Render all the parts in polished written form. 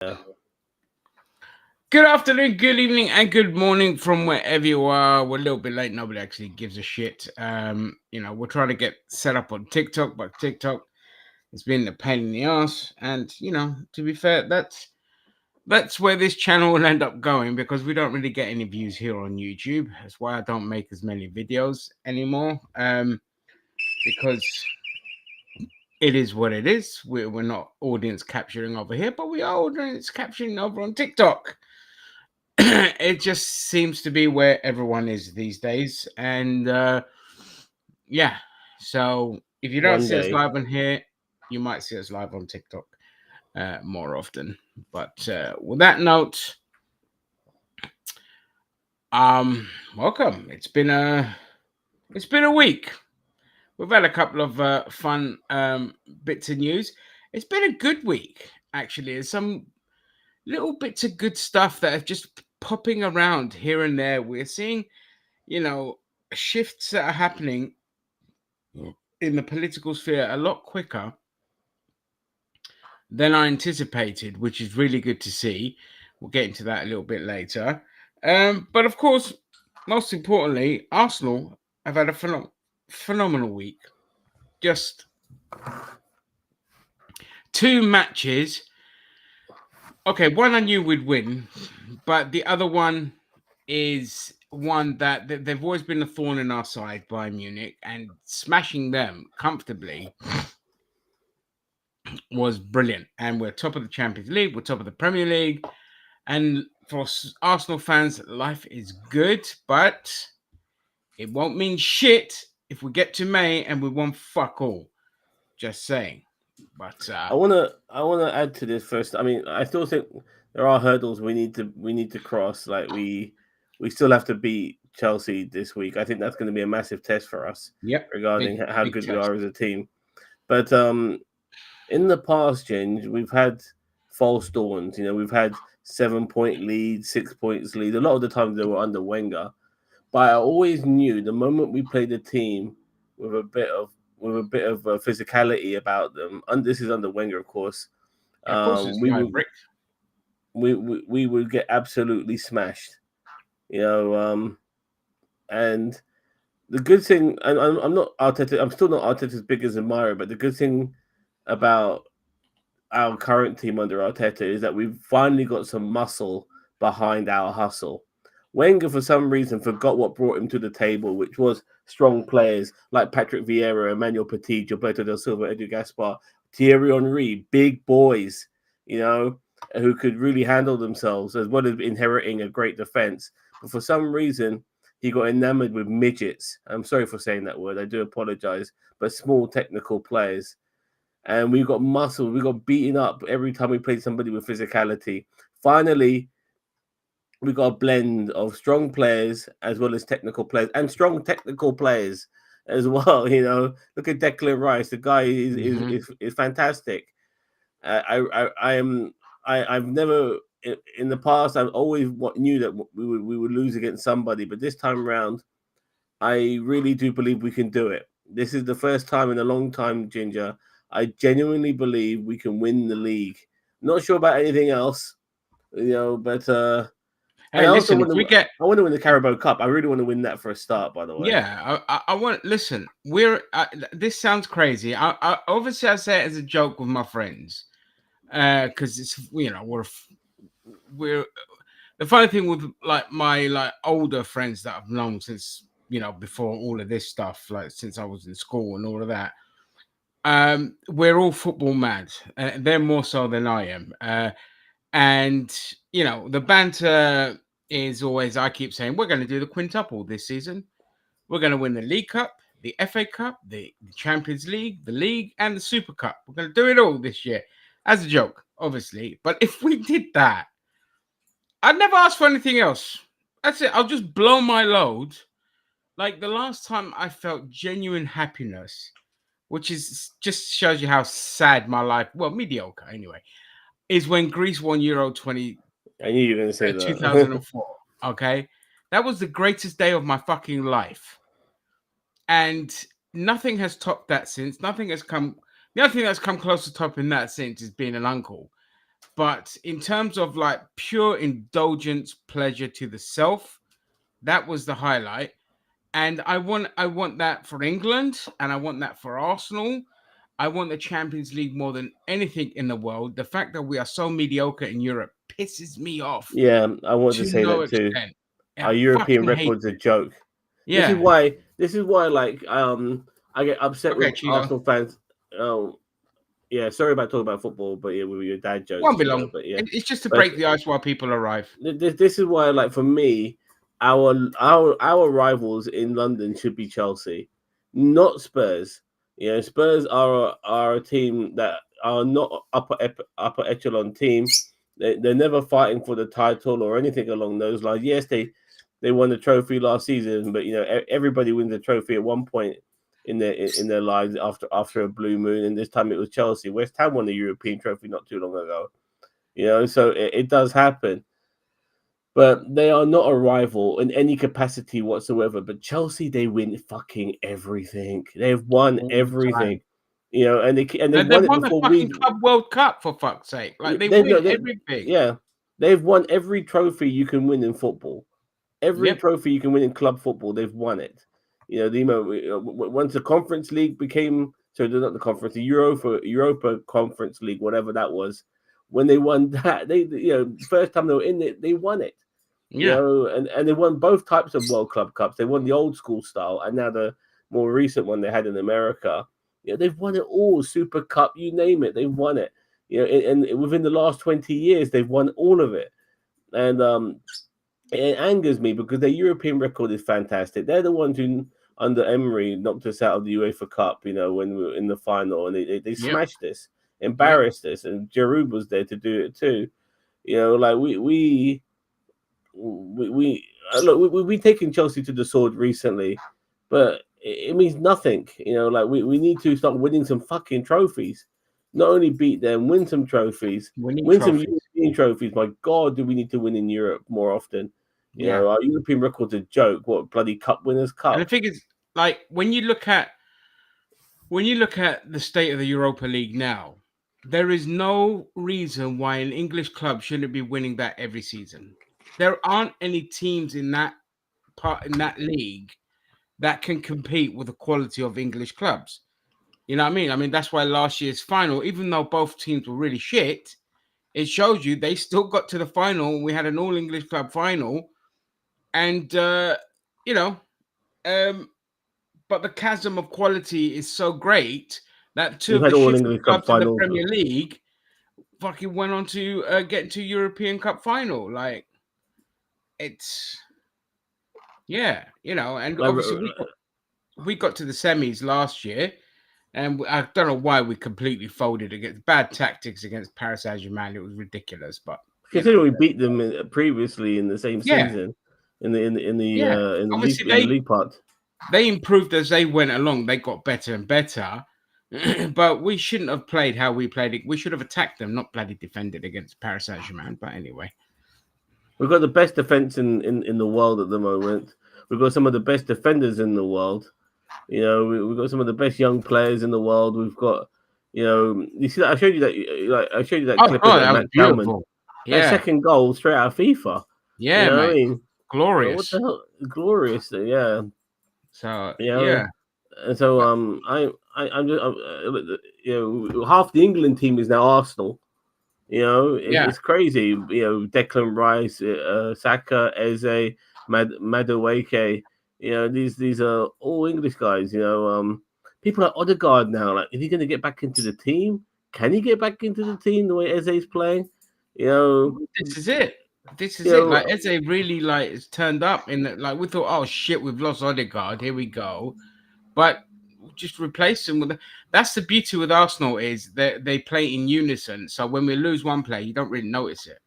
Yeah. Good afternoon, good evening, and good morning from wherever you are. We're a little bit late. Nobody actually gives a shit. We're trying to get set up on TikTok, but TikTok has been a pain in the ass. And to be fair, that's where this channel will end up going because we don't really get any views here on YouTube. That's why I don't make as many videos anymore. Because it is what it is. We're not audience capturing over here, but we are audience capturing over on TikTok. It just seems to be where everyone is these days. And yeah, so if you don't One see us day. live on here, you might see us live on TikTok more often. But with that note, welcome. It's been a week. We've had a couple of fun bits of news. It's been a good week, actually. There's some little bits of good stuff that are just popping around here and there. We're seeing you know, shifts that are happening in the political sphere a lot quicker than I anticipated, which is really good to see. We'll get into that a little bit later. But of course, most importantly, Arsenal have had a phenomenal week. Just two matches. Okay, one I knew we'd win, but the other one is one that they've always been a thorn in our side by Munich, and smashing them comfortably was brilliant. And we're top of the Champions League, we're top of the Premier League. And for Arsenal fans, life is good, but it won't mean shit if we get to May and we won't fuck all. Just saying. But I wanna add to this first. I mean, I still think there are hurdles we need to cross. Like we still have to beat Chelsea this week. I think that's going to be a massive test for us yep, regarding big how big good we test. are as a team. But in the past, Ginge, we've had false dawns. We've had 7 point lead, 6 points lead. A lot of the times they were under Wenger. But I always knew the moment we played a team with a bit of physicality about them, and this is under Wenger, of course, Yeah, of course, it's we my would brick. we would get absolutely smashed. You know, and the good thing, and I'm not Arteta, I'm still not Arteta's biggest admirer, but the good thing about our current team under Arteta is that we've finally got some muscle behind our hustle. Wenger, for some reason, forgot what brought him to the table, which was strong players like Patrick Vieira, Emmanuel Petit, Gilberto del Silva, Edu Gaspar, Thierry Henry, big boys, who could really handle themselves as well as inheriting a great defense. But for some reason, he got enamored with midgets. I'm sorry for saying that word. I do apologize, but small technical players, and we got muscle. We got beaten up every time we played somebody with physicality. Finally, we got a blend of strong players as well as technical players, and strong technical players as well. Look at Declan Rice. The guy is is Hmm. is, is fantastic. I've never in the past. I've always knew that we would lose against somebody, but this time around, I really do believe we can do it. This is the first time in a long time, Ginger. I genuinely believe we can win the league. Not sure about anything else, but and Hey, listen, if we get I want to win the Carabao Cup. I really want to win that for a start, by the way. yeah, I want listen. This sounds crazy. Obviously I say it as a joke with my friends, because it's we're the funny thing with like my older friends that I've known since before all of this stuff, like since I was in school and all of that. We're all football mad. They're more so than I am. And the banter is always, I keep saying we're going to do the quintuple this season. We're going to win the League Cup, the FA Cup, the Champions League, the League, and the Super Cup. We're going to do it all this year, as a joke, obviously. But if we did that, I'd never ask for anything else. That's it. I'll just blow my load. Like the last time I felt genuine happiness, which is just shows you how sad my life, well, mediocre anyway, is when Greece won Euro 20, I knew you were going to say that. 2004. Okay. That was the greatest day of my fucking life. And nothing has topped that since. Nothing has come. The only thing that's come close to topping that since is being an uncle. But in terms of like pure indulgence, pleasure to the self, that was the highlight. And I want that for England, and I want that for Arsenal. I want the Champions League more than anything in the world. The fact that we are so mediocre in Europe pisses me off Yeah, I want to to say no that too. extent. Our I European fucking hate record's a it. joke. Yeah. This is why like I get upset Okay, with Chico. Arsenal fans. Yeah, sorry about talking about football, but yeah, with your dad jokes. Won't be You know, long. but yeah, It's just to but break the ice while people arrive. this is why, like for me, our rivals in London should be Chelsea, not Spurs. You know, Spurs are a team that are not upper echelon team. They're never fighting for the title or anything along those lines. Yes, they won the trophy last season, but you know everybody wins a trophy at one point in their lives after a blue moon, and this time it was Chelsea. West Ham won the European trophy not too long ago. You know, so it does happen. But they are not a rival in any capacity whatsoever. But Chelsea, they win fucking everything. They've won All the everything. time. You know, and they They won it won the before fucking we. Club World Cup, for fuck's sake. Like, they They, win no, they, everything. yeah, they've won every trophy you can win in football. Every Yep. trophy you can win in club football, they've won it. You know, once the Conference League became, so not the conference, the Europa Conference League, whatever that was, when they won that, first time they were in it, they won it. You Yeah. know, and they won both types of World Club Cups. They won the old school style, and now the more recent one they had in America. You know, they've won it all. Super Cup, you name it, they've won it. You know, and within the last 20 years, they've won all of it. And it angers me because their European record is fantastic. They're the ones who, under Emery, knocked us out of the UEFA Cup, you know, when we were in the final, and they smashed us, embarrassed us, and Giroud was there to do it too. You know, like we look, we taken Chelsea to the sword recently, but it means nothing. You know, like we need to start winning some fucking trophies. Not only beat them, win some trophies, win some European trophies. My God, do we need to win in Europe more often? You know, our European record's a joke. What, bloody cup winners' cup? And the thing is, like, when you look at the state of the Europa League now, there is no reason why an English club shouldn't be winning that every season. There aren't any teams in that league that can compete with the quality of English clubs. You know what I mean? I mean, that's why last year's final, even though both teams were really shit, it shows you they still got to the final. We had an all English club final, and you know, but the chasm of quality is so great that two of the shittest clubs in the Premier League fucking went on to get to European Cup final. Like, it's, yeah, you know, and obviously we got to the semis last year, and I don't know why we completely folded against bad tactics against Paris Saint-Germain. It was ridiculous, but considering we beat them previously in the same season in the league part. They improved as they went along. They got better and better, but we shouldn't have played how we played it. We should have attacked them, not bloody defended against Paris Saint-Germain. But anyway, we've got the best defense in the world at the moment. We've got some of the best defenders in the world. You know, we've got some of the best young players in the world. We've got, you know, you see that I showed you that clip of that Matt Kalman. Yeah, that second goal straight out of FIFA. Yeah, you know mate. What I mean? Glorious. What the hell? Glorious, yeah. So yeah. And so I'm just you know, half the England team is now Arsenal. You know, it's crazy. You know, Declan Rice, Saka, Eze, Madueke. You know, these are all English guys. You know, people like Odegaard now. Like, is he going to get back into the team? Can he get back into the team the way Eze's playing? You know, this is it. This is it. Like, Eze really is turned up in that. Like, we thought, oh shit, we've lost Odegaard. Here we go, but just replace him with. That's the beauty with Arsenal is that they play in unison. So when we lose one player, you don't really notice it.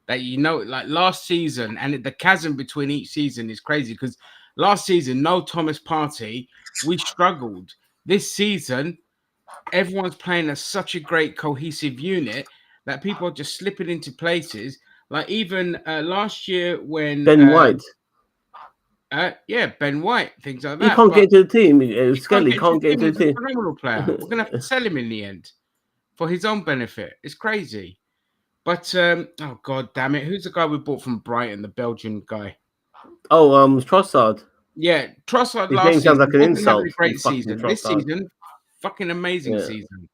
That like last season, and the chasm between each season is crazy because last season, no Thomas Partey, we struggled. This season, everyone's playing as such a great cohesive unit that people are just slipping into places. Like even last year when Ben White. Ben White, things like that. He can't get to the team. Skelly can't get to the team. He's a phenomenal player. We're gonna have to sell him in the end for his own benefit. It's crazy. But oh god damn it, who's the guy we bought from Brighton, the Belgian guy? Oh, Trossard. Yeah, Trossard His last name sounds season like an wasn't having insult. a great Fucking season. This Trossard. season, fucking amazing Yeah. season.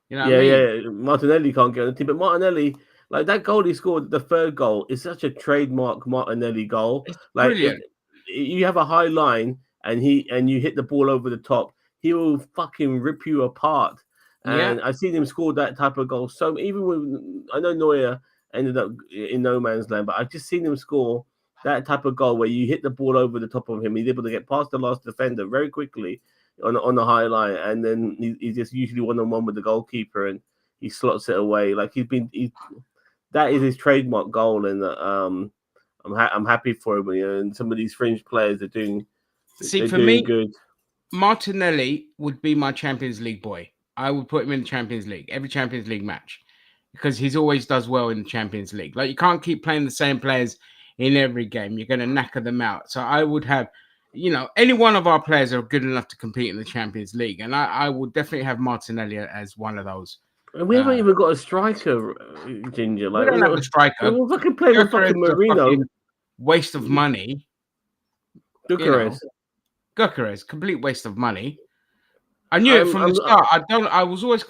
You know what I mean? Yeah. Martinelli can't get on the team, but Martinelli, like that goal he scored, the third goal, is such a trademark Martinelli goal. It's Like brilliant. you have a high line and you hit the ball over the top, he will fucking rip you apart. And Yeah. I've seen him score that type of goal. So even with, I know Neuer ended up in no man's land, but I've just seen him score that type of goal where you hit the ball over the top of him. He's able to get past the last defender very quickly on the high line, and then he's just usually one-on-one with the goalkeeper, and he slots it away. Like that is his trademark goal, and I'm happy for him. You know, and some of these fringe players are doing. See, they're for doing me, good. Martinelli would be my Champions League boy. I would put him in the Champions League, every Champions League match, because he's always does well in the Champions League. Like you can't keep playing the same players in every game. You're going to knacker them out. So I would have, any one of our players are good enough to compete in the Champions League, and I would definitely have Martinelli as one of those. And we haven't even got a striker, Ginger. Like we don't have a striker. We're fucking playing with fucking Marino. Waste of money. Gyökeres, complete waste of money. I knew it from the start. I was always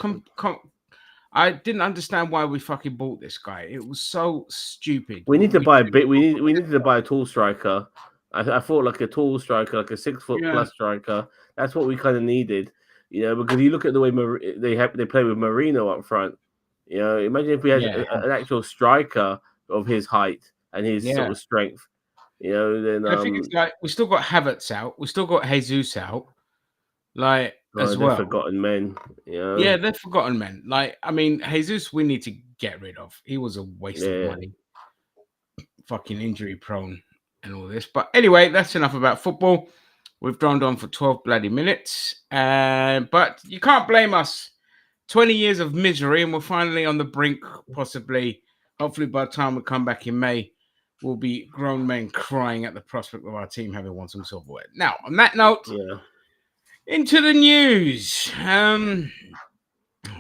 I didn't understand why we fucking bought this guy. It was so stupid. We need to buy a bit. We needed to buy a tall striker. I thought like a tall striker, like a 6 foot plus striker. That's what we kind of needed, because you look at the way they play with Marino up front. Imagine if we had an actual striker of his height and his sort of strength. Then I think it's like we still got Havertz out, we still got Jesus out, like as well. Forgotten men. Yeah, they're forgotten men. Like I mean, Jesus, we need to get rid of. He was a waste of money, fucking injury prone, and all this. But anyway, that's enough about football. We've droned on for 12 bloody minutes, but you can't blame us. 20 years of misery, and we're finally on the brink, possibly. Hopefully, by the time we come back in May, we'll be grown men crying at the prospect of our team having won some silverware. Now, on that note, into the news.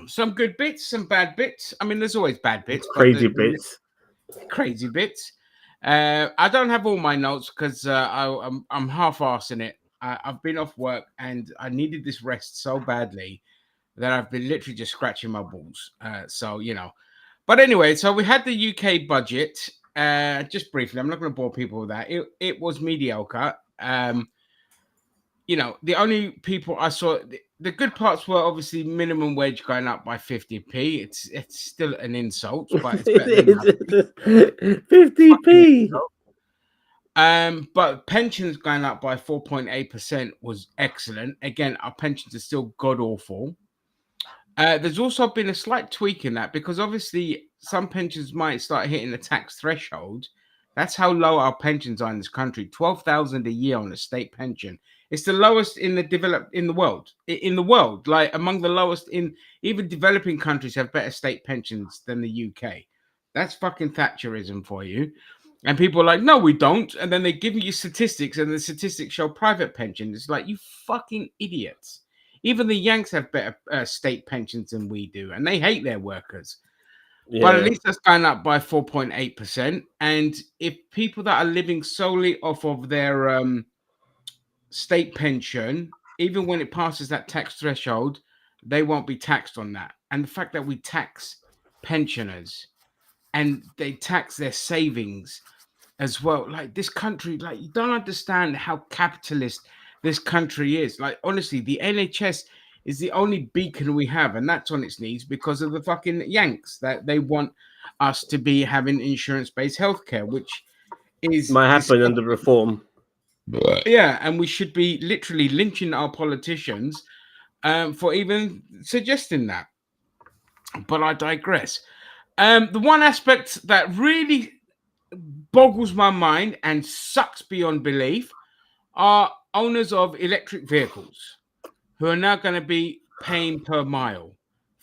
Some good bits, some bad bits. I mean, there's always bad bits. Crazy bits. Crazy bits. I don't have all my notes because I'm half-arsing it. I've been off work and I needed this rest so badly that I've been literally just scratching my balls. But anyway, so we had the UK budget. Just briefly, I'm not going to bore people with that. It was mediocre. The only people I saw, the good parts were obviously minimum wage going up by 50p. It's still an insult, but it's better than 50p. But pensions going up by 4.8% was excellent. Again, our pensions are still god awful. There's also been a slight tweak in that because obviously some pensions might start hitting the tax threshold. That's how low our pensions are in this country. 12,000 a year on a state pension. It's the lowest in the world. In the world, like among the lowest in even developing countries have better state pensions than the UK. That's fucking Thatcherism for you. And people are like, no, we don't. And then they give you statistics, and the statistics show private pensions. It's like, you fucking idiots. Even the Yanks have better state pensions than we do, and they hate their workers. Yeah. But at least that's going up by 4.8%. And if people that are living solely off of their state pension, even when it passes that tax threshold, they won't be taxed on that. And the fact that we tax pensioners and they tax their savings as well, like this country, like you don't understand how capitalist this country is. Like, honestly, the NHS is the only beacon we have, and that's on its knees because of the fucking Yanks that they want us to be having insurance-based healthcare, which is might happen under reform. Yeah, and we should be literally lynching our politicians for even suggesting that. But I digress. The one aspect that really boggles my mind and sucks beyond belief are owners of electric vehicles who are now going to be paying per mile,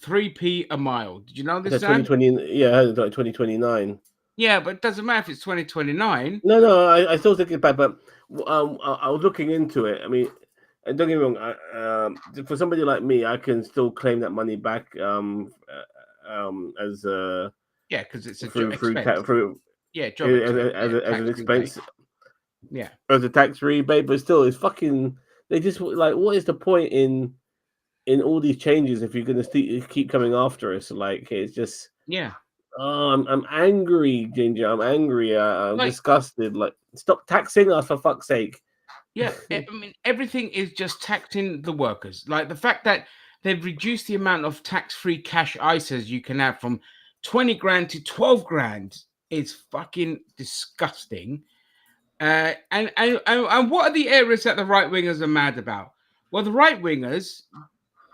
3p a mile. Did you know this? 2020, yeah, like 2029. Yeah, but it doesn't matter if it's 2029. No, I still think it's bad, but I was looking into it. I mean, and don't get me wrong, for somebody like me, I can still claim that money back as Yeah, because it's a through expense. through Yeah, job expense. as, Yeah, as an tax rebate. expense, Yeah. as a tax rebate, but still, it's fucking. They just like, what is the point in all these changes if you're going to keep coming after us? Like, it's just, Yeah. oh, I'm angry, Ginger. I'm angry. I'm Like, disgusted. Like, stop taxing us for fuck's sake. yeah, I mean, everything is just taxing the workers. Like the fact that they've reduced the amount of tax-free cash ISAs you can have from 20 grand to 12 grand is fucking disgusting. And what are the areas that the right wingers are mad about? Well, the right wingers,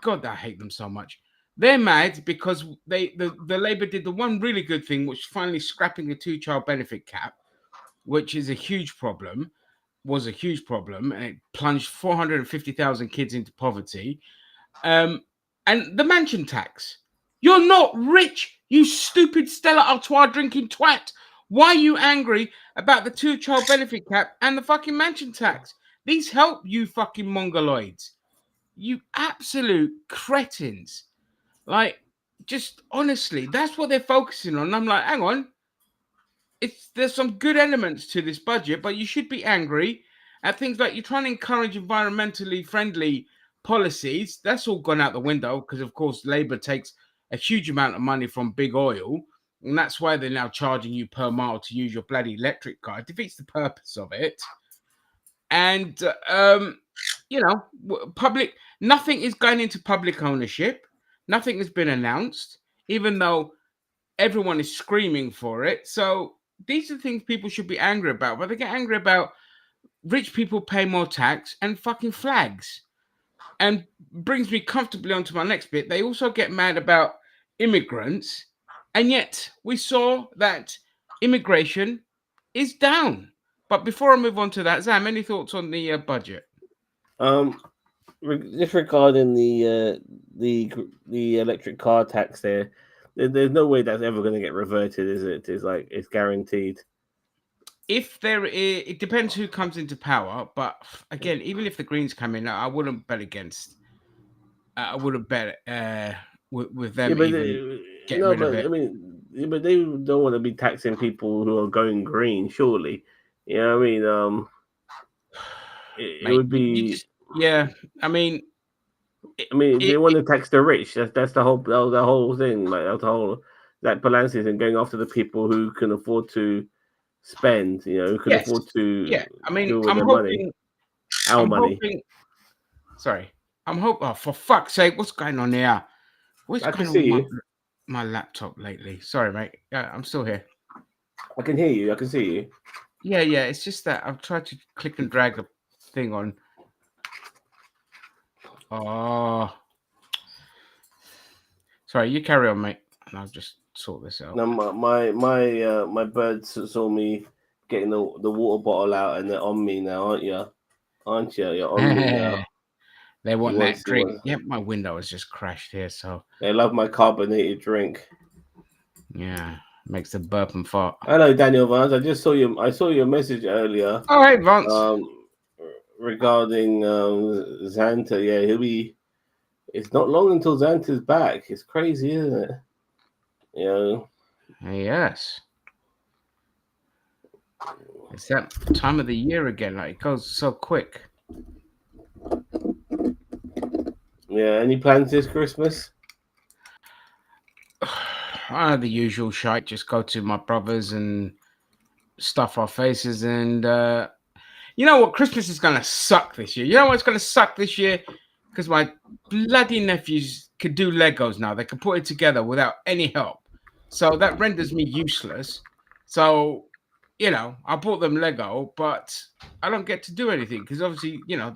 God, I hate them so much. They're mad because the Labour did the one really good thing, which is finally scrapping the 2-child benefit cap, which is a huge problem. Was a huge problem, and it plunged 450,000 kids into poverty. And the mansion tax. You're not rich, you stupid Stella Artois drinking twat. Why are you angry about the 2-child benefit cap and the fucking mansion tax? These help you fucking mongoloids. You absolute cretins. Like, just honestly, that's what they're focusing on. And I'm like, hang on. There's some good elements to this budget, but you should be angry at things like you're trying to encourage environmentally friendly policies. That's all gone out the window because, of course, Labour takes a huge amount of money from big oil, and that's why they're now charging you per mile to use your bloody electric car. It defeats the purpose of it. And public nothing is going into public ownership. Nothing has been announced, even though everyone is screaming for it. So these are things people should be angry about, but they get angry about rich people pay more tax and fucking flags. And brings me comfortably onto my next bit. They also get mad about immigrants, and yet we saw that immigration is down. But before I move on to that, Zam, any thoughts on the budget? Just regarding the electric car tax, there's no way that's ever going to get reverted, is it? It's like it's guaranteed. If there is, it depends who comes into power. But again, even if the Greens come in, I wouldn't bet against. I wouldn't bet with them getting rid of it. I mean, but they don't want to be taxing people who are going green, surely. You know what I mean? It would be. Yeah, I mean, they want to tax the rich. That's the whole thing. Like that's the whole that Polanski thing, going after the people who can afford to spend. Who can afford to. Yeah, I mean, deal with I'm their hoping. money. Sorry, I'm hoping. Oh, for fuck's sake, what's going on here? What's going on with my laptop lately? Sorry, mate. Yeah, I'm still here. I can hear you. I can see you. Yeah. It's just that I've tried to click and drag the thing on. Oh, sorry. You carry on, mate, and I'll just sort this out. No, my birds saw me getting the water bottle out, and they're on me now, aren't you? Aren't you? You're on me now. They want that drink. Yep, my window has just crashed here, so they love my carbonated drink. Yeah, makes the burp and fart. Hello, Daniel Vance. I saw your message earlier. Oh, hey, Vance. Regarding Xanta, yeah, it's not long until Xanta's back. It's crazy, isn't it? Yes. It's that time of the year again. Like, it goes so quick. Yeah. Any plans this Christmas? The usual shite. Just go to my brother's and stuff our faces. And you know what? Christmas is going to suck this year. You know what's going to suck this year? Because my bloody nephews can do Legos now. They can put it together without any help. So that renders me useless. So, I bought them Lego, but I don't get to do anything because obviously, they're not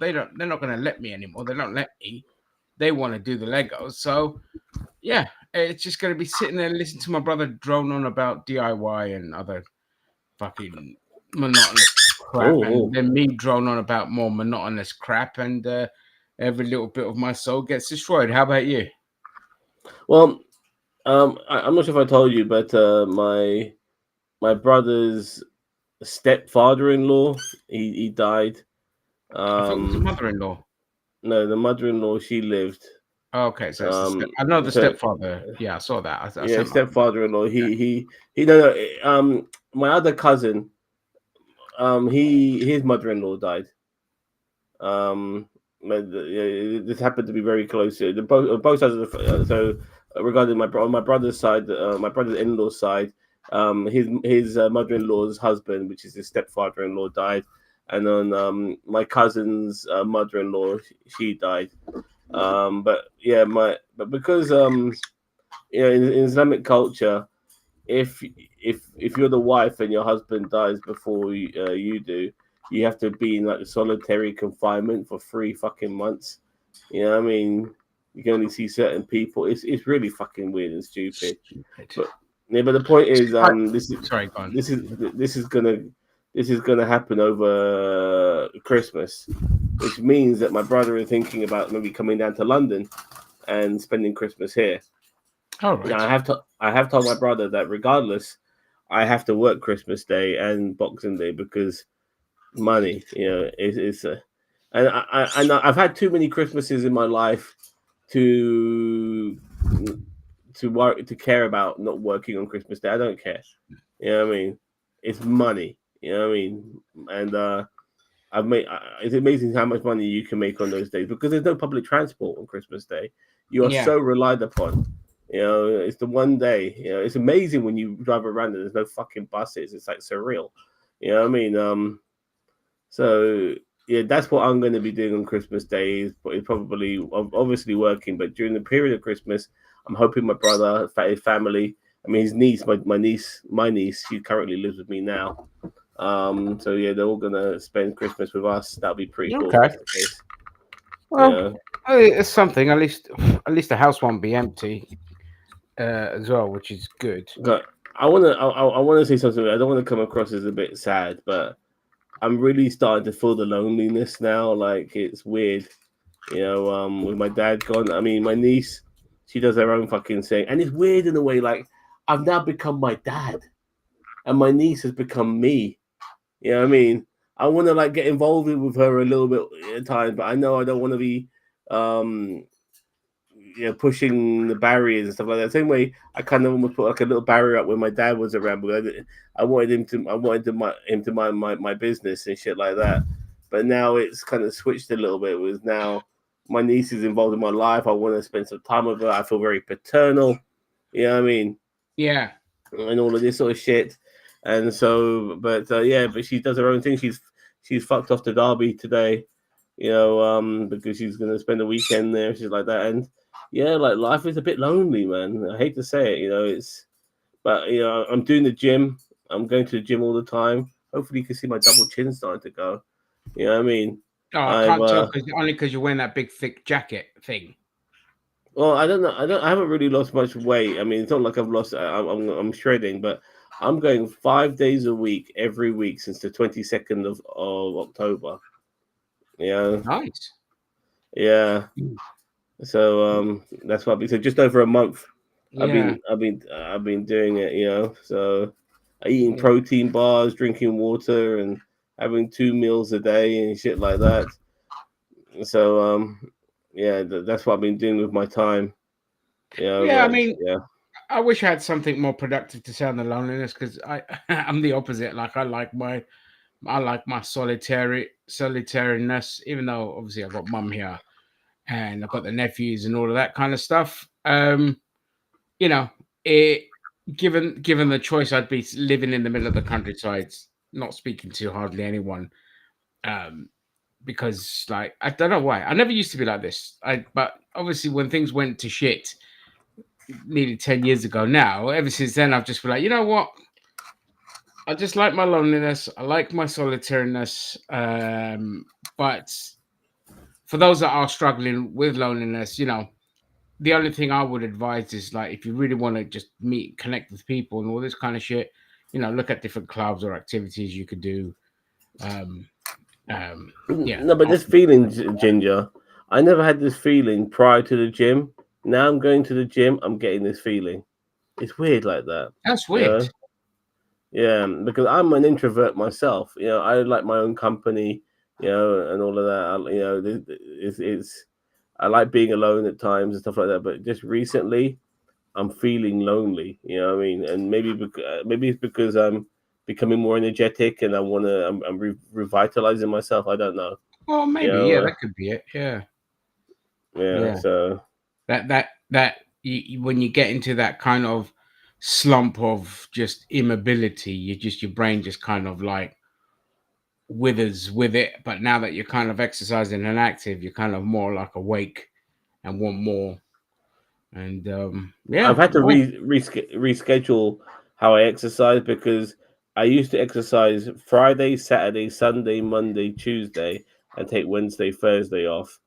going to let me anymore. They don't let me. They want to do the Legos. So, yeah, it's just going to be sitting there and listening to my brother drone on about DIY and other fucking monotonous crap. And then me drone on about more monotonous crap. And every little bit of my soul gets destroyed. How about you? Well, I'm not sure if I told you, but my brother's stepfather-in-law, he died. I thought it was a mother-in-law. No, the mother-in-law, she lived. Okay, so it's I know the So stepfather. Yeah, I saw that. I yeah, sent my stepfather-in-law. He no, no. My other cousin, his mother-in-law died. Yeah, this happened to be very close. Both sides of regarding on my brother's side, my brother's in-law's side, his mother-in-law's husband, which is his stepfather-in-law, died, and on my cousin's mother-in-law, she died. But because in Islamic culture, if if you're the wife and your husband dies before you do, you have to be in like solitary confinement for 3 fucking months. You know what I mean? You can only see certain people. It's really fucking weird and stupid. stupid. But yeah, but the point is, Sorry, go on. this is gonna happen over Christmas, which means that my brother is thinking about maybe coming down to London and spending Christmas here. All right. Now I have told my brother that regardless, I have to work Christmas Day and Boxing Day because money, is and I've had too many Christmases in my life to work to care about not working on Christmas Day. I don't care. You know what I mean? It's money. You know what I mean? And it's amazing how much money you can make on those days because there's no public transport on Christmas Day. You are Yeah. so relied upon. It's the one day. It's amazing when you drive around and there's no fucking buses. It's like surreal. You know what I mean? So yeah, that's what I'm going to be doing on Christmas Day. Is probably obviously working, but during the period of Christmas, I'm hoping my brother, his family. I mean, his niece, my niece, she currently lives with me now. So yeah, they're all gonna spend Christmas with us. That'll be pretty cool. Okay. If that's the case. Well, it's something. At least the house won't be empty as well, which is good. But I wanna say something. I don't want to come across as a bit sad, but I'm really starting to feel the loneliness now. Like it's weird, with my dad gone. I mean, my niece, she does her own fucking thing, and it's weird in a way. Like I've now become my dad, and my niece has become me. You know what I mean? I want to like get involved with her a little bit at times, but I know I don't want to be, um, pushing the barriers and stuff like that. Same way, I kind of almost put like a little barrier up when my dad was around, but I wanted him to mind my business and shit like that. But now it's kind of switched a little bit. With now my niece is involved in my life. I want to spend some time with her. I feel very paternal. You know what I mean? Yeah. And all of this sort of shit. And so, but she does her own thing. She's fucked off to Derby today, because she's gonna spend the weekend there. She's like that, and yeah, like life is a bit lonely, man. I hate to say it, but I'm doing the gym. I'm going to the gym all the time. Hopefully, you can see my double chin starting to go. You know what I mean? Oh, I can't tell only because you're wearing that big thick jacket thing. Well, I don't know. I haven't really lost much weight. I mean, it's not like I've lost. I'm shredding, but I'm going 5 days a week every week since the 22nd of October. Yeah. Nice. Yeah. So that's what I've been. So just over a month, Yeah. I've been doing it. So eating protein bars, drinking water, and having 2 meals a day and shit like that. So yeah, that's what I've been doing with my time. Yeah, I mean, I wish I had something more productive to say on the loneliness because I'm the opposite. Like I like my solitariness, even though obviously I've got mum here and I've got the nephews and all of that kind of stuff. Given the choice, I'd be living in the middle of the countryside, not speaking to hardly anyone. Because like I don't know why. I never used to be like this. But obviously when things went to shit nearly 10 years ago now, ever since then I've just been like, you know what? I just like my loneliness. I like my solitariness. But for those that are struggling with loneliness, the only thing I would advise is like if you really want to just connect with people and all this kind of shit, look at different clubs or activities you could do. No, but this feeling, Ginger, I never had this feeling prior to the gym. Now I'm going to the gym, I'm getting this feeling. It's weird like that. That's weird. Yeah, because I'm an introvert myself. I like my own company, and all of that. It's I like being alone at times and stuff like that. But just recently, I'm feeling lonely. You know what I mean? And maybe it's because I'm becoming more energetic and I'm revitalizing myself. I don't know. Well, You maybe, know? yeah, that could be it. Yeah, Yeah. yeah. So When you get into that kind of slump of just immobility, your brain just kind of like withers with it. But now that you're kind of exercising and active, you're kind of more like awake and want more. And I've yeah, had to well, reschedule how I exercise because I used to exercise Friday, Saturday, Sunday, Monday, Tuesday, and take Wednesday, Thursday off.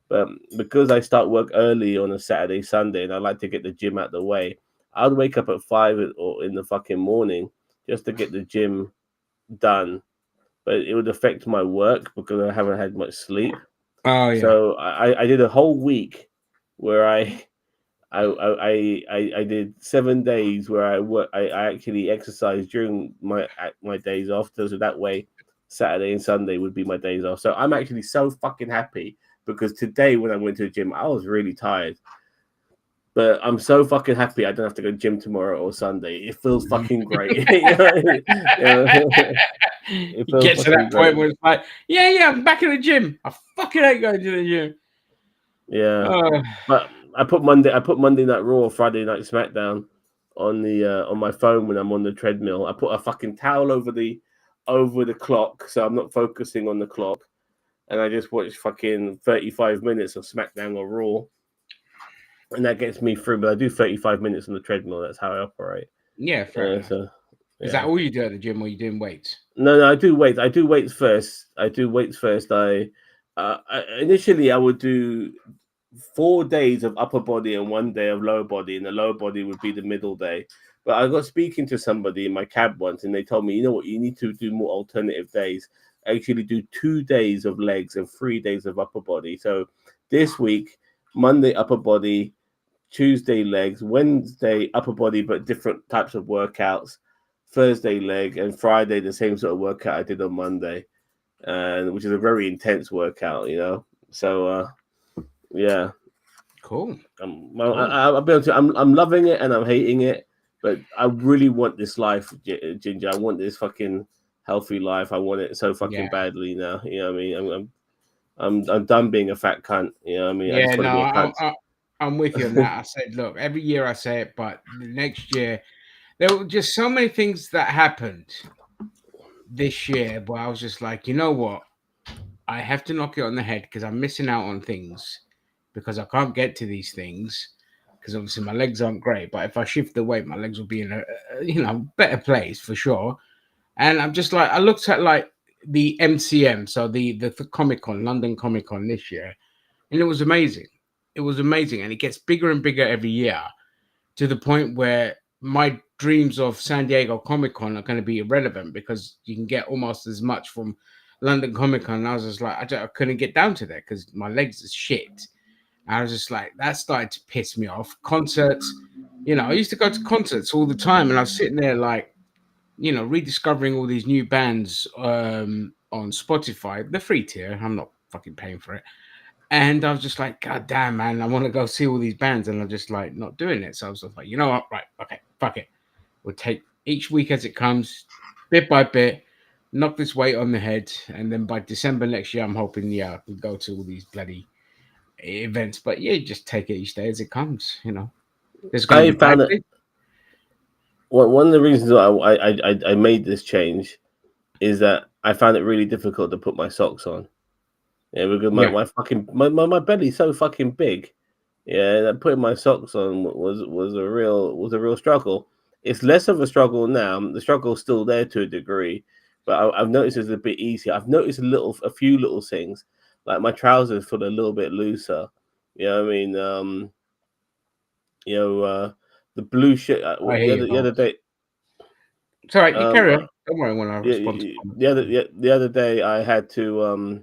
But because I start work early on a Saturday, Sunday, and I like to get the gym out the way, I'd wake up at 5 or in the fucking morning just to get the gym done. But it would affect my work because I haven't had much sleep. oh yeah, So I did a whole week where I did 7 days where I actually exercised during my days off, so that way Saturday and Sunday would be my days off. So I'm actually so fucking happy because today when I went to the gym, I was really tired. But I'm so fucking happy I don't have to go to the gym tomorrow or Sunday. It feels fucking great. It you feels get to fucking that point great. where it's like, yeah, I'm back in the gym. I fucking hate going to the gym. Yeah. Oh, But I put Monday Night Raw or Friday Night SmackDown on my phone when I'm on the treadmill. I put a fucking towel over the clock so I'm not focusing on the clock, and I just watch fucking 35 minutes of SmackDown or Raw, and that gets me through. But I do 35 minutes on the treadmill. That's how I operate. yeah, fair enough. So Is that yeah. all you do at the gym, or you doing weights? No, I do weights. I do weights first. Initially I would do 4 days of upper body and 1 day of lower body, and the lower body would be the middle day. But I got speaking to somebody in my cab once, and they told me, you know what, you need to do more alternative days. Actually, do 2 days of legs and 3 days of upper body. So this week, Monday upper body, Tuesday legs, Wednesday upper body, but different types of workouts. Thursday leg, and Friday the same sort of workout I did on Monday, and which is a very intense workout, you know. So yeah, Cool. I'll be honest. I'm loving it and I'm hating it, but I really want this life, Ginger. I want this fucking healthy life. I want it so fucking Yeah. badly now. You know what I mean? I'm done being a fat cunt. You know what I mean? I Yeah, just want to no, be a cunt. I'm with you on that. I said, look, every year I say it, but the next year there were just so many things that happened this year, but I was just like, you know what? I have to knock it on the head because I'm missing out on things because I can't get to these things because obviously my legs aren't great. But if I shift the weight, my legs will be in a better place for sure. And I'm just like, I looked at like the MCM, so the Comic Con, London Comic Con this year, and it was amazing. It was amazing, and it gets bigger and bigger every year to the point where my dreams of San Diego Comic Con are going to be irrelevant because you can get almost as much from London Comic Con. And I was just like, I couldn't get down to there because my legs are shit. I was just like, that started to piss me off. Concerts, I used to go to concerts all the time, and I was sitting there like, rediscovering all these new bands on Spotify, the free tier. I'm not fucking paying for it. And I was just like, God damn, man, I want to go see all these bands, and I'm just like not doing it. So I was just like, you know what? Right, okay, fuck it. We'll take each week as it comes, bit by bit, knock this weight on the head, and then by December next year, I'm hoping, I can go to all these bloody events. But yeah, just take it each day as it comes. There's going to I be bad found it. days. One of the reasons why I made this change is that I found it really difficult to put my socks on. Yeah, because Yeah, my belly's so fucking big. Yeah, and putting my socks on was a real struggle. It's less of a struggle now. The struggle's still there to a degree, but I've noticed it's a bit easier. I've noticed a few little things, like my trousers feel a little bit looser. You know what I mean? You know, the blue shit. I hear you, The other boss. day, It's all right. You um, carry on. Don't worry when I yeah, respond to comments. the other day I had to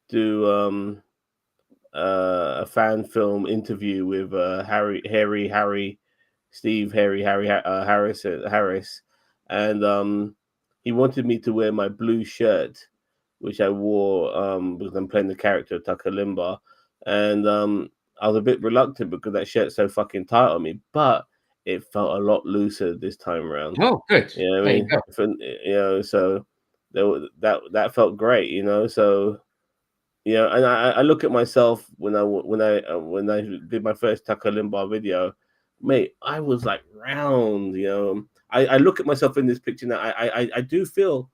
do a fan film interview with Harris, and he wanted me to wear my blue shirt, which I wore because I'm playing the character Tucker Limbaugh. and I was a bit reluctant because that shirt's so fucking tight on me, but it felt a lot looser this time around. Oh, good. You know what I There you mean? go. So that felt great. So and I look at myself when I did my first Tucker Limbaugh video, mate. I was like round. I look at myself in this picture now. I do feel,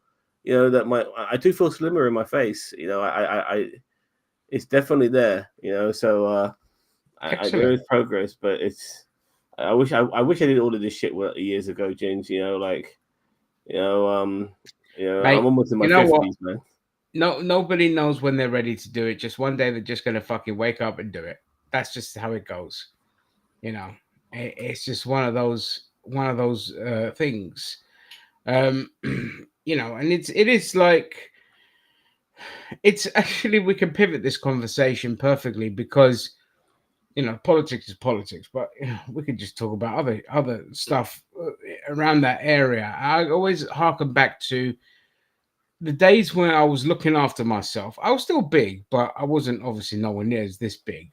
that I do feel slimmer in my face. I it's definitely there. So there Excellent. is progress, but I wish I did all of this shit years ago, James. You know, um, I'm Mate, almost in my you know what? 50s, man. No, nobody knows when they're ready to do it. Just one day they're just gonna fucking wake up and do it. That's just how it goes. You know, it's just one of those things. Um, and it is like it's actually we can pivot this conversation perfectly because politics is politics, but we could just talk about other stuff around that area. I always harken back to the days when I was looking after myself. I was still big, but I wasn't obviously nowhere near as this big.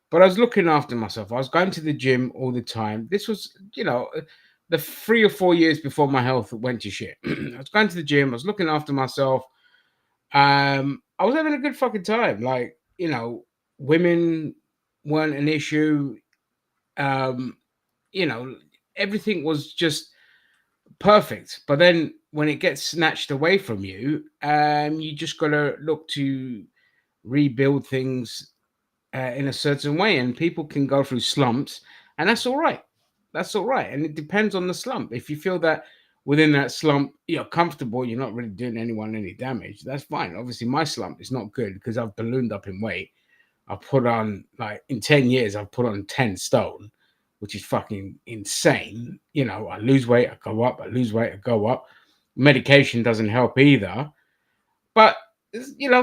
But I was looking after myself. I was going to the gym all the time. This was, the 3 or 4 years before my health went to shit. I was going to the gym. I was looking after myself. I was having a good fucking time. Like, women weren't an issue. Um, everything was just perfect. But then when it gets snatched away from you, you just gotta look to rebuild things in a certain way, and people can go through slumps, and that's all right. That's all right, and it depends on the slump. If you feel that within that slump you're comfortable, you're not really doing anyone any damage, that's fine. Obviously, my slump is not good because I've ballooned up in weight. I put on like in 10 years, I've put on 10 stone, which is fucking insane. I lose weight, I go up, I lose weight, I go up. Medication doesn't help either. But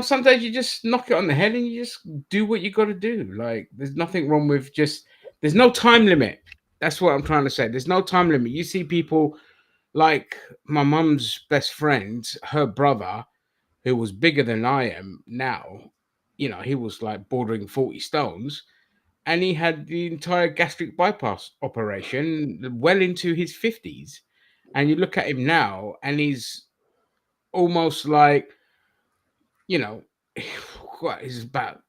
sometimes you just knock it on the head and you just do what you got to do. Like, there's nothing wrong with there's no time limit. That's what I'm trying to say. There's no time limit. You see people like my mum's best friend, her brother, who was bigger than I am now. He was like bordering 40 stones, and he had the entire gastric bypass operation well into his 50s. And you look at him now, and he's almost like, you know, what is about,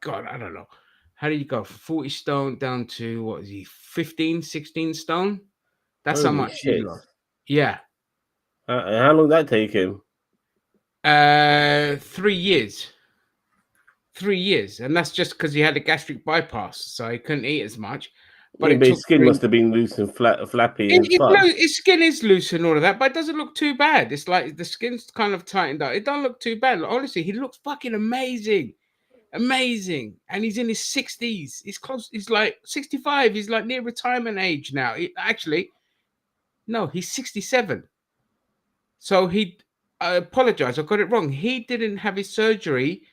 God, I don't know. How do you go from 40 stone down to what is he, 15, 16 stone? That's how Holy much he's shit! lost. Yeah. How long did that take him? 3 years. 3 years. And that's just because he had a gastric bypass, so he couldn't eat as much. But Yeah, it but his took skin three. must have been loose and flappy as fuck. His skin is loose and all of that, but it doesn't look too bad. It's like the skin's kind of tightened up. It don't look too bad. Honestly, he looks fucking amazing. Amazing. And he's in his 60s. He's close. He's like 65. He's like near retirement age now. Actually, no, he's 67. So I apologize. I got it wrong. He didn't have his surgery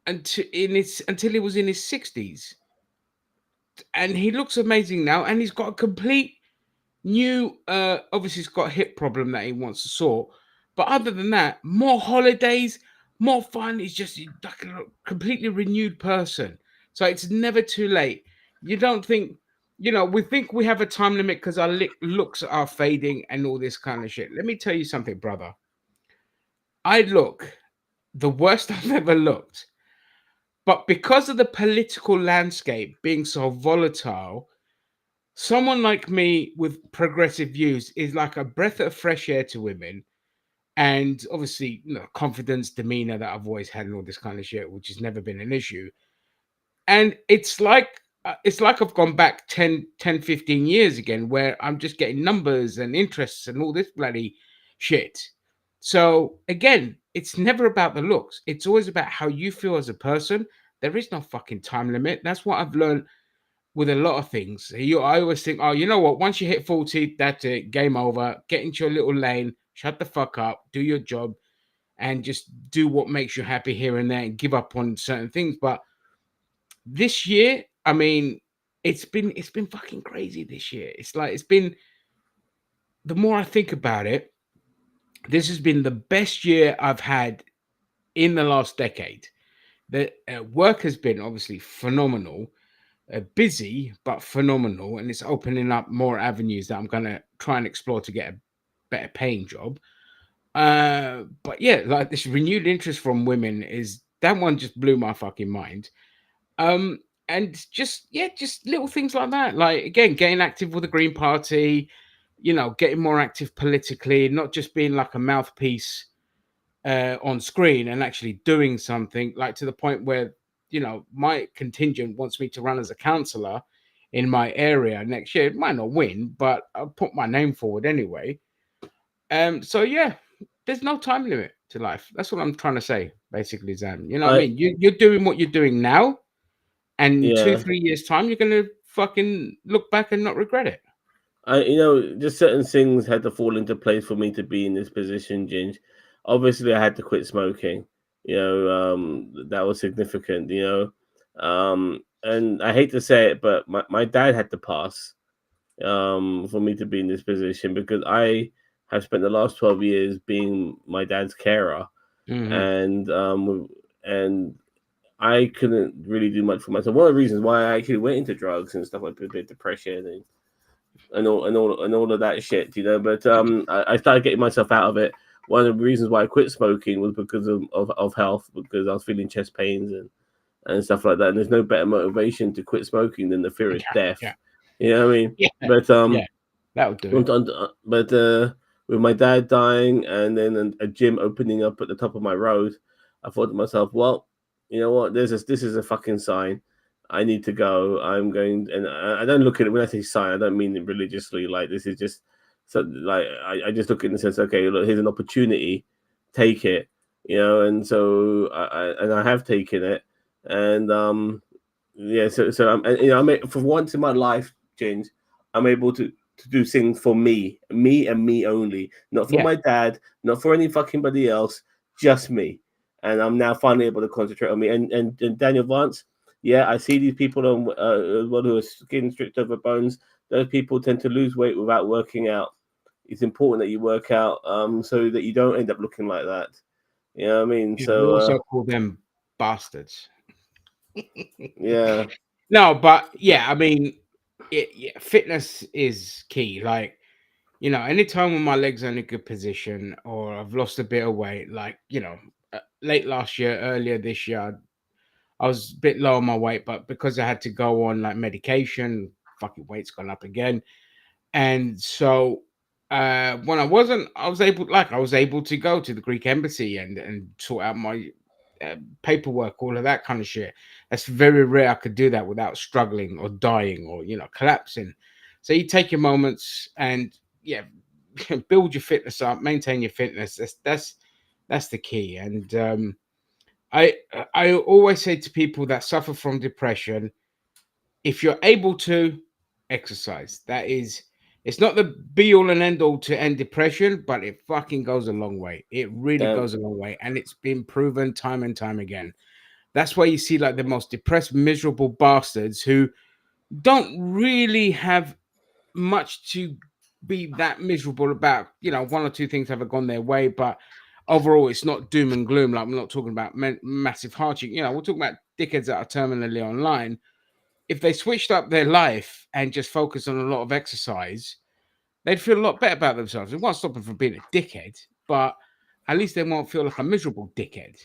until he was in his 60s. And he looks amazing now. And he's got a complete new, obviously, he's got a hip problem that he wants to sort. But other than that, more holidays, more fun. He's just like a completely renewed person. So it's never too late. You don't think, we think we have a time limit because our looks are fading and all this kind of shit. Let me tell you something, brother. I look the worst I've ever looked. But because of the political landscape being so volatile, someone like me with progressive views is like a breath of fresh air to women. And obviously, confidence, demeanor that I've always had and all this kind of shit, which has never been an issue. And it's like I've gone back 10, 15 years again, where I'm just getting numbers and interests and all this bloody shit. So again, it's never about the looks. It's always about how you feel as a person. There is no fucking time limit. That's what I've learned with a lot of things. I always think, oh, you know what? Once you hit 40, that's it. Game over. Get into your little lane. Shut the fuck up. Do your job, and just do what makes you happy here and there, and give up on certain things. But this year, I mean, it's been fucking crazy this year. It's been, the more I think about it, this has been the best year I've had in the last decade. The work has been obviously phenomenal, busy but phenomenal, and it's opening up more avenues that I'm gonna try and explore to get a better paying job. But yeah, like this renewed interest from women is that one just blew my fucking mind. Um, and just yeah, just little things like that. Like again, getting active with the Green Party, getting more active politically, not just being like a mouthpiece on screen and actually doing something, like to the point where my contingent wants me to run as a councillor in my area next year. It might not win, but I'll put my name forward anyway. So yeah, there's no time limit to life. That's what I'm trying to say, basically, Zan. You know what I I mean? You're doing what you're doing now, and in two, yeah. 3 years' time, you're gonna fucking look back and not regret it. Just certain things had to fall into place for me to be in this position, Ginge. Obviously, I had to quit smoking. That was significant. And I hate to say it, but my dad had to pass for me to be in this position, because I have spent the last 12 years being my dad's carer, Hmm. and I couldn't really do much for myself. One of the reasons why I actually went into drugs and stuff like depression and all of that shit, But I started getting myself out of it. One of the reasons why I quit smoking was because of health, because I was feeling chest pains and stuff like that. And there's no better motivation to quit smoking than the fear of Yeah, death. yeah, You know what I mean? yeah, But yeah. That would do it. but with my dad dying and then a gym opening up at the top of my road, I thought to myself, well, you know what? This is a fucking sign. I need to go. I'm going, and I don't look at it when I say sign. I don't mean it religiously. Like, this is just so, like, I just look at it in the sense, okay, look, here's an opportunity, take it, And so I have taken it, and yeah. So for once in my life, James, I'm able to do things for me and me only, not for Yeah, my dad, not for anybody else, just me. And I'm now finally able to concentrate on me. And Daniel Vance, yeah, I see these people on who are skin stripped over bones. Those people tend to lose weight without working out. It's important that you work out, so that you don't end up looking like that. You know what I mean? yeah. We So also call them bastards. yeah, No, but yeah, I mean, fitness is key. Like, anytime when my legs are in a good position or I've lost a bit of weight, like, late last year, earlier this year, I was a bit low on my weight, but because I had to go on like medication, fucking weight's gone up again. And so when I wasn't, I was able to go to the Greek embassy and sort out my paperwork, all of that kind of shit. That's very rare. I could do that without struggling or dying or collapsing. So you take your moments and yeah, build your fitness up, maintain your fitness. That's the key. And I always say to people that suffer from depression, if you're able to exercise, it's not the be all and end all to end depression, but it fucking goes a long way. It really damn, goes a long way, and it's been proven time and time again. That's why you see like the most depressed, miserable bastards who don't really have much to be that miserable about. One or two things haven't gone their way, but overall, it's not doom and gloom. Like, we're not talking about massive hardship. We're talking about dickheads that are terminally online. If they switched up their life and just focused on a lot of exercise, they'd feel a lot better about themselves. It won't stop them from being a dickhead, but at least they won't feel like a miserable dickhead.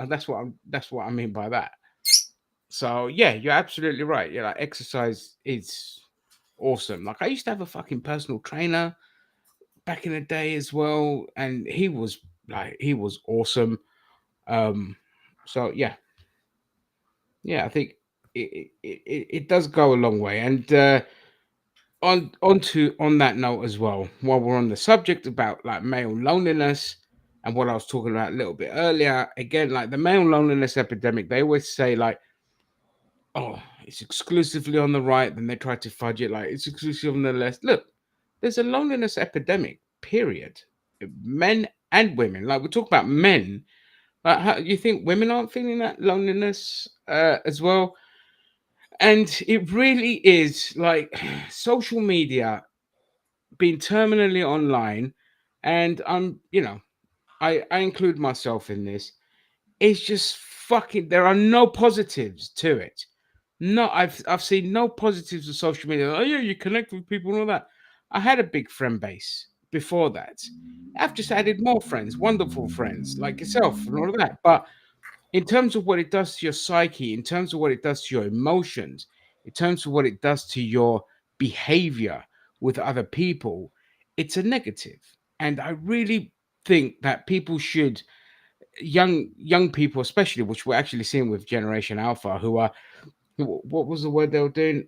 That's what I mean by that. So yeah, you're absolutely right. Yeah, like exercise is awesome. Like I used to have a fucking personal trainer back in the day as well, and he was awesome. Um, so yeah, I think it does go a long way. And on that note as well, while we're on the subject about like male loneliness and what I was talking about a little bit earlier, again, like the male loneliness epidemic, they always say like, oh, it's exclusively on the right. Then they try to fudge it like it's exclusively on the left. Look, there's a loneliness epidemic, period. Men and women. Like we talk about men. Like, how you think women aren't feeling that loneliness as well? And it really is like social media being terminally online, and I include myself in this. It's just there are no positives to it. No, I've seen no positives of social media. Oh yeah, you connect with people and all that. I had a big friend base before that. I've just added more friends, wonderful friends like yourself and all of that. But in terms of what it does to your psyche, in terms of what it does to your emotions, in terms of what it does to your behavior with other people, it's a negative. And I really think that people should, young people especially, which we're actually seeing with Generation Alpha, who are, what was the word they were doing?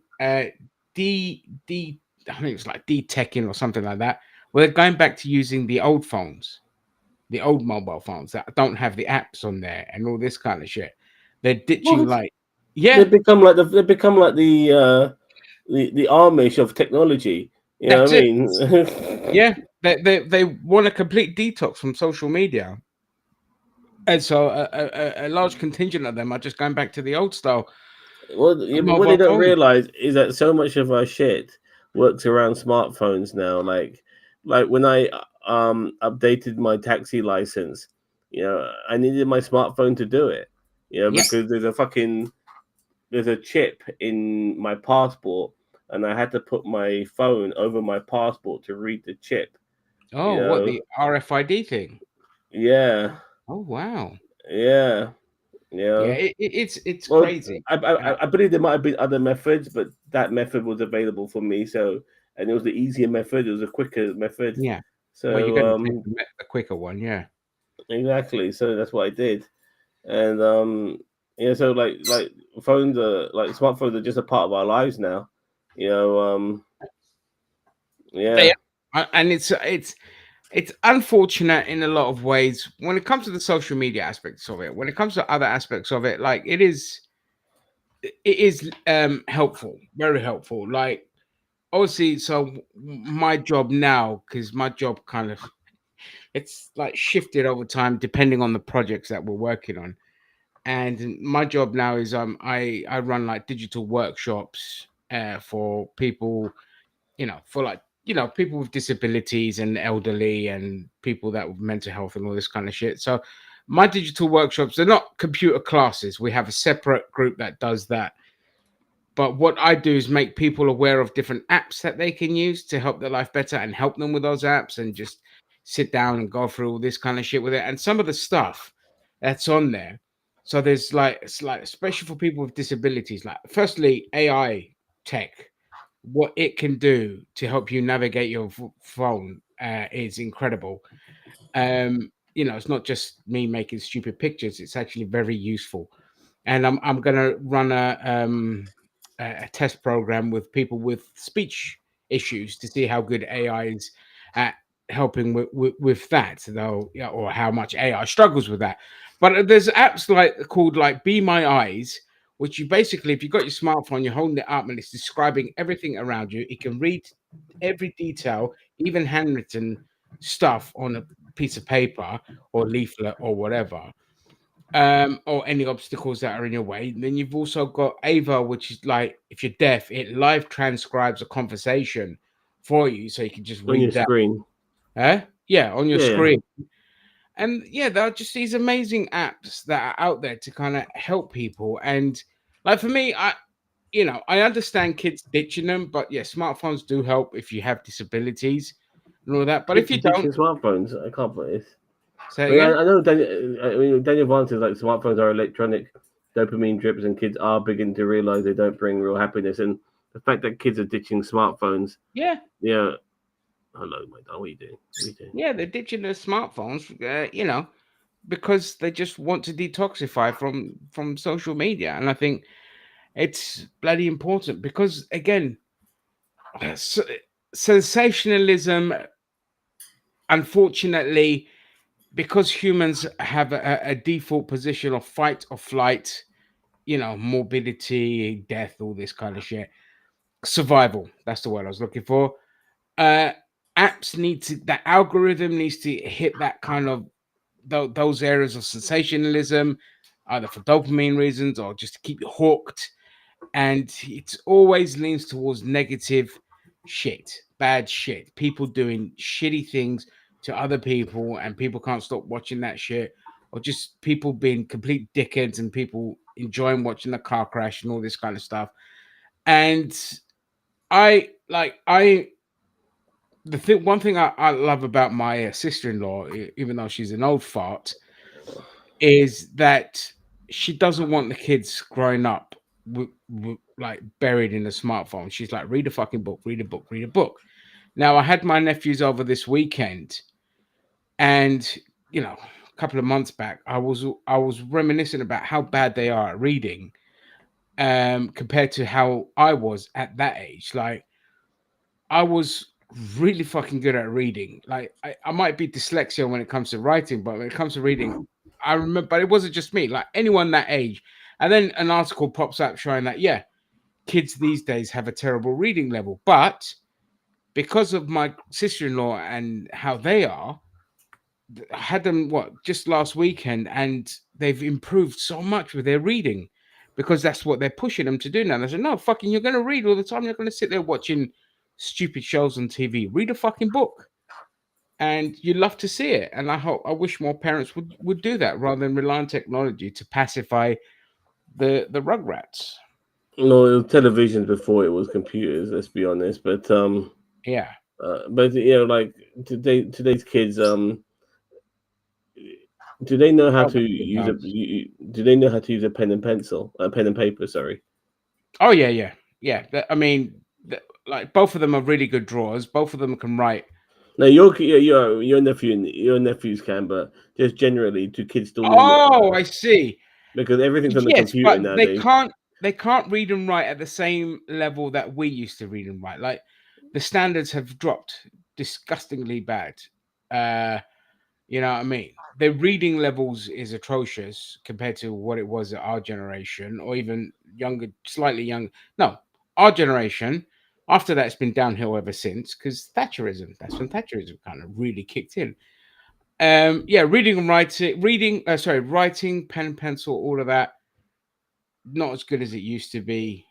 D I think it was like de-teching or something like that. Well, they're going back to using the old phones, the old mobile phones that don't have the apps on there and all this kind of shit. They're ditching What? like, yeah, They become like the Amish of technology. You know that's what I it. mean? Yeah, they want a complete detox from social media, and so a large contingent of them are just going back to the old style Well, yeah, but what they mobile don't phone. realize is that so much of our shit works around smartphones now. Like when I updated my taxi license, I needed my smartphone to do it. Yeah. Because there's a chip in my passport, and I had to put my phone over my passport to read the chip. You Oh, what, know, the RFID thing? yeah, Oh wow. yeah, Yeah, yeah. it's Well, crazy. I believe there might have been other methods, but that method was available for me. So, and it was the easier method. It was a quicker method. Yeah. Well, you're So, going to take the quicker one, yeah. exactly. So that's what I did. And so like phones are like smartphones are just a part of our lives now. You know, They yeah. and it's unfortunate in a lot of ways when it comes to the social media aspects of it. When it comes to other aspects of it, like it is helpful, very helpful. Like obviously, so my job now, because my job kind of it's like shifted over time depending on the projects that we're working on. And my job now is I run like digital workshops for people, for like people with disabilities and elderly and people that with mental health and all this kind of shit. So my digital workshops, they're not computer classes. We have a separate group that does that. But what I do is make people aware of different apps that they can use to help their life better and help them with those apps and just sit down and go through all this kind of shit with it. And some of the stuff that's on there. So there's like, it's like, especially for people with disabilities, like firstly, AI tech, what it can do to help you navigate your phone is incredible. It's not just me making stupid pictures, it's actually very useful. And I'm gonna run a test program with people with speech issues to see how good AI is at helping with that, though, yeah, or how much AI struggles with that. But there's apps called like Be My Eyes, which you basically, if you've got your smartphone, you're holding it up and it's describing everything around you. It can read every detail, even handwritten stuff on a piece of paper or leaflet or whatever, or any obstacles that are in your way. Then you've also got Ava, which is like if you're deaf, it live transcribes a conversation for you, so you can just On your read that. screen. Yeah, on your Yeah, yeah. screen. And yeah, there are just these amazing apps that are out there to kind of help people. And like for me, I understand kids ditching them, but yeah, smartphones do help if you have disabilities and all that. But if Kids you are don't, ditching smartphones. I can't believe this. say I it mean, again. I know Daniel Vance is like smartphones are electronic dopamine drips, and kids are beginning to realize they don't bring real happiness. And the fact that kids are ditching smartphones, Yeah, yeah. Hello, my dog. What are you doing? What are you doing? yeah, they're ditching their smartphones. Because they just want to detoxify from social media, and I think it's bloody important because again, s- sensationalism, unfortunately, because humans have a default position of fight or flight, morbidity, death, all this kind of shit, survival, that's the word I was looking for. uh Apps need to, that algorithm needs to hit that kind of those areas of sensationalism, either for dopamine reasons or just to keep you hooked. And it always leans towards negative shit, bad shit, people doing shitty things to other people, and people can't stop watching that shit or just people being complete dickheads and people enjoying watching the car crash and all this kind of stuff. And I one thing I love about my sister-in-law, even though she's an old fart, is that she doesn't want the kids growing up like buried in a smartphone. She's like, read a fucking book, read a book, read a book. Now I had my nephews over this weekend, and a couple of months back, I was reminiscing about how bad they are at reading, compared to how I was at that age. Like, I was really fucking good at reading. Like, I might be dyslexia when it comes to writing, but when it comes to reading, I remember. But it wasn't just me. Like anyone that age, and then an article pops up showing that kids these days have a terrible reading level, but because of my sister-in-law and how they are, I had them just last weekend, and they've improved so much with their reading because that's what they're pushing them to do now. They said, "No, fucking, you're going to read all the time. You're going to sit there watching stupid shows on TV. Read a fucking book, and you love to see it." And I wish more parents would do that rather than rely on technology to pacify the rugrats. No, it was televisions before it was computers. Let's be honest, Yeah. but like today's kids, do they know how Oh, to use a do they know how to use a pen and pencil, a pen and paper? Sorry. oh yeah. I mean, like both of them are really good drawers. Both of them can write. No, your nephews can, but just generally, do kids still know? Oh, I see. Because everything's on the Yes, computer but nowadays. they can't read and write at the same level that we used to read and write. Like the standards have dropped disgustingly bad. You know what I mean? Their reading levels is atrocious compared to what it was at our generation, or even younger, slightly young. No, our generation. After that, it's been downhill ever since because Thatcherism. That's when Thatcherism kind of really kicked in. Yeah, reading and writing, pen and pencil, all of that, not as good as it used to be.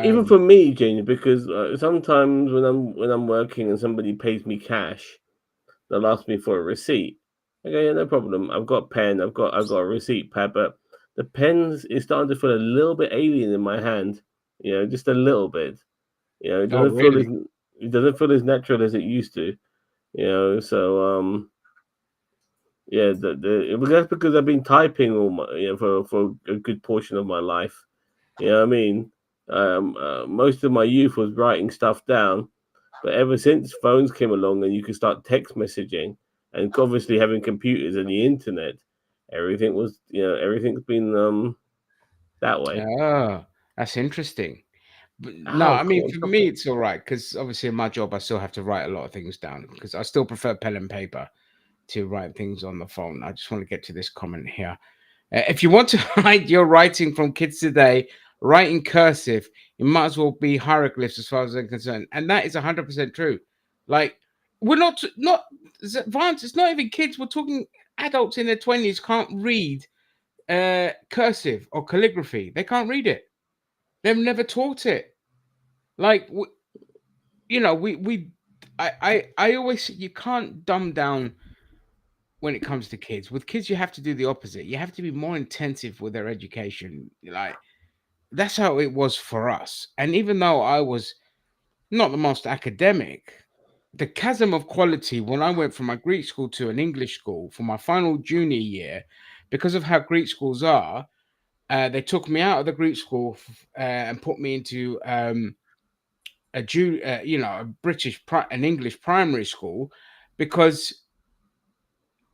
Even for me, Jane, because sometimes when I'm working and somebody pays me cash, they'll ask me for a receipt. Okay, yeah, no problem. I've got pen. I've got a receipt pad, but the pens is starting to feel a little bit alien in my hand. Just a little bit. It Oh, really? doesn't feel as natural as it used to. So yeah, that's because I've been typing all my for a good portion of my life. You know what I mean? Most of my youth was writing stuff down, but ever since phones came along and you could start text messaging, and obviously having computers and the internet, everything's been that way. Oh, that's interesting. But no, Oh, I come mean, on, for stop me, it. it's all right because obviously in my job, I still have to write a lot of things down because I still prefer pen and paper to write things on the phone. I just want to get to this comment here. If you want to hide your writing from kids today, write in cursive. It might as well be hieroglyphs as far as I'm concerned, and that is 100% true. Like, we're not advanced. It's not even kids. We're talking adults in their 20s can't read cursive or calligraphy. They can't read it. They've never taught it. Like, I always say you can't dumb down when it comes to kids. With kids, you have to do the opposite. You have to be more intensive with their education. Like, that's how it was for us. And even though I was not the most academic, the chasm of quality when I went from my Greek school to an English school for my final junior year, because of how Greek schools are, they took me out of the Greek school and put me into a an English primary school, because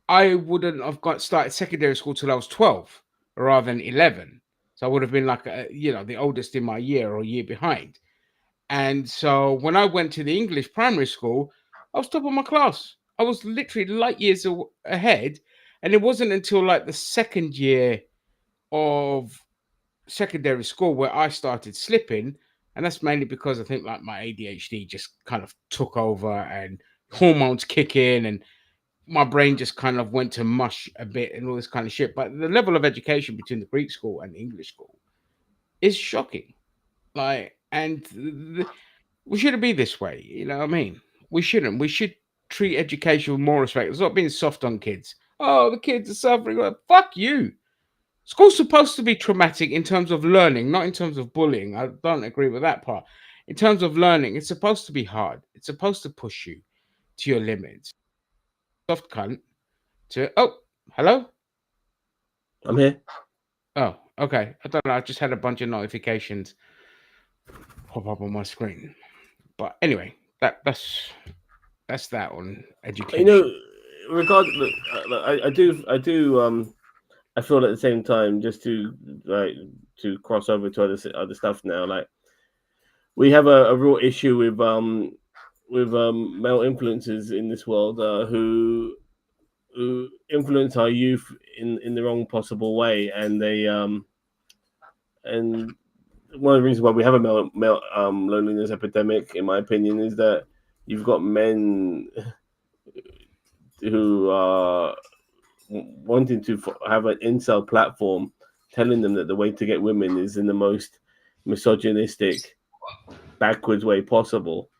I wouldn't have got started secondary school till I was 12 rather than 11. So I would have been like the oldest in my year or year behind. And so when I went to the English primary school, I was top of my class. I was literally light years ahead. And it wasn't until like the second year of secondary school where I started slipping. And that's mainly because I think like my ADHD just kind of took over and hormones kick in and my brain just kind of went to mush a bit and all this kind of shit. But the level of education between the Greek school and the English school is shocking. Like, and we shouldn't be this way. You know what I mean? We shouldn't. We should treat education with more respect. It's not being soft on kids. Oh, the kids are suffering. Like, fuck you. School's supposed to be traumatic in terms of learning, not in terms of bullying. I don't agree with that part. In terms of learning, it's supposed to be hard. It's supposed to push you to your limits. Soft cunt to hello? I'm here. Oh, okay. I don't know. I just had a bunch of notifications pop up on my screen. But anyway, that's that on education. You know, regardless, I do. I feel at the same time, just to cross over to other stuff now. Like we have a real issue with male influencers in this world who influence our youth in the wrong possible way, and and one of the reasons why we have a male loneliness epidemic, in my opinion, is that you've got men who are wanting to have an incel platform, telling them that the way to get women is in the most misogynistic, backwards way possible,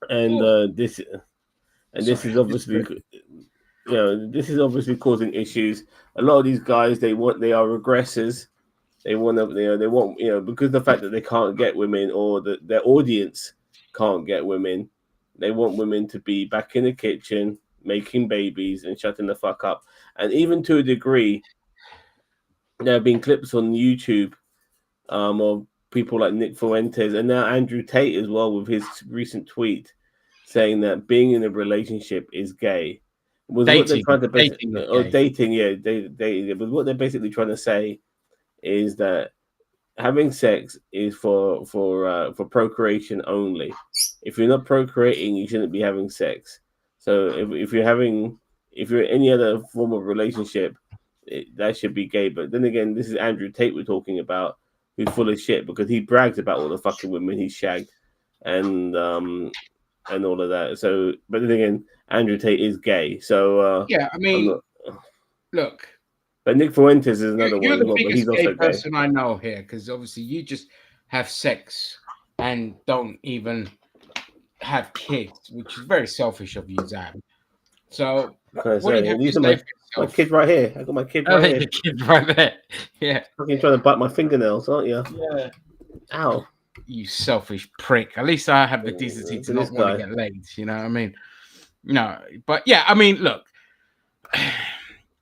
and this is obviously, this is obviously causing issues. A lot of these guys, they are regressors. They want to, they want, because of the fact that they can't get women, or that their audience can't get women, they want women to be back in the kitchen making babies and shutting the fuck up. And even to a degree, there have been clips on YouTube of people like Nick Fuentes and now Andrew Tate as well, with his recent tweet saying that being in a relationship is gay. Was dating, what they're trying to dating, dating. But what they're basically trying to say is that having sex is for procreation only. If you're not procreating, you shouldn't be having sex. So if you're in any other form of relationship, that should be gay. But then again, this is Andrew Tate we're talking about, who's full of shit because he brags about all the fucking women he's shagged and all of that. So, but then again, Andrew Tate is gay. So yeah, I mean, look. But Nick Fuentes is another You're one. the biggest he's also gay person I know here, because obviously you just have sex and don't even have kids, which is very selfish of you, Zam. So what do you have these are my kids right here. I got my kid right here. The kid right there. Yeah. Fucking trying to bite my fingernails, aren't you? Yeah. Ow. You selfish prick. At least I have the decency to not want to get laid. You know what I mean? No, but yeah, I mean, look.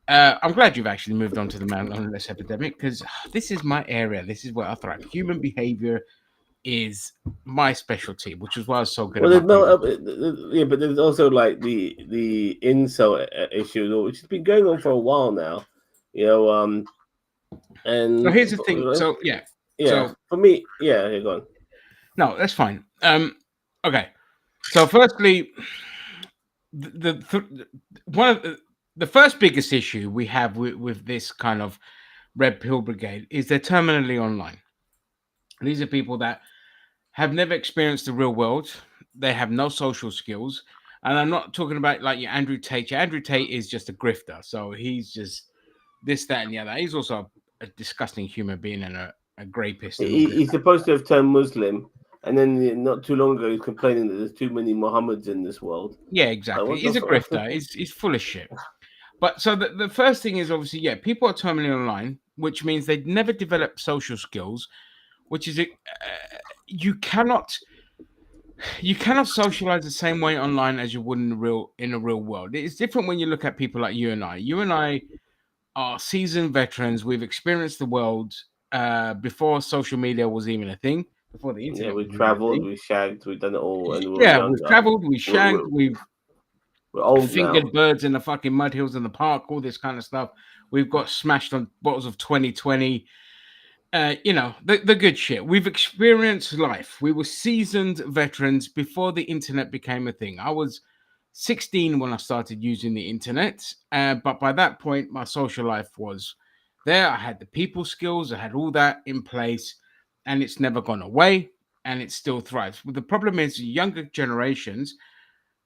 I'm glad you've actually moved on to the male loneliness epidemic, because this is my area. This is where I thrive. Human behavior is my specialty, which is why I was so good. Well, but there's also like the incel issue, which has been going on for a while now. And so here's the thing. So yeah. So for me, here, go on. No, that's fine. Okay. So firstly, the first biggest issue we have with this kind of red pill brigade is they're terminally online. These are people that have never experienced the real world. They have no social skills. And I'm not talking about like your Andrew Tate. Your Andrew Tate is just a grifter. So he's just this, that, and the other. He's also a disgusting human being and a rapist. He's supposed to have turned Muslim. And then not too long ago, he's complaining that there's too many Mohammeds in this world. Yeah, exactly. He's a grifter. He's full of shit. But so the first thing is obviously, people are terminally online, which means they never develop social skills, which is you cannot socialize the same way online as you would in the real world. It's different when you look at people like you and I. You and I are seasoned veterans. We've experienced the world before social media was even a thing. Before the internet, we've traveled, we've shagged, we've done it all. And we've traveled, we've shagged, we're old fingered now. Birds in the fucking mud hills in the park, all this kind of stuff. We've got smashed on bottles of 2020. The good shit. We've experienced life. We were seasoned veterans before the internet became a thing. I was 16 when I started using the internet, but by that point, my social life was there. I had the people skills. I had all that in place, and it's never gone away, and it still thrives. But the problem is younger generations,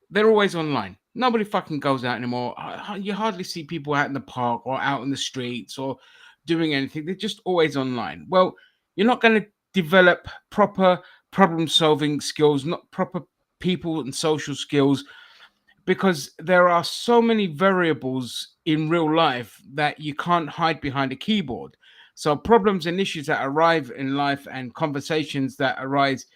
they're always online. Nobody fucking goes out anymore. You hardly see people out in the park or out in the streets or doing anything. They're just always online. Well, you're not going to develop proper problem-solving skills, not proper people and social skills because there are so many variables in real life that you can't hide behind a keyboard. So problems and issues that arrive in life and conversations that arise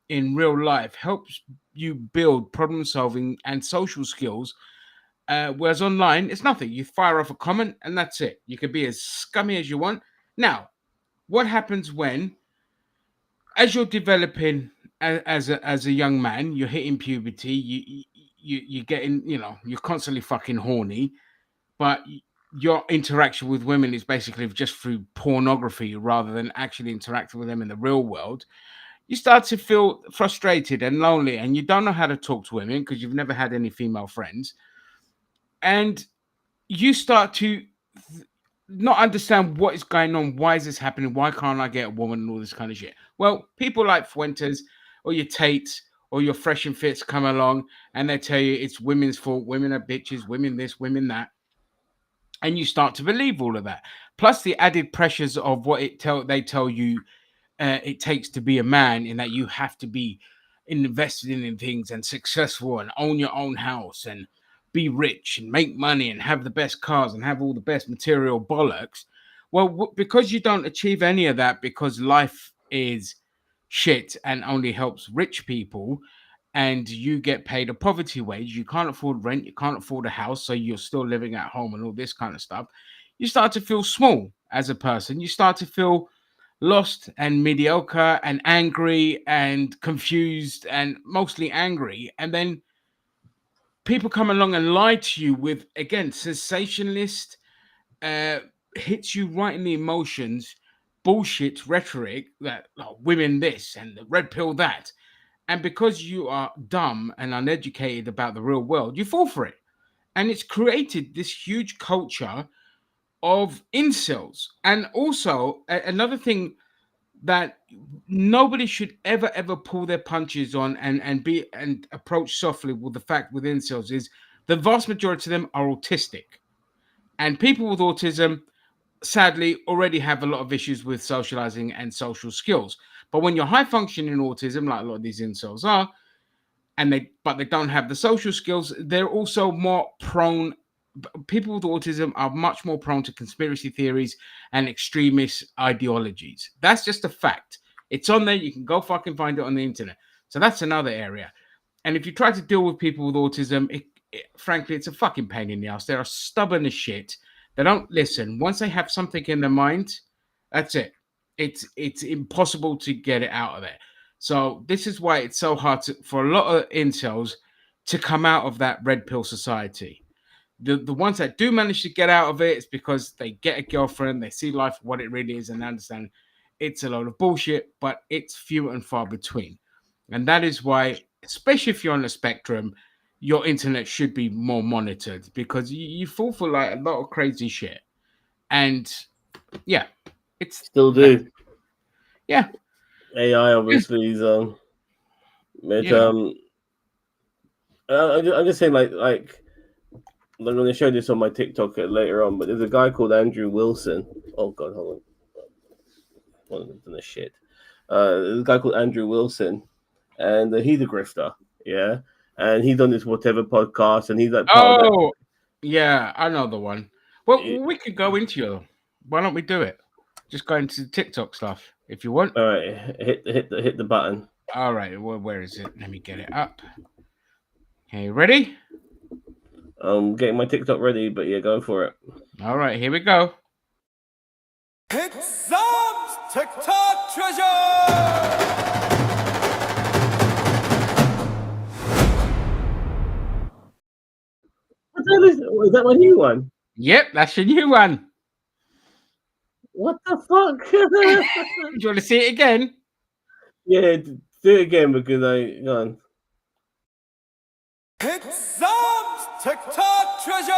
in real life helps you build problem solving and social skills. Whereas online, it's nothing. You fire off a comment and that's it. You can be as scummy as you want. Now, what happens when, as you're developing as a young man, you're hitting puberty, you're getting, you're constantly fucking horny, but your interaction with women is basically just through pornography rather than actually interacting with them in the real world. You start to feel frustrated and lonely, and you don't know how to talk to women because you've never had any female friends, and you start to not understand what is going on. Why is this happening? Why can't I get a woman and all this kind of shit? Well, people like Fuentes or your Tates or your Fresh and Fits come along and they tell you it's women's fault. Women are bitches. Women this, women that. And you start to believe all of that. Plus the added pressures of what they tell you it takes to be a man, in that you have to be invested in things and successful and own your own house and be rich and make money and have the best cars and have all the best material bollocks. Well, because you don't achieve any of that, because life is shit and only helps rich people, and you get paid a poverty wage, you can't afford rent, you can't afford a house, so you're still living at home and all this kind of stuff. You start to feel small as a person. You start to feel lost and mediocre and angry and confused and mostly angry. And then people come along and lie to you with, again, sensationalist, hits you right in the emotions, bullshit rhetoric that women this and the red pill that. And because you are dumb and uneducated about the real world, you fall for it. And it's created this huge culture of incels. And also, another thing that nobody should ever pull their punches on and approach softly with the fact with incels is the vast majority of them are autistic, and people with autism sadly already have a lot of issues with socializing and social skills. But when you're high functioning autism, like a lot of these incels are, and they don't have the social skills, they're also more prone. People with autism are much more prone to conspiracy theories and extremist ideologies. That's just a fact. It's on there. You can go fucking find it on the internet. So that's another area. And if you try to deal with people with autism, frankly, it's a fucking pain in the ass. They're stubborn as shit. They don't listen. Once they have something in their mind, that's it. It's impossible to get it out of there. So this is why it's so hard for a lot of incels to come out of that red pill society. The ones that do manage to get out of it is because they get a girlfriend, they see life for what it really is, and understand it's a load of bullshit, but it's few and far between. And that is why, especially if you're on the spectrum, your internet should be more monitored, because you fall for like a lot of crazy shit. And yeah, it's Still do. Yeah. AI obviously is I'm just saying like I'm going to show this on my TikTok later on, but there's a guy called Andrew Wilson. Oh God, hold on. Done this shit. There's a guy called Andrew Wilson, and he's a grifter, yeah. And he's on this whatever podcast, and he's like part of that. Yeah, I know the one. Well, we could go into your. Why don't we do it? Just go into TikTok stuff if you want. All right, hit the button. All right, well, where is it? Let me get it up. Okay, ready? I'm getting my TikTok ready, but yeah, go for it. All right, here we go. It's Zam's TikTok treasure! Is that my new one? Yep, that's your new one. What the fuck? Do you want to see it again? Yeah, do it again because go on. It's Zam's TikTok treasure!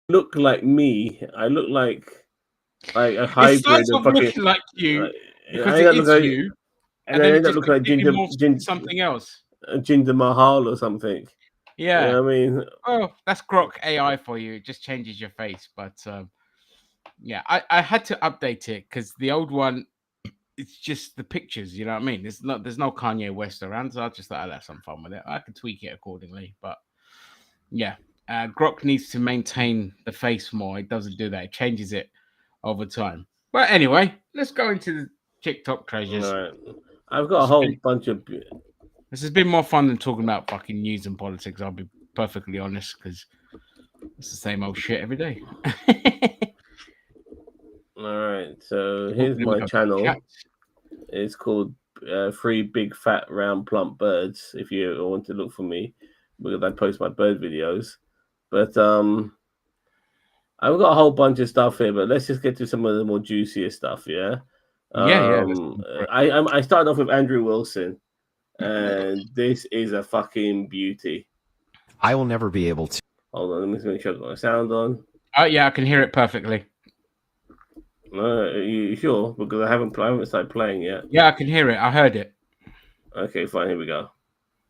Look like me. I look like a hybrid. It starts off looking like you because it is you, and then end up looking like something else. Jinder Mahal or something. Yeah, you know what I mean, oh, that's Grok AI for you. It just changes your face, but yeah, I had to update it because the old one it's just the pictures. You know what I mean? There's no Kanye West around, so I just thought I'd have some fun with it. I could tweak it accordingly, but yeah, Grok needs to maintain the face more. It doesn't do that. It changes it over time. But anyway, let's go into the TikTok treasures. All right. I've got a whole bunch of. This has been more fun than talking about fucking news and politics. I'll be perfectly honest, because it's the same old shit every day. All right, so here's my channel. It's called 3 Big Fat Round Plump Birds. If you want to look for me, because I post my bird videos. But I've got a whole bunch of stuff here. But let's just get to some of the more juicier stuff. Yeah. I started off with Andrew Wilson, and this is a fucking beauty. I will never be able to. Hold on, let me make sure I've got my sound on. Oh yeah, I can hear it perfectly. You sure? Because I haven't started playing yet. Yeah, I can hear it. I heard it. Okay, fine. Here we go.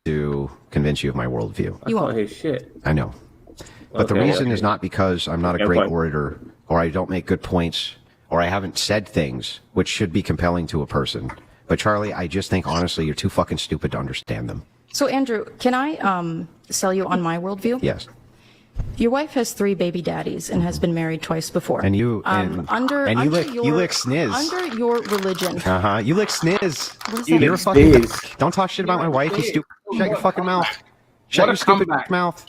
To convince you of my worldview. I can't hear shit. I know. But the reason is not because I'm not a great orator, or I don't make good points, or I haven't said things which should be compelling to a person. But Charlie, I just think honestly you're too fucking stupid to understand them. So Andrew, can I sell you on my worldview? Yes. Your wife has 3 baby daddies and has been married twice before. And you you lick sniz. Under your religion. You lick sniz. You You're lick a fucking sniz. Don't talk shit about my wife, you stupid. Shut your fucking mouth. Shut your stupid mouth.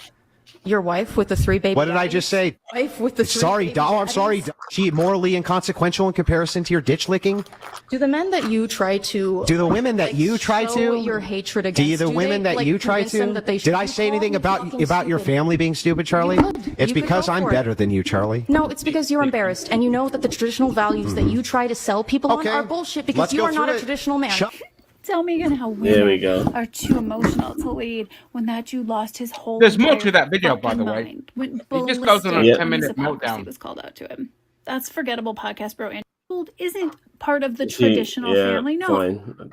Your wife with the 3 baby What did daddies? I just say? Wife with the 3 Sorry, baby doll. I'm daddies? sorry. She morally inconsequential in comparison to your ditch licking? Do the men that you try to Do the women that you try show to your hatred Do against you the women that you try to? Did I say anything about your family being stupid, Charlie? It's because I'm better than you, Charlie. No, it's because you're embarrassed and you know that the traditional values that you try to sell people on are bullshit because Let's you go are not through a it. traditional man. Tell me again how There we go. women are too emotional to lead when that Dude lost his whole. There's more entire to that video, by the fucking way. mind. Went He just goes on a ballistic 10-minute when his hypocrisy meltdown. was called out to him. That's forgettable podcast, bro. And Gold isn't part of the traditional family. No, fine.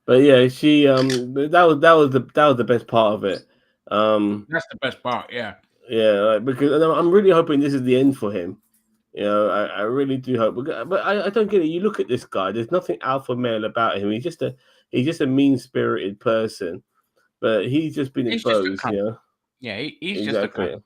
But yeah, she that was the best part of it. That's the best part. Yeah. Yeah, because I'm really hoping this is the end for him. You know, I really do hope. But I don't get it. You look at this guy. There's nothing alpha male about him. He's just a mean-spirited person. But he's just been exposed. Just a cunt. You know. Yeah, he's just a cunt.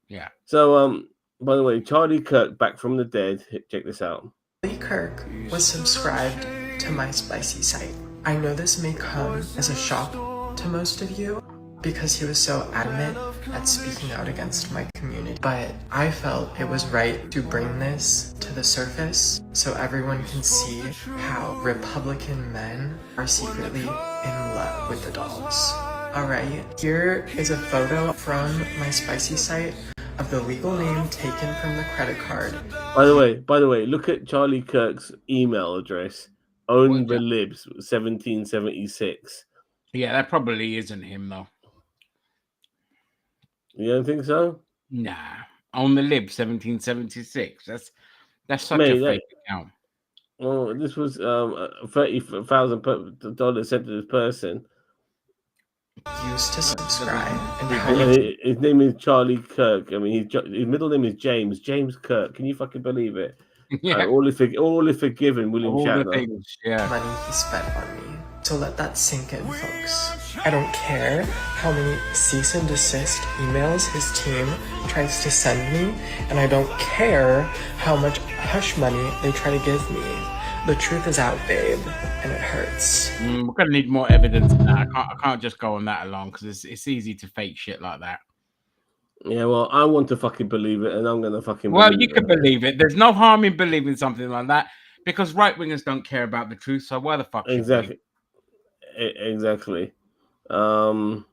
Yeah. So by the way, Charlie Kirk back from the dead. Check this out. Charlie Kirk was subscribed to my spicy site. I know this may come as a shock to most of you because he was so adamant at speaking out against my community, but I felt it was right to bring this to the surface so everyone can see how Republican men are secretly in love with the dolls. Alright, here is a photo from my spicy site of the legal name taken from the credit card. By the way, look at Charlie Kirk's email address. Own the libs 1776. Yeah, that probably isn't him though. You don't think so? Nah. On the lib 1776. That's such Mate, a fake account. Well, this was $30,000 sent to this person. Used to subscribe and His name is Charlie Kirk. I mean, his middle name is James. James Kirk. Can you fucking believe it? Yeah. All is forgiven. William All the Shatner. things, yeah. money he spent on me. So let that sink in, folks. I don't care how many cease and desist emails his team tries to send me, and I don't care how much hush money they try to give me. The truth is out, babe, and it hurts. We're gonna need more evidence than that. I can't just go on that alone because it's easy to fake shit like that. Yeah, well, I want to fucking believe it, and I'm gonna fucking. Well, you can believe it. There's no harm in believing something like that because right wingers don't care about the truth. So why the fuck? Exactly. Exactly. What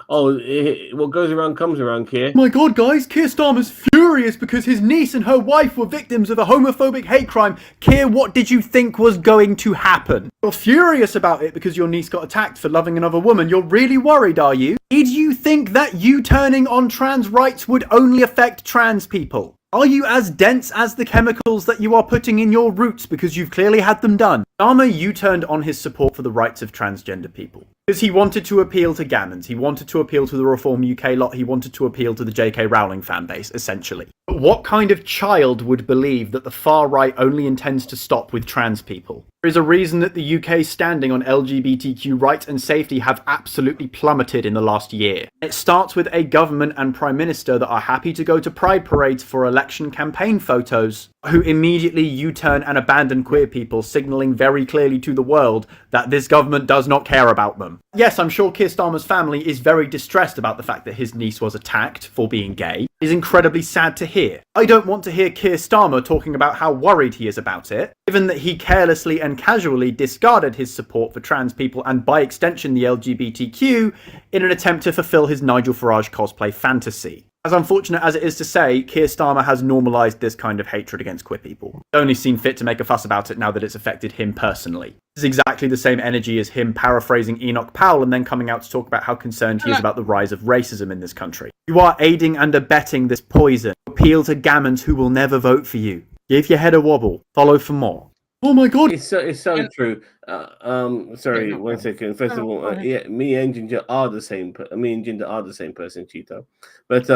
goes around comes around, Keir. My God, guys, Keir Starmer's furious because his niece and her wife were victims of a homophobic hate crime. Keir, what did you think was going to happen? You're furious about it because your niece got attacked for loving another woman. You're really worried, are you? Did you think that you turning on trans rights would only affect trans people? Are you as dense as the chemicals that you are putting in your roots because you've clearly had them done? Starmer U-turned on his support for the rights of transgender people. Because he wanted to appeal to gammons, he wanted to appeal to the Reform UK lot, he wanted to appeal to the J.K. Rowling fan base, essentially. But what kind of child would believe that the far right only intends to stop with trans people? There is a reason that the UK's standing on LGBTQ rights and safety have absolutely plummeted in the last year. It starts with a government and prime minister that are happy to go to pride parades for election campaign photos, who immediately U-turn and abandon queer people, signalling very clearly to the world that this government does not care about them. Yes, I'm sure Keir Starmer's family is very distressed about the fact that his niece was attacked for being gay. It is incredibly sad to hear. I don't want to hear Keir Starmer talking about how worried he is about it, given that he carelessly and casually discarded his support for trans people and by extension the LGBTQ in an attempt to fulfill his Nigel Farage cosplay fantasy. As unfortunate as it is to say, Keir Starmer has normalised this kind of hatred against queer people. He's only seen fit to make a fuss about it now that it's affected him personally. This is exactly the same energy as him paraphrasing Enoch Powell and then coming out to talk about how concerned he is about the rise of racism in this country. You are aiding and abetting this poison. Appeal to gammons who will never vote for you. Give your head a wobble. Follow for more. Oh my god! It's so true. Sorry, 1 second. First of all, yeah, me and Ginger are the same. Me and Ginger are the same person, Cheeto. But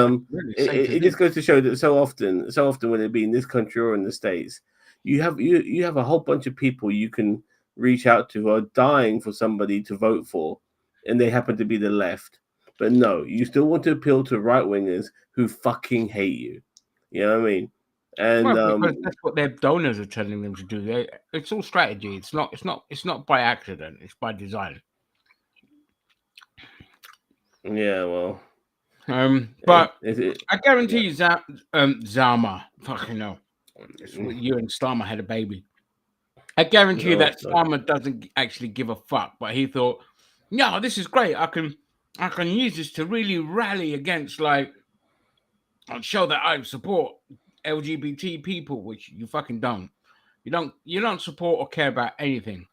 it just goes to show that so often, whether it be in this country or in the States, you have a whole bunch of people you can reach out to who are dying for somebody to vote for, and they happen to be the left. But no, you still want to appeal to right wingers who fucking hate you. You know what I mean? And because that's what their donors are telling them to do. It's all strategy. It's not by accident. It's by design. Yeah, well. But I guarantee you, Zama, fucking no, you and Starmer had a baby. I guarantee you that Starmer doesn't actually give a fuck. But he thought, no, this is great. I can use this to really rally against, like, I'll show that I support LGBT people, which you fucking don't. You don't support or care about anything.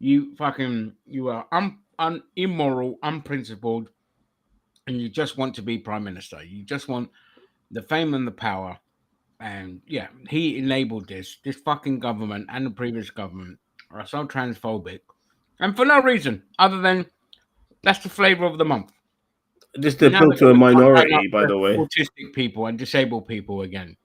You are immoral, unprincipled, and you just want to be prime minister. You just want the fame and the power. And yeah, he enabled this. This fucking government and the previous government are so transphobic, and for no reason other than that's the flavor of the month. Just to appeal to a minority, by the way. Autistic people and disabled people again.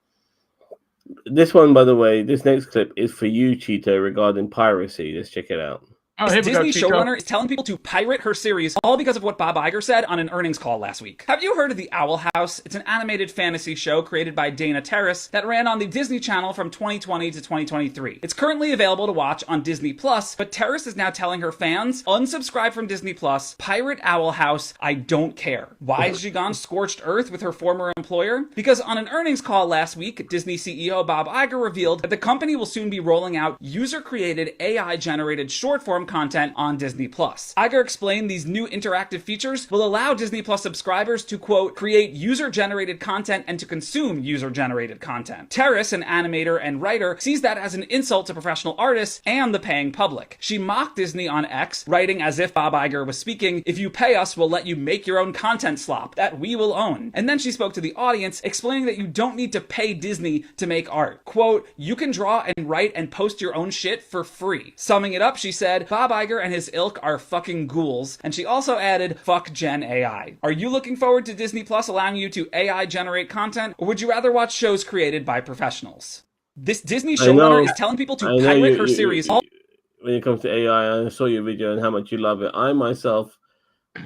This one, by the way, this next clip is for you, Cheeto, regarding piracy. Let's check it out. Disney showrunner is telling people to pirate her series, all because of what Bob Iger said on an earnings call last week. Have you heard of The Owl House? It's an animated fantasy show created by Dana Terrace that ran on the Disney Channel from 2020 to 2023. It's currently available to watch on Disney Plus, but Terrace is now telling her fans, unsubscribe from Disney Plus, pirate Owl House, I don't care. Why has she gone scorched earth with her former employer? Because on an earnings call last week, Disney CEO Bob Iger revealed that the company will soon be rolling out user-created AI-generated short-form content on Disney Plus. Iger explained these new interactive features will allow Disney Plus subscribers to, quote, create user-generated content and to consume user-generated content. Terrace, an animator and writer, sees that as an insult to professional artists and the paying public. She mocked Disney on X, writing as if Bob Iger was speaking, if you pay us, we'll let you make your own content slop that we will own. And then she spoke to the audience, explaining that you don't need to pay Disney to make art. Quote, you can draw and write and post your own shit for free. Summing it up, she said, Bob Iger and his ilk are fucking ghouls. And she also added, fuck Gen AI. Are you looking forward to Disney Plus allowing you to AI generate content, or would you rather watch shows created by professionals? This Disney showrunner is telling people to pirate her series. When it comes to AI, I saw your video and how much you love it. I myself,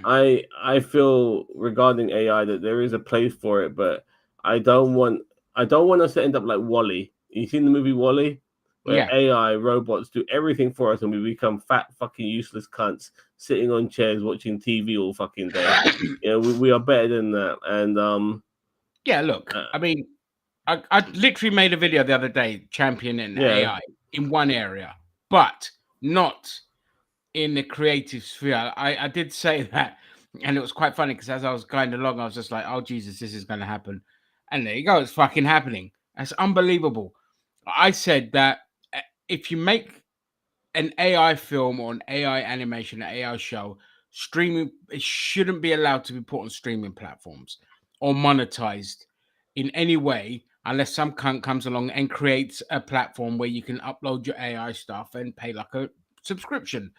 I feel regarding AI that there is a place for it, but I don't want us to end up like WALL-E. You seen the movie WALL-E? Where AI robots do everything for us and we become fat fucking useless cunts sitting on chairs watching TV all fucking day. We are better than that. And yeah, look, I mean, I literally made a video the other day championing AI in one area, but not in the creative sphere. I did say that, and it was quite funny because as I was going along, I was just like, oh Jesus, this is going to happen. And there you go, it's fucking happening. That's unbelievable. I said that if you make an AI film or an AI animation, an AI show, streaming, it shouldn't be allowed to be put on streaming platforms or monetized in any way unless some cunt comes along and creates a platform where you can upload your AI stuff and pay like a subscription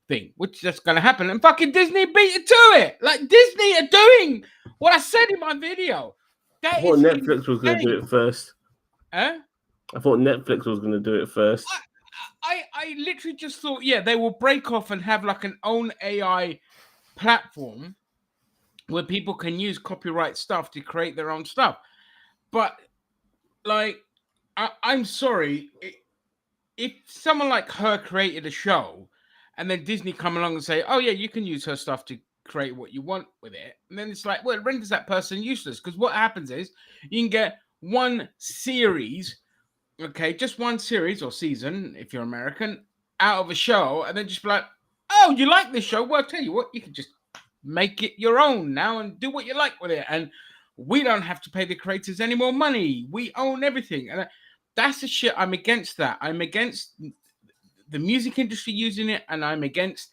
thing, which that's going to happen. And fucking Disney beat it to it. Like, Disney are doing what I said in my video. I thought Netflix was going to do it first. Huh? I thought Netflix was going to do it first. I literally just thought, yeah, they will break off and have like an own AI platform where people can use copyright stuff to create their own stuff. But like, I'm sorry, if someone like her created a show and then Disney come along and say, oh yeah, you can use her stuff to create what you want with it, and then it's like, well, it renders that person useless, because what happens is you can get one series, okay, just one series or season if you're American, out of a show, and then just be like, oh, you like this show? Well, I'll tell you what, you can just make it your own now and do what you like with it, and we don't have to pay the creators any more money. We own everything. And that's the shit. I'm against that. I'm against the music industry using it, and I'm against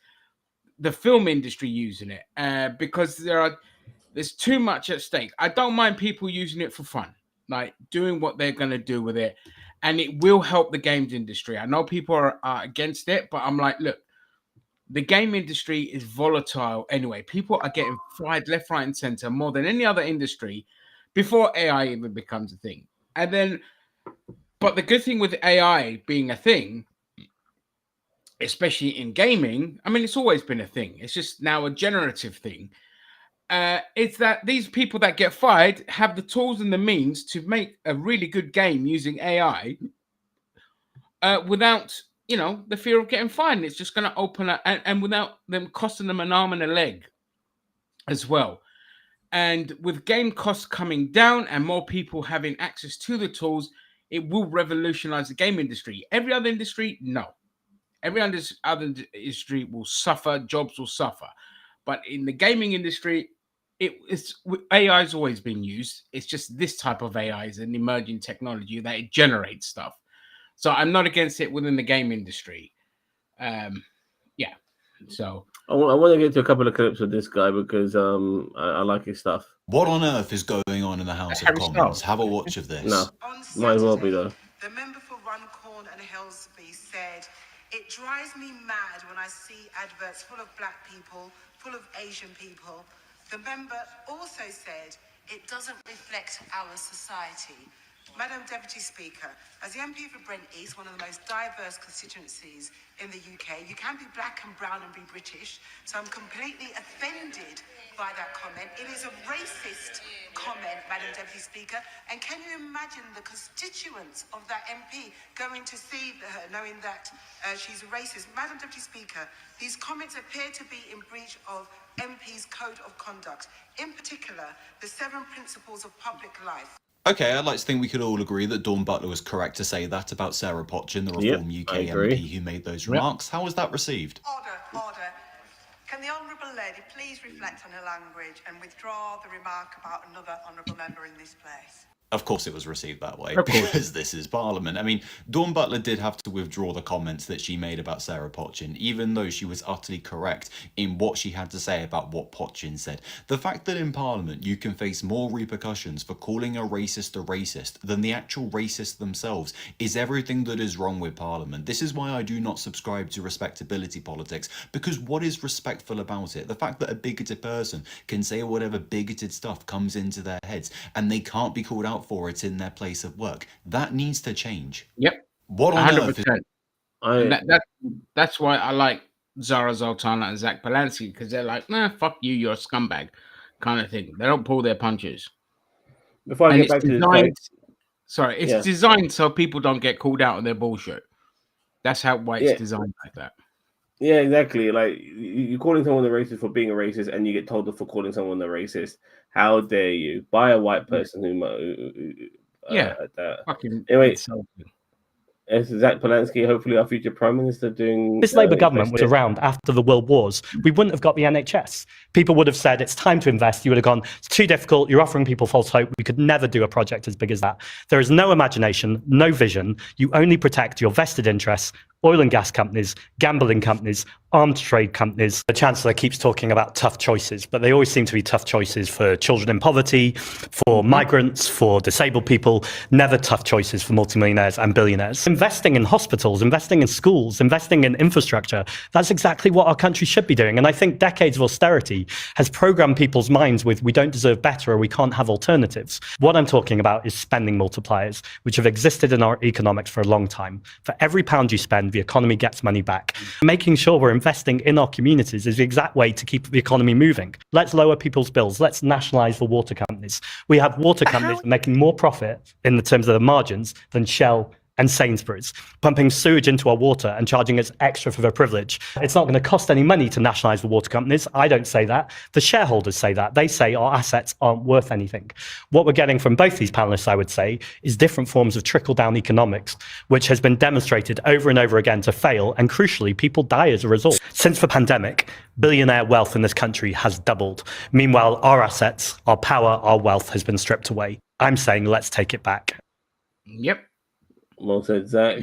the film industry using it, because there's too much at stake. I don't mind people using it for fun, like doing what they're going to do with it, and it will help the games industry. I know people are against it, but I'm like, look, the game industry is volatile anyway. People are getting fired left, right, and center more than any other industry before AI even becomes a thing. And then, but the good thing with AI being a thing, especially in gaming, I mean, it's always been a thing. It's just now a generative thing. It's that these people that get fired have the tools and the means to make a really good game using AI without, you know, the fear of getting fired. And it's just going to open up, and without them costing them an arm and a leg as well. And with game costs coming down and more people having access to the tools, it will revolutionize the game industry. Every other industry, no. Every other industry will suffer, jobs will suffer. But in the gaming industry, AI has always been used. It's just this type of AI is an emerging technology that it generates stuff. So I'm not against it within the game industry. Yeah. So I want to get to a couple of clips of this guy because I like his stuff. What on earth is going on in the House of Commons? Have a watch of this. No, might as well be though. The member for Runcorn and Helsby said, "It drives me mad when I see adverts full of black people, full of Asian people." The member also said, "It doesn't reflect our society." Madam Deputy Speaker, as the MP for Brent East, one of the most diverse constituencies in the UK, you can be black and brown and be British, so I'm completely offended by that comment. It is a racist comment, Madam Deputy Speaker, and can you imagine the constituents of that MP going to see her knowing that she's a racist? Madam Deputy Speaker, these comments appear to be in breach of MP's Code of Conduct, in particular, the 7 principles of public life. Okay, I'd like to think we could all agree that Dawn Butler was correct to say that about Sarah Potchin, the Reform UK MP who made those remarks. How was that received? Order. Can the Honourable Lady please reflect on her language and withdraw the remark about another Honourable Member in this place? Of course it was received that way, because this is Parliament. I mean, Dawn Butler did have to withdraw the comments that she made about Sarah Potchin, even though she was utterly correct in what she had to say about what Potchin said. The fact that in Parliament you can face more repercussions for calling a racist than the actual racists themselves is everything that is wrong with Parliament. This is why I do not subscribe to respectability politics, because what is respectful about it? The fact that a bigoted person can say whatever bigoted stuff comes into their heads and they can't be called out for it in their place of work. That needs to change. Yep. What on 100%. Earth? That's why I like Zara Zoltana and Zach Polanski, because they're like, nah, fuck you, you're a scumbag kind of thing. They don't pull their punches. Before I get back to it's designed so people don't get called out on their bullshit. That's why it's designed like that. Yeah, exactly. Like you're calling someone a racist for being a racist, and you get told off for calling someone a racist. How dare you? By a white person fucking anyway. It's Zach Polanski, hopefully our future Prime Minister, doing... This Labour government was around after the World Wars. We wouldn't have got the NHS. People would have said, it's time to invest. You would have gone, it's too difficult. You're offering people false hope. We could never do a project as big as that. There is no imagination, no vision. You only protect your vested interests. oil and gas companies, gambling companies, arms trade companies. The Chancellor keeps talking about tough choices, but they always seem to be tough choices for children in poverty, for migrants, for disabled people, never tough choices for multimillionaires and billionaires. Investing in hospitals, investing in schools, investing in infrastructure, that's exactly what our country should be doing. And I think decades of austerity has programmed people's minds with we don't deserve better or we can't have alternatives. What I'm talking about is spending multipliers, which have existed in our economics for a long time. For every pound you spend, the economy gets money back. Making sure we're investing in our communities is the exact way to keep the economy moving. Let's lower people's bills. Let's nationalize the water companies. We have water companies making more profit in the terms of the margins than Shell and Sainsbury's, pumping sewage into our water and charging us extra for their privilege. It's not going to cost any money to nationalise the water companies. I don't say that. The shareholders say that. They say our assets aren't worth anything. What we're getting from both these panellists, I would say, is different forms of trickle-down economics, which has been demonstrated over and over again to fail, and crucially, people die as a result. Since the pandemic, billionaire wealth in this country has doubled. Meanwhile, our assets, our power, our wealth has been stripped away. I'm saying let's take it back. Yep. Well said, Zach.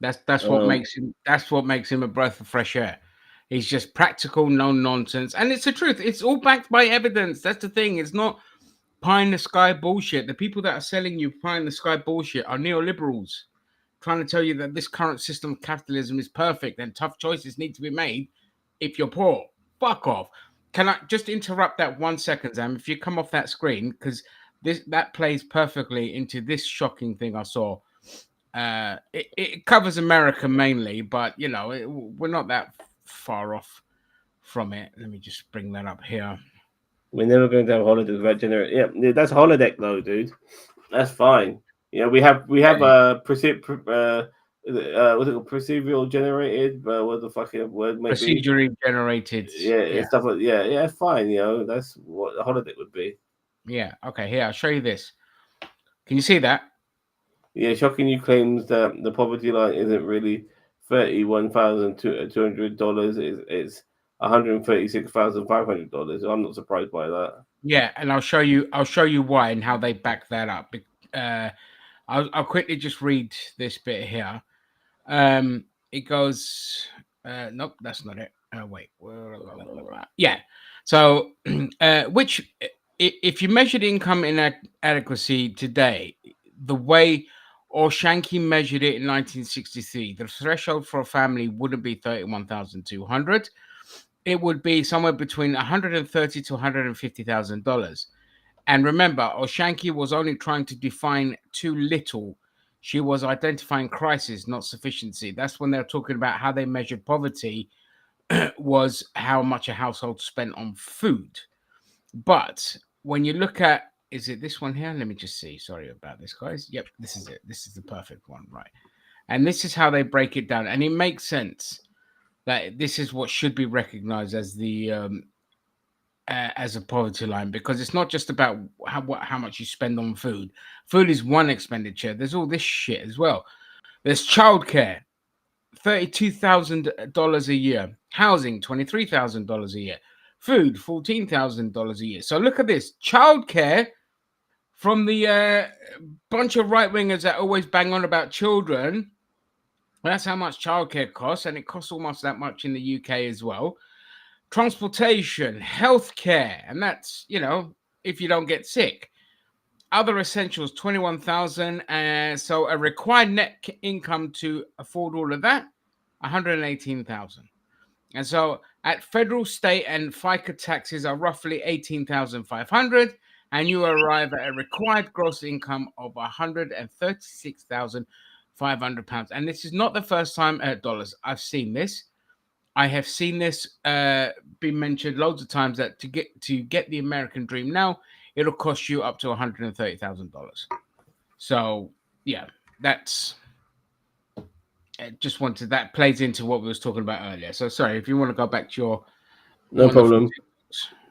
That's what makes him a breath of fresh air. He's just practical, no nonsense, and it's the truth. It's all backed by evidence. That's the thing. It's not pie in the sky bullshit. The people that are selling you pie in the sky bullshit are neoliberals, trying to tell you that this current system of capitalism is perfect and tough choices need to be made if you're poor. Fuck off. Can I just interrupt that 1 second, Zam? If you come off that screen, because that plays perfectly into this shocking thing I saw. It covers America mainly, but you know we're not that far off from it. Let me just bring that up here. We're never going to have holidays without generate. Yeah, that's holodeck though, dude. That's fine. You know, we have what's it called? Procedural generated, what the fucking word might be? Procedurally generated. Yeah, stuff like yeah, fine. You know, that's what a holodeck would be. Yeah. Okay. Here, I'll show you this. Can you see that? Yeah, shocking you claims that the poverty line isn't really $31,200. It's $136,500. I'm not surprised by that. Yeah, and I'll show you why and how they back that up. I'll quickly just read this bit here. It goes, nope, that's not it. Wait, yeah. So, which if you measured income inadequacy today, the way Orshanki measured it in 1963, the threshold for a family wouldn't be $31,200. It would be somewhere between $130,000 to $150,000. And remember, Orshanki was only trying to define too little. She was identifying crisis, not sufficiency. That's when they're talking about how they measured poverty was how much a household spent on food. But when you look at, is it this one here? Let me just see. Sorry about this, guys. Yep, this is it. This is the perfect one, right? And this is how they break it down. And it makes sense that this is what should be recognized as the as a poverty line, because it's not just about how much you spend on food. Food is one expenditure. There's all this shit as well. There's childcare, $32,000 a year. Housing, $23,000 a year. Food, $14,000 a year. So look at this. Childcare from the bunch of right-wingers that always bang on about children. That's how much childcare costs, and it costs almost that much in the UK as well. Transportation, healthcare, and that's, you know, if you don't get sick. Other essentials, $21,000. So a required net income to afford all of that, $118,000. And so at federal, state, and FICA taxes are roughly $18,500, and you arrive at a required gross income of £136,500. And this is not the first time dollars. I've seen this. I have seen this be mentioned loads of times that to get the American dream now, it'll cost you up to $130,000. So yeah, that's. I just wanted that plays into what we was talking about earlier. So sorry if you want to go back to your. No problem.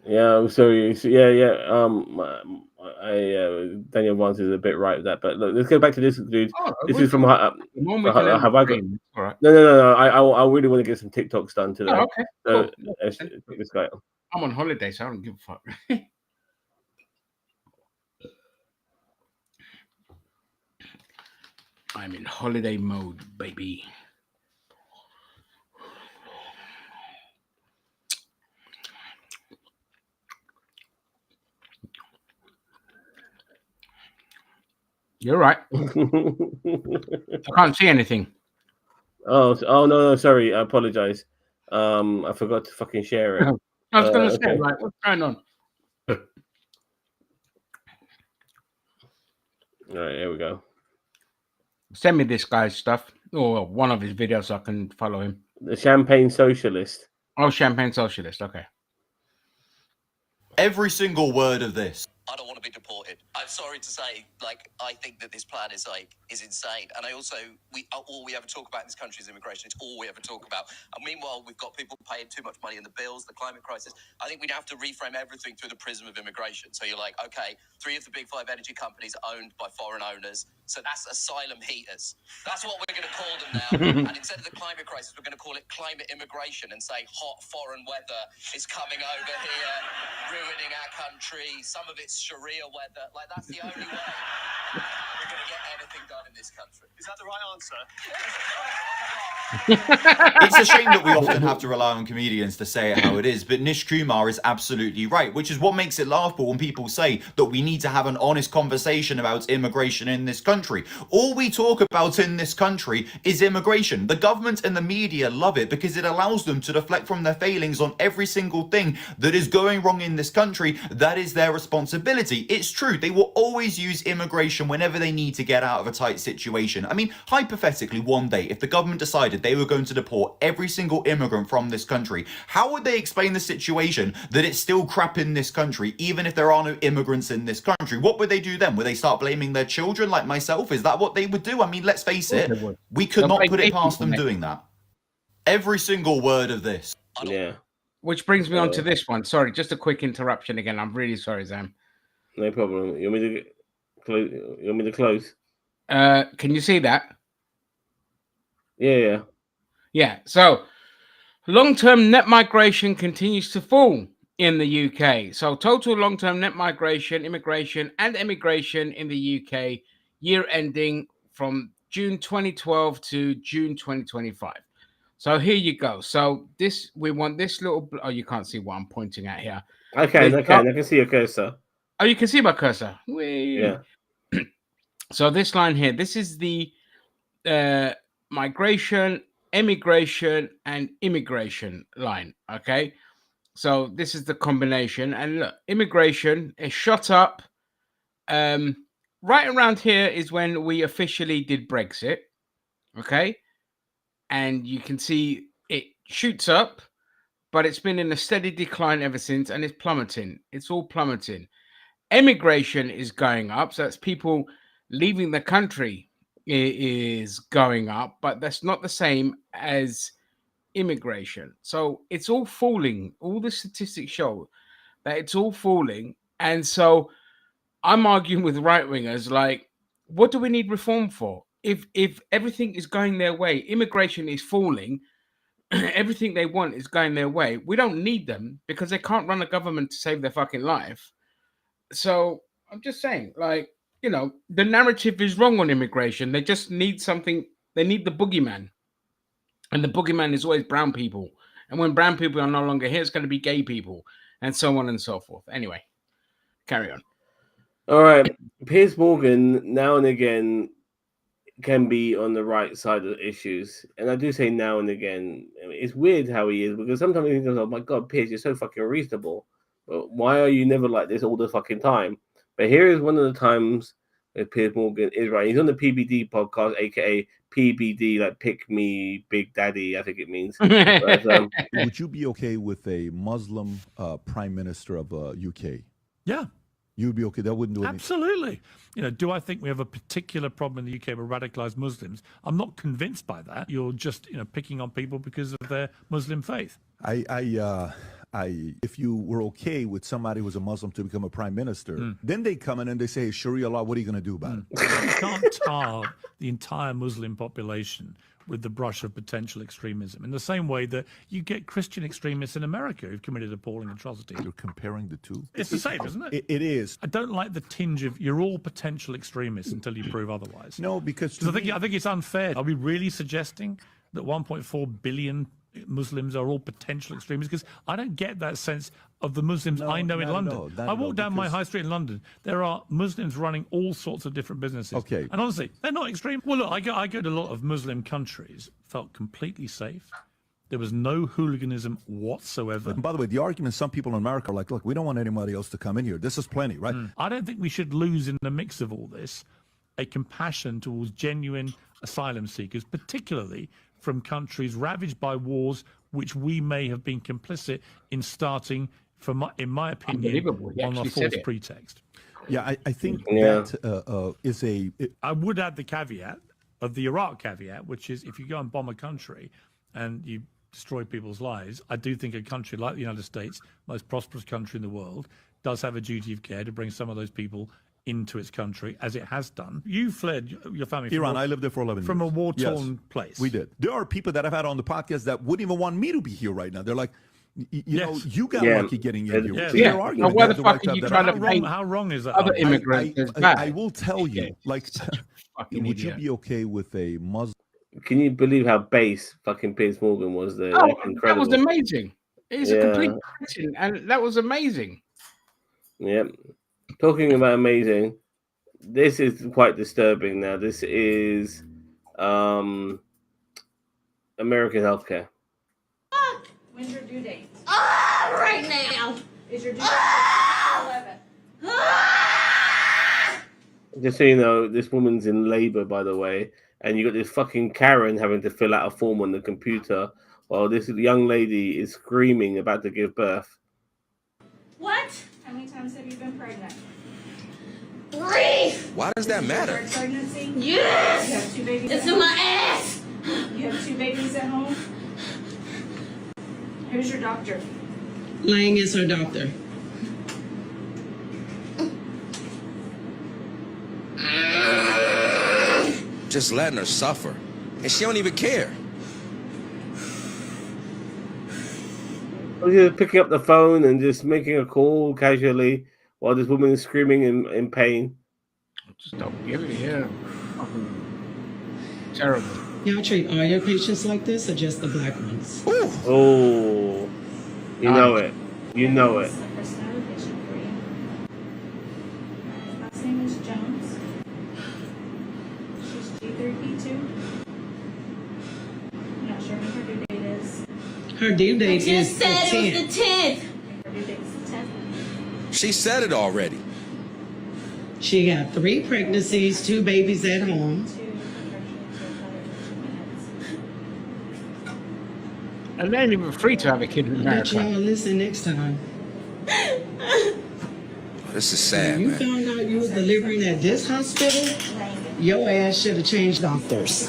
Yeah, I'm sorry. Yeah. Daniel Vance is a bit right with that, but look, let's go back to this, dude. This is from have I got? All right. No. I really want to get some TikToks done today. Oh, okay. So Cool. let's take this guy on. I'm on holiday, so I don't give a fuck. I'm in holiday mode, baby. You're right. I can't see anything. Oh no, sorry. I apologize. I forgot to fucking share it. I was going to say, like, what's going on? All right, here we go. Send me this guy's stuff or one of his videos so I can follow him. The Champagne Socialist. Oh, Champagne Socialist. Okay. Every single word of this. I don't want to be deported. I'm sorry to say, like, I think that this plan is insane. And I also, all we ever talk about in this country is immigration. It's all we ever talk about. And meanwhile, we've got people paying too much money in the bills, the climate crisis. I think we have to reframe everything through the prism of immigration. So you're like, okay, 3 of the big 5 energy companies are owned by foreign owners. So that's asylum heaters. That's what we're going to call them now. And instead of the climate crisis, we're going to call it climate immigration and say hot foreign weather is coming over here, ruining our country. Some of it's Sharia weather. Like, that's the only way we're going to get anything done in this country. Is that the right answer? It's a shame that we often have to rely on comedians to say it how it is, but Nish Kumar is absolutely right, which is what makes it laughable when people say that we need to have an honest conversation about immigration in this country. All we talk about in this country is immigration. The government and the media love it because it allows them to deflect from their failings on every single thing that is going wrong in this country. That is their responsibility. It's true, they will always use immigration whenever they need to get out of a tight situation. I mean, hypothetically, one day, if the government decided they were going to deport every single immigrant from this country, how would they explain the situation that it's still crap in this country, even if there are no immigrants in this country? What would they do then? Would they start blaming their children like myself? Is that what they would do? I mean, let's face it, we could not put it past them doing that. Every single word of this. Yeah. Which brings me on to this one. Sorry, just a quick interruption again. I'm really sorry, Zam. No problem. You want me to close? Can you see that? Yeah. Yeah. So, long-term net migration continues to fall in the UK. So, total long-term net migration, immigration, and emigration in the UK year ending from June 2012 to June 2025. So here you go. So we want this little. Oh, you can't see what I'm pointing at here. I can see your cursor. Oh, you can see my cursor. Whee. Yeah. So this line here, this is the migration, emigration, and immigration line. Okay. So this is the combination. And look, immigration is shot up. Right around here is when we officially did Brexit. Okay. And you can see it shoots up, but it's been in a steady decline ever since, and it's plummeting. It's all plummeting. Emigration is going up, so that's people leaving the country is going up, but that's not the same as immigration. So it's all falling. All the statistics show that it's all falling. And so I'm arguing with right-wingers, like, what do we need reform for? If everything is going their way, immigration is falling, everything they want is going their way, we don't need them because they can't run a government to save their fucking life. So I'm just saying, like, you know, the narrative is wrong on immigration. They just need something. They need the boogeyman. And the boogeyman is always brown people. And when brown people are no longer here, it's going to be gay people and so on and so forth. Anyway, carry on. All right. Piers Morgan now and again can be on the right side of issues. And I do say now and again. I mean, it's weird how he is, because sometimes he goes, oh my God, Piers, you're so fucking reasonable. But why are you never like this all the fucking time? But here is one of the times that Piers Morgan is right. He's on the PBD podcast, aka PBD, like Pick Me Big Daddy, I think it means. But, would you be okay with a Muslim prime minister of UK? Yeah. You'd be okay. That wouldn't do anything. Absolutely. You know, do I think we have a particular problem in the UK with radicalized Muslims? I'm not convinced by that. You're just, you know, picking on people because of their Muslim faith. If you were okay with somebody who was a Muslim to become a prime minister, then they come in and they say, hey, Sharia law, what are you going to do about it? You can't tar the entire Muslim population with the brush of potential extremism, in the same way that you get Christian extremists in America who've committed appalling atrocities. You're comparing the two? It's the same, isn't it? It is. I don't like the tinge of you're all potential extremists until you prove otherwise. No, because I think it's unfair. Are we really suggesting that 1.4 billion Muslims are all potential extremists? Because I don't get that sense. of the Muslims I know in not at London. all, not I at walk all, down my because- high street in London. There are Muslims running all sorts of different businesses. Okay. And honestly, they're not extreme. Well, look, I go to a lot of Muslim countries, felt completely safe. There was no hooliganism whatsoever. And by the way, the argument some people in America are like, look, we don't want anybody else to come in here. This is plenty, right? I don't think we should lose in the mix of all this a compassion towards genuine asylum seekers, particularly from countries ravaged by wars which we may have been complicit in starting, in my opinion, Unbelievable. He on a actually said false it. pretext. Yeah, I think that is a... I would add the caveat of the Iraq caveat, which is if you go and bomb a country and you destroy people's lives, I do think a country like the United States, most prosperous country in the world, does have a duty of care to bring some of those people into its country, as it has done. You fled your family Iran. I lived there for 11 years. from a war-torn Yes, place. We did. There are people that I've had on the podcast that wouldn't even want me to be here right now. They're like, you know, you got lucky getting in here. Yes. Their argument why is the right fuck are you that trying to I'm- paint How wrong is that? other argument? immigrants as bad? I will tell you, like, fucking would you idiot. be okay with a Muslim? Can you believe how base fucking Piers Morgan was there? Oh, That's incredible. that was amazing. It's a Yeah. complete question, and that was amazing. Yep. Talking about amazing, this is quite disturbing now. This is American healthcare. When's your due date? Right now. Is your due date 11? Just so you know, this woman's in labor, by the way, and you got this fucking Karen having to fill out a form on the computer while this young lady is screaming about to give birth. What? How many times have you been pregnant? 3. Why does that matter? Third pregnancy? Yes. You have 2 babies. It's at in home? my ass. You have 2 babies at home? Who's your doctor? Lang is her doctor. Just letting her suffer. And she don't even care. Just picking up the phone and just making a call casually while this woman is screaming in pain. Just don't give it here. Terrible. Y'all treat all your patients like this or just the black ones? Oh, you know it. You know it. Last name is Jones. She's G3P2. I'm not sure when her due date is. Her due date You is just said the it was the 10th. Her due date is the 10th. She said it already. She got 3 pregnancies, 2 babies at home. And they ain't even free to have a kid in Bet y'all America. listen next time. This is sad, You man. found out you was delivering at this hospital, your ass should have changed doctors.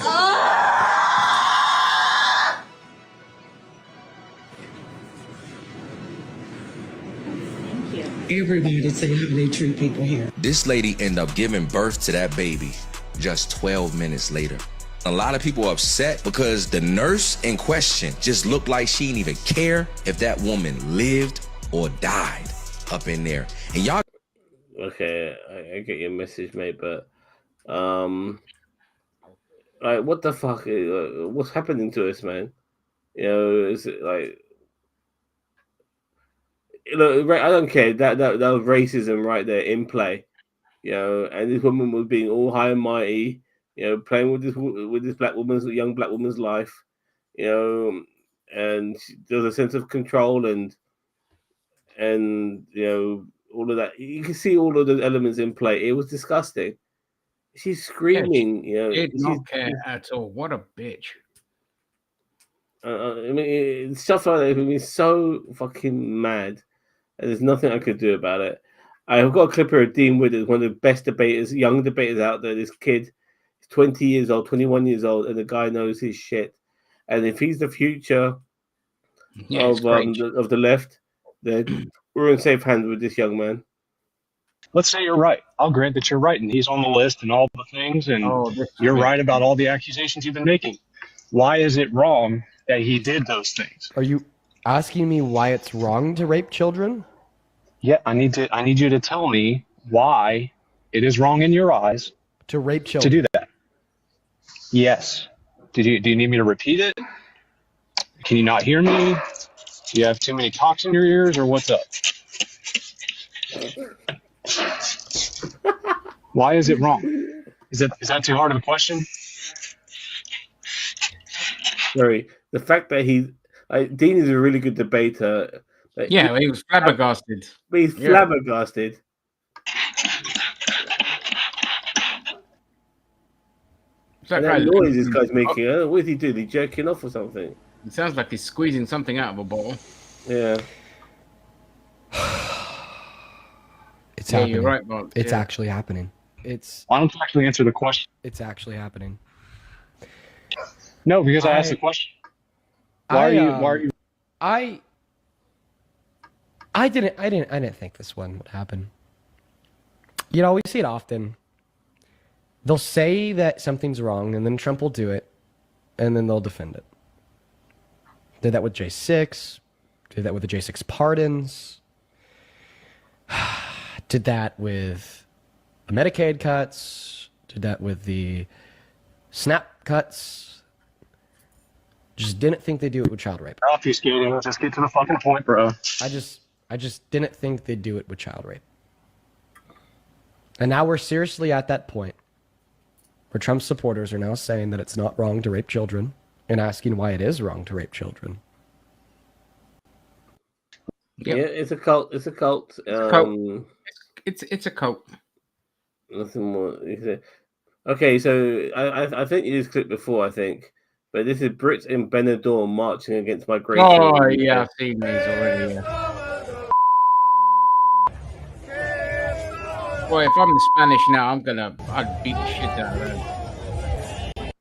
Everybody say how they treat people here. This lady ended up giving birth to that baby just 12 minutes later. A lot of people are upset because the nurse in question just looked like she didn't even care if that woman lived or died up in there. And y'all... Okay, I get your message, mate, but like, what the fuck? What's happening to us, man? You know, is it like, look, I don't care. That was racism right there in play. You know, and this woman was being all high and mighty. You know, playing with this young black woman's life. You know, and there's a sense of control and you know, all of that. You can see all of those elements in play. It was disgusting. She's screaming. You know, Did not care at all. What a bitch. I mean, stuff like that made me so fucking mad, and there's nothing I could do about it. I've got a clip here of Dean Withers, one of the best debaters, young debaters out there. This kid is 20 years old, 21 years old, and the guy knows his shit. And if he's the future of the left, then we're in safe hands with this young man. Let's say you're right. I'll grant that you're right, and he's on the list and all the things, and you're right about all the accusations you've been making. Why is it wrong that he did those things? Are you asking me why it's wrong to rape children? Yeah, I need you to tell me why it is wrong in your eyes to rape children. To do that. Yes. Do you need me to repeat it? Can you not hear me? Do you have too many cocks in your ears, or what's up? Why is it wrong? Is that too hard of a question? Sorry, the fact that Dean is a really good debater. Yeah, he was flabbergasted. But he's flabbergasted. And that noise this guy's making. What is he doing? Is he jerking off or something? It sounds like he's squeezing something out of a bottle. Yeah. It's Yeah, happening. you're right, Bob. It's Yeah. actually happening. It's. Why don't you actually answer the question? It's actually happening. No, because I asked the question. Why are you? I didn't think this one would happen. You know, we see it often. They'll say that something's wrong, and then Trump will do it, and then they'll defend it. Did that with J6. Did that with the J6 pardons. Did that with the Medicaid cuts. Did that with the SNAP cuts. Just didn't think they'd do it with child rape. Obfuscating. Let's just get to the fucking point, bro. I just didn't think they'd do it with child rape. And now we're seriously at that point where Trump supporters are now saying that it's not wrong to rape children and asking why it is wrong to rape children. Yeah, it's a cult. It's a cult. It's a cult. Nothing more. Okay, so I think you just clicked before, I think. But this is Brits in Benidorm marching against migration. Oh, yeah, I've seen these already. Yeah. Boy, if I'm the Spanish now, I'd beat the shit out of them.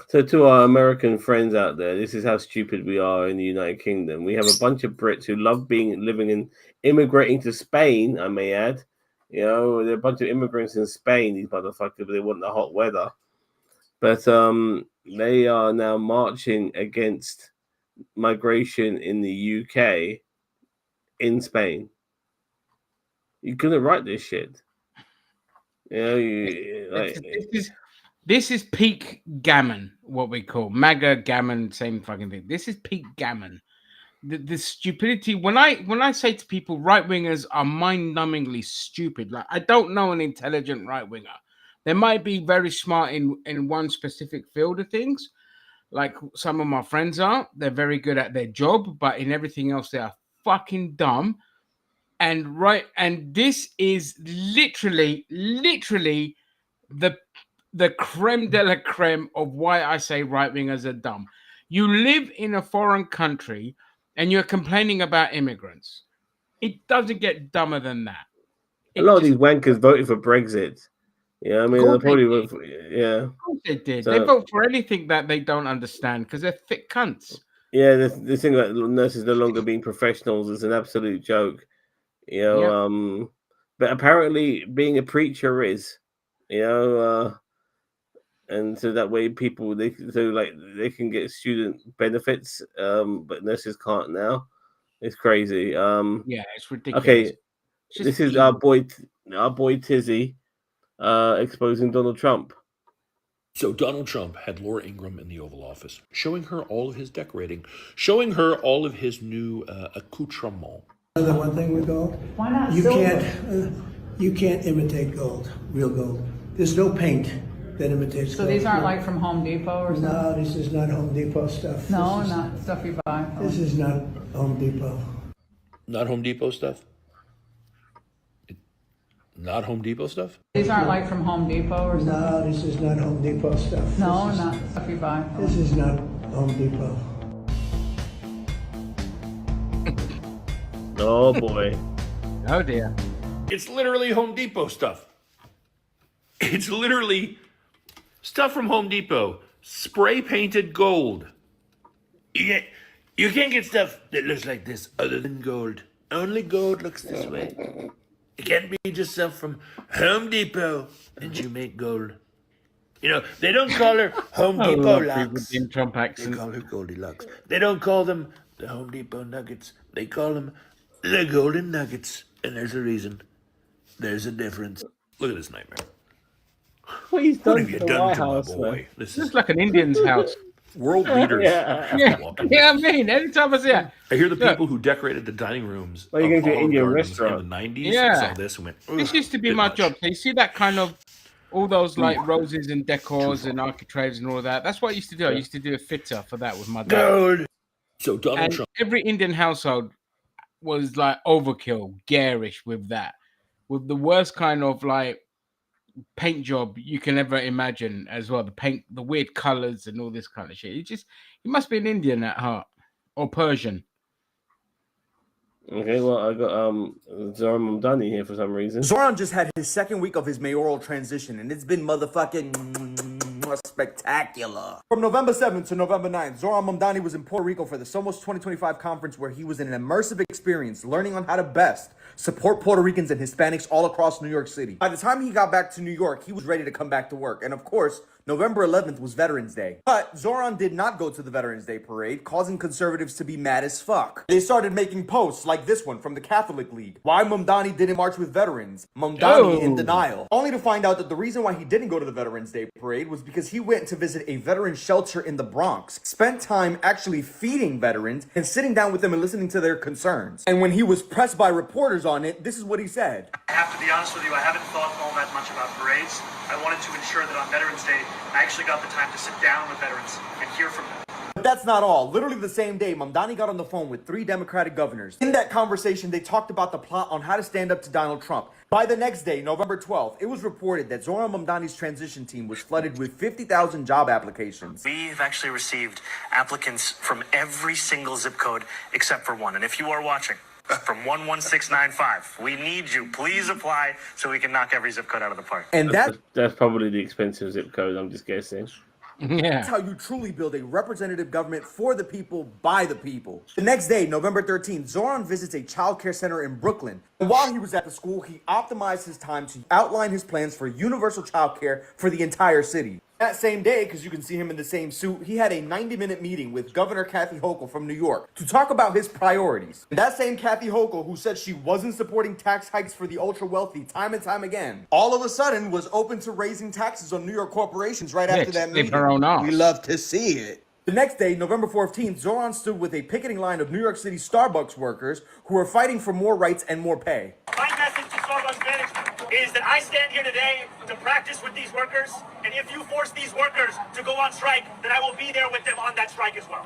So to our American friends out there, this is how stupid we are in the United Kingdom. We have a bunch of Brits who love immigrating to Spain, I may add. You know, there are a bunch of immigrants in Spain, these motherfuckers, but they want the hot weather. But they are now marching against migration in the UK in Spain. You couldn't write this shit. You know, this is peak gammon, what we call MAGA gammon, same fucking thing. This is peak gammon. The stupidity. When I say to people, right wingers are mind-numbingly stupid. Like, I don't know an intelligent right winger. They might be very smart in one specific field of things, like some of my friends are. They're very good at their job, but in everything else, they are fucking dumb. And this is literally the creme de la creme of why I say right wingers are dumb. You live in a foreign country and you're complaining about immigrants. It doesn't get dumber than that. A lot of these wankers voted for Brexit. Yeah, I mean, they probably voted for, yeah. Of course they did. So, they vote for anything that they don't understand because they're thick cunts. Yeah, this thing about nurses no longer being professionals is an absolute joke. You know, but apparently being a preacher is, you know, and so that way people they can get student benefits, but nurses can't now. It's crazy. Yeah, it's ridiculous. Okay, this is our boy Tizzy exposing Donald Trump. So Donald Trump had Laura Ingraham in the Oval Office, showing her all of his decorating, showing her all of his new accoutrements. The one thing with gold, why not? You can't imitate gold, real gold. There's no paint that imitates gold. So these aren't like from Home Depot or something? No, this is not Home Depot stuff. No, not stuff you buy. This is not Home Depot. Not Home Depot stuff? Not Home Depot stuff? These aren't like from Home Depot or something? No, this is not Home Depot stuff. No, not stuff you buy. This is not Home Depot. Oh boy. Oh dear. It's literally Home Depot stuff. It's literally stuff from Home Depot. Spray painted gold. You can't get stuff that looks like this other than gold. Only gold looks this way. It can't be just stuff from Home Depot that you make gold. You know, they don't call her Home Depot Lux. In Trump They accent. call her Goldilocks. They don't call them the Home Depot Nuggets. They call them the Golden Nuggets. And there's a reason. There's a difference. Look at this nightmare. What What have you done to my boy? This is like an Indian's house. World leaders have to walk in. Yeah, I mean, anytime I see it. I hear the people who decorated the dining rooms Well, you're of going to Olive Indian Gardens restaurant. in the 90s Yeah. saw this and went, This used to be my job. So you see that kind of all those like roses and decors and architraves and all that. That's what I used to do. I used to do a fitter for that with my dad. Dude. So Donald And Trump. every Indian household was like overkill, garish with that, with the worst kind of like paint job you can ever imagine as well. The paint, the weird colors and all this kind of shit. You must be an Indian at heart or Persian. Okay, well, I got Zoran Mamdani here for some reason. Zoran just had his second week of his mayoral transition, and it's been motherfucking spectacular. From November 7th to November 9th, Zoran Mamdani was in Puerto Rico for the Somos 2025 conference, where he was in an immersive experience learning on how to best support Puerto Ricans and Hispanics all across New York City. By the time he got back to New York, he was ready to come back to work. And of course, November 11th was Veterans Day. But Zoran did not go to the Veterans Day parade, causing conservatives to be mad as fuck. They started making posts like this one from the Catholic League. Why Mamdani didn't march with veterans? Mamdani in denial. Only to find out that the reason why he didn't go to the Veterans Day parade was because he went to visit a veteran shelter in the Bronx, spent time actually feeding veterans and sitting down with them and listening to their concerns. And when he was pressed by reporters on it, this is what he said. I have to be honest with you, I haven't thought all that much about parades. I wanted to ensure that on Veterans Day, I actually got the time to sit down with veterans and hear from them. But that's not all. Literally the same day, Mamdani got on the phone with 3 Democratic governors. In that conversation, they talked about the plot on how to stand up to Donald Trump. By the next day, November 12th, it was reported that Zoran Mamdani's transition team was flooded with 50,000 job applications. We have actually received applicants from every single zip code except for one. And if you are watching, from 11695, we need you. Please apply so we can knock every zip code out of the park. And that's probably the expensive zip code, I'm just guessing. That's how you truly build a representative government for the people, by the people. The next day, November 13th, Zoran visits a child care center in Brooklyn. And while he was at the school, he optimized his time to outline his plans for universal child care for the entire city. That same day, because you can see him in the same suit, he had a 90-minute meeting with Governor Kathy Hochul from New York to talk about his priorities. And that same Kathy Hochul, who said she wasn't supporting tax hikes for the ultra-wealthy time and time again, all of a sudden was open to raising taxes on New York corporations right after that meeting. We love to see it. The next day, November 14th, Zoran stood with a picketing line of New York City Starbucks workers who are fighting for more rights and more pay. My message to Starbucks management is that I stand here today to practice with these workers, and if you force these workers to go on strike, then I will be there with them on that strike as well.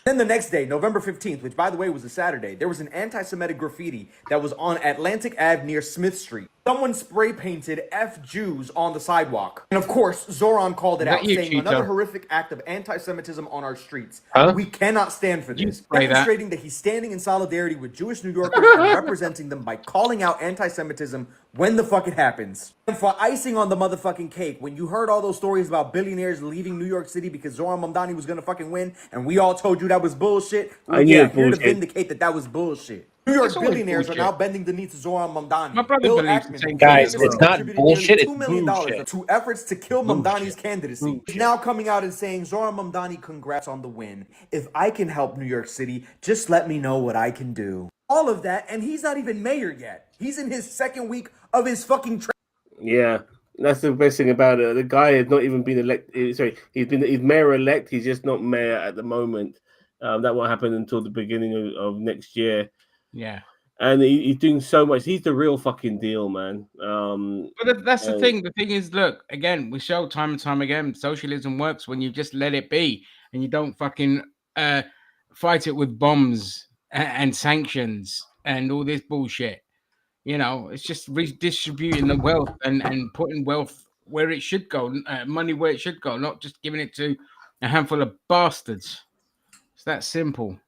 Then the next day, November 15th, which by the way was a Saturday, there was an anti-Semitic graffiti that was on Atlantic Ave near Smith Street. Someone spray painted F Jews on the sidewalk. And of course, Zoran called it out, saying another horrific act of anti-Semitism on our streets. We cannot stand for this. Demonstrating that he's standing in solidarity with Jewish New Yorkers and representing them by calling out anti-Semitism when the fuck it happens. And for icing on the motherfucking cake, when you heard all those stories about billionaires leaving New York City because Zoran Mamdani was gonna fucking win, and we all told you that was bullshit, well, here to vindicate that was bullshit. New York billionaires are now bending the knee to Zoran Mamdani. My brother Bill believes the Ackman, same Guys, thing. it's not bullshit, it's $2 million bullshit. to efforts to kill Mamdani's candidacy. He's now coming out and saying, Zoran Mamdani, congrats on the win. If I can help New York City, just let me know what I can do. All of that, and he's not even mayor yet. He's in his second week of his fucking Yeah, that's the best thing about it. The guy has not even been elected. Sorry, he's mayor-elect. He's just not mayor at the moment. That won't happen until the beginning of next year. Yeah. And he's doing so much. He's the real fucking deal, man. But that's the thing. The thing is, look, again, we show time and time again, socialism works when you just let it be and you don't fucking fight it with bombs and sanctions and all this bullshit. You know, it's just redistributing the wealth and putting wealth where it should go, money where it should go, not just giving it to a handful of bastards. It's that simple.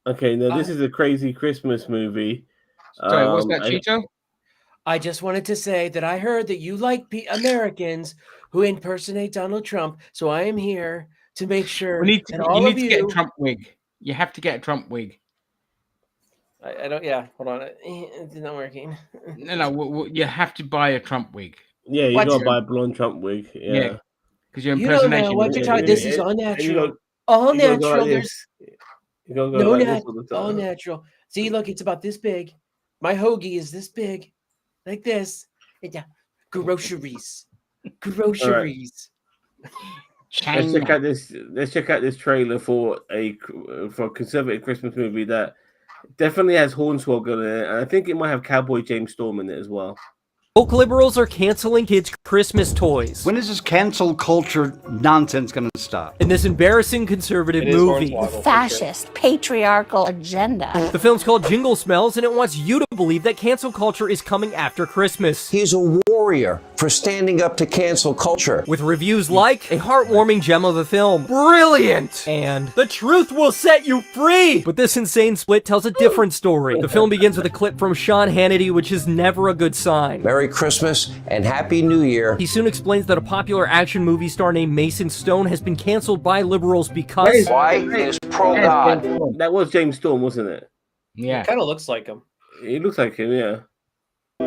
Okay, now this is a crazy Christmas movie. Sorry, what's that, Chito? I just wanted to say that I heard that you like Americans who impersonate Donald Trump, so I am here to make sure that all of you get a Trump wig. You have to get a Trump wig. I don't. Yeah, hold on. It's not working. No, you have to buy a Trump wig. Yeah, you gotta buy a blonde Trump wig. Yeah, because your You don't impersonation. know what you're talking. This is all natural. All natural. There's all natural. See, look, it's about this big. My hoagie is this big, like this. Yeah, groceries. Let's check out this. Let's check out this trailer for a conservative Christmas movie that definitely has Hornswoggle in it, and I think it might have Cowboy James Storm in it as well. Woke liberals are canceling kids' Christmas toys. When is this cancel culture nonsense going to stop? In this embarrassing conservative movie. The fascist, patriarchal agenda. The film's called Jingle Smells, and it wants you to believe that cancel culture is coming after Christmas. He's a warrior for standing up to cancel culture. With reviews like, a heartwarming gem of a film, brilliant, and the truth will set you free. But this insane split tells a different story. The film begins with a clip from Sean Hannity, which is never a good sign. Merry Christmas and Happy New Year. He soon explains that a popular action movie star named Mason Stone has been canceled by liberals because... Why is pro-God? That was James Storm, wasn't it? Yeah. Kind of looks like him. He looks like him, yeah.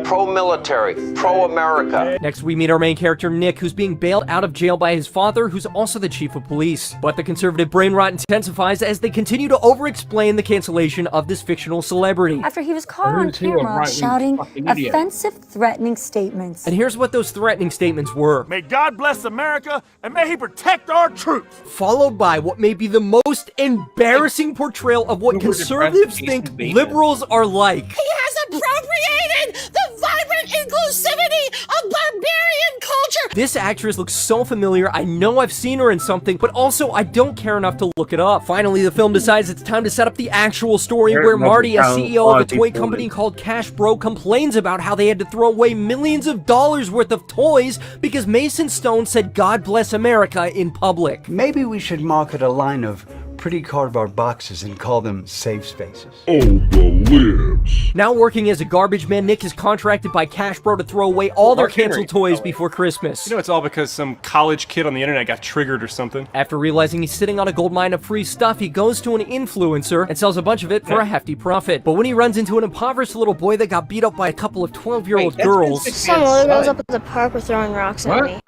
Pro-military, pro-America. Next, we meet our main character, Nick, who's being bailed out of jail by his father, who's also the chief of police. But the conservative brain rot intensifies as they continue to over-explain the cancellation of this fictional celebrity. After he was caught on camera shouting offensive, threatening statements. And here's what those threatening statements were. May God bless America, and may he protect our troops. Followed by what may be the most embarrassing portrayal of what conservatives think liberals are like. He has appropriated the vibrant inclusivity of barbarian culture. This actress looks so familiar. I know I've seen her in something, but also I don't care enough to look it up. Finally, the film decides it's time to set up the actual story where Marty, a CEO of a toy company called Cash Bro, complains about how they had to throw away millions of dollars worth of toys because Mason Stone said God bless America in public. Maybe we should market a line of pretty cardboard boxes and call them safe spaces. Oh, the libs. Now working as a garbage man, Nick is contracted by Cash Bro to throw away all their canceled toys before Christmas. You know, it's all because some college kid on the internet got triggered or something. After realizing he's sitting on a gold mine of free stuff, he goes to an influencer and sells a bunch of it for a hefty profit. But when he runs into an impoverished little boy that got beat up by a couple of 12-year-old girls... Some other girls up at the park were throwing rocks at me.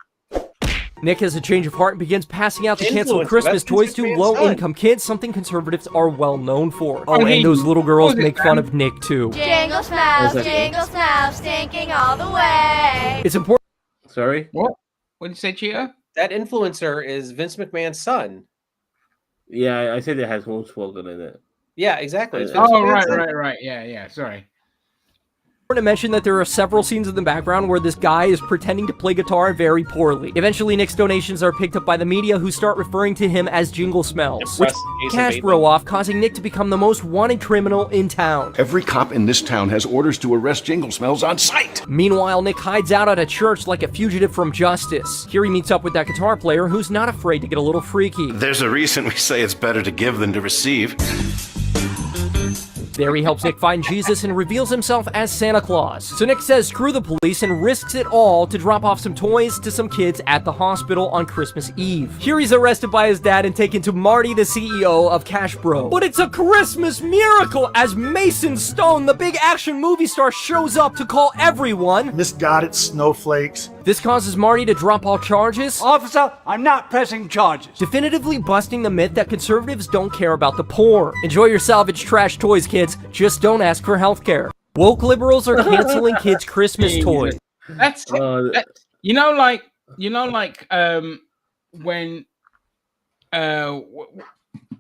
Nick has a change of heart and begins passing out the canceled Christmas toys to low-income kids, something conservatives are well known for. Oh, and those little girls make fun of Nick, too. Jingle smells, stinking all the way. It's important... Sorry? What? What did you say, Cheetah? That influencer is Vince McMahon's son. Yeah, I said it has Hornswoggle in it. Yeah, exactly. It's Oh, right. Yeah, sorry. To mention that there are several scenes in the background where this guy is pretending to play guitar very poorly. Eventually, Nick's donations are picked up by the media, who start referring to him as Jingle Smells, which Cash Bro off, causing Nick to become the most wanted criminal in town. Every cop in this town has orders to arrest Jingle Smells on sight. Meanwhile, Nick hides out at a church like a fugitive from justice. Here he meets up with that guitar player who's not afraid to get a little freaky. There's a reason we say it's better to give than to receive. There he helps Nick find Jesus and reveals himself as Santa Claus. So Nick says screw the police and risks it all to drop off some toys to some kids at the hospital on Christmas Eve. Here he's arrested by his dad and taken to Marty, the CEO of Cash Bro. But it's a Christmas miracle as Mason Stone, the big action movie star, shows up to call everyone misguided snowflakes. This causes Marty to drop all charges. Officer, I'm not pressing charges. Definitively busting the myth that conservatives don't care about the poor. Enjoy your salvage trash toys, kids. Just don't ask for healthcare. Woke liberals are canceling kids' Christmas toys. That's when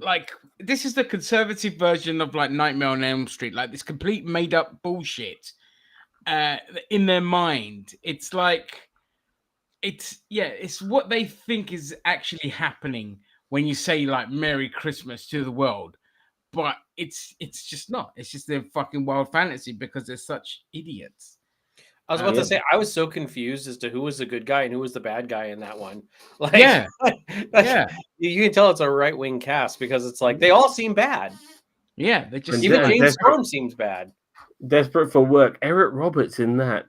like this is the conservative version of like Nightmare on Elm Street, like this complete made up bullshit in their mind. It's like it's what they think is actually happening when you say like Merry Christmas to the world. But it's just not. It's just their fucking wild fantasy because they're such idiots. I was about to say, I was so confused as to who was the good guy and who was the bad guy in that one. Like, yeah. You can tell it's a right-wing cast because it's like they all seem bad. Yeah, they just even James Storm seems bad. Desperate for work. Eric Roberts in that.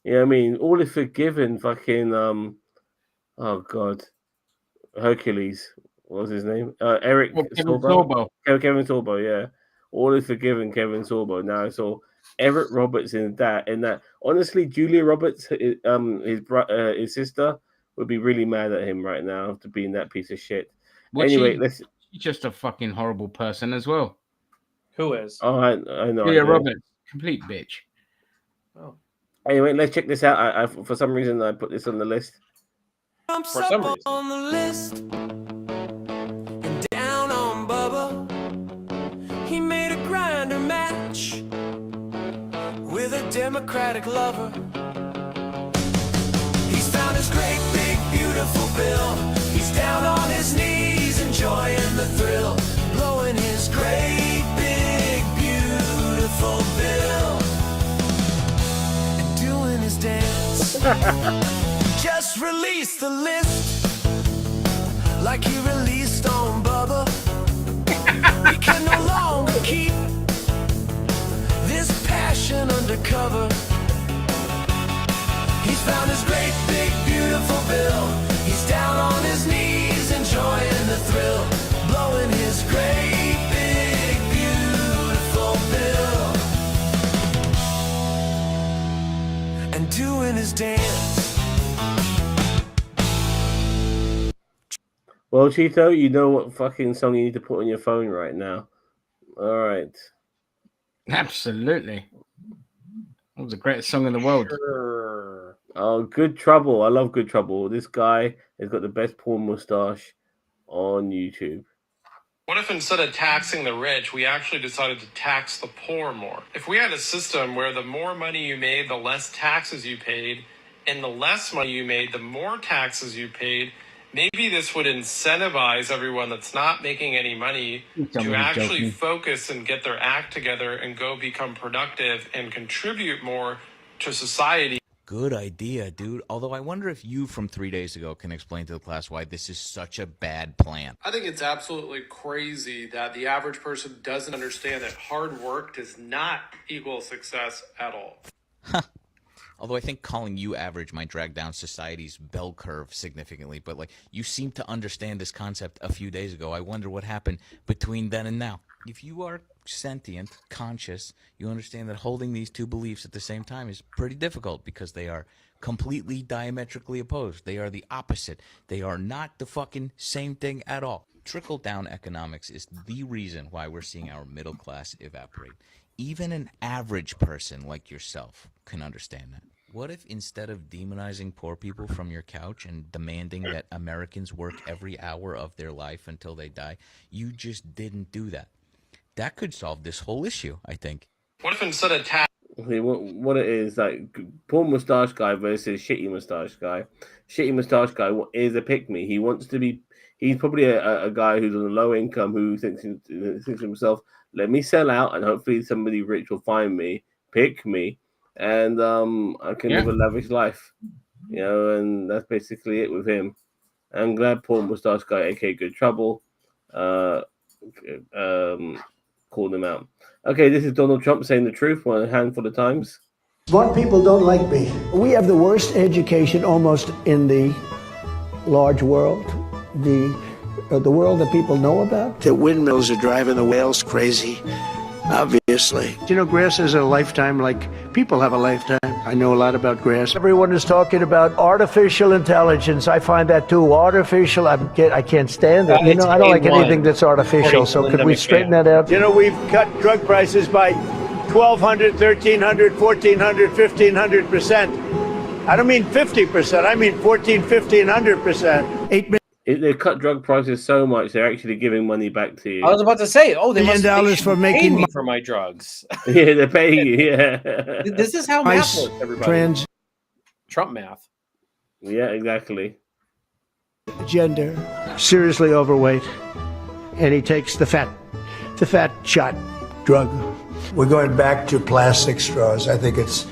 You know what I mean? All is forgiven. Fucking oh god, Hercules. What was his name? Eric Sorbo. Kevin Sorbo, yeah. All is forgiven, Kevin Sorbo. Now I saw Eric Roberts in that. Honestly, Julia Roberts, his sister, would be really mad at him right now to being that piece of shit. Well, anyway, she's just a fucking horrible person as well. Who is? Oh, I know. Julia Roberts, complete bitch. Oh. Anyway, let's check this out. For some reason, I put this on the list. For some reason. On the list and down on Bubba. He made a grinder match with a Democratic lover. He's found his great big beautiful bill. He's down on his knees enjoying the thrill, blowing his great big beautiful bill and doing his dance. Just release the list like he released on Bubba. We can no longer keep this passion undercover. He's found his great big beautiful bill. He's down on his knees enjoying the thrill, blowing his great big beautiful bill and doing his dance. Well, Cheeto, you know what fucking song you need to put on your phone right now. All right. Absolutely. That was the greatest song in the world. Oh, Good Trouble. I love Good Trouble. This guy has got the best porn mustache on YouTube. What if instead of taxing the rich, we actually decided to tax the poor more? If we had a system where the more money you made, the less taxes you paid, and the less money you made, the more taxes you paid, maybe this would incentivize everyone that's not making any money to actually focus and get their act together and go become productive and contribute more to society. Good idea, dude. Although I wonder if you from 3 days ago can explain to the class why this is such a bad plan. I think it's absolutely crazy that the average person doesn't understand that hard work does not equal success at all. Although I think calling you average might drag down society's bell curve significantly, but like you seem to understand this concept a few days ago. I wonder what happened between then and now. If you are sentient, conscious, you understand that holding these two beliefs at the same time is pretty difficult because they are completely diametrically opposed. They are the opposite. They are not the fucking same thing at all. Trickle-down economics is the reason why we're seeing our middle class evaporate. Even an average person like yourself can understand that. What if instead of demonizing poor people from your couch and demanding that Americans work every hour of their life until they die, you just didn't do that? That could solve this whole issue, I think. What if instead of tax... What it is, like, poor mustache guy versus shitty mustache guy. Shitty mustache guy is a pick-me. He wants to be... He's probably a guy who's on a low income who thinks to himself, let me sell out and hopefully somebody rich will find me, pick me, and I can live a lavish life. You know, and that's basically it with him. I'm glad poor mustache guy, aka Good Trouble, called him out. Okay, this is Donald Trump saying the truth one handful of times. Smart people don't like me. We have the worst education almost in the large world, the world that people know about. The windmills are driving the whales crazy, obviously. You know, grass is a lifetime like people have a lifetime. I know a lot about grass. Everyone is talking about artificial intelligence. I find that too artificial. I can't stand it. You know, I don't like anything that's artificial. So could we straighten that out? You know, we've cut drug prices by 1,200, 1,300, 1,400, 1,500%. I don't mean 50%. I mean 14, 1,500%. 8 million. They cut drug prices so much they're actually giving money back to you. I was about to say, they $1 must million for making me for my drugs. Yeah, they're paying you. Yeah, this is how math works, everybody. Trump math. Yeah, exactly. Gender, seriously overweight, and he takes the fat shot drug. We're going back to plastic straws. I think it's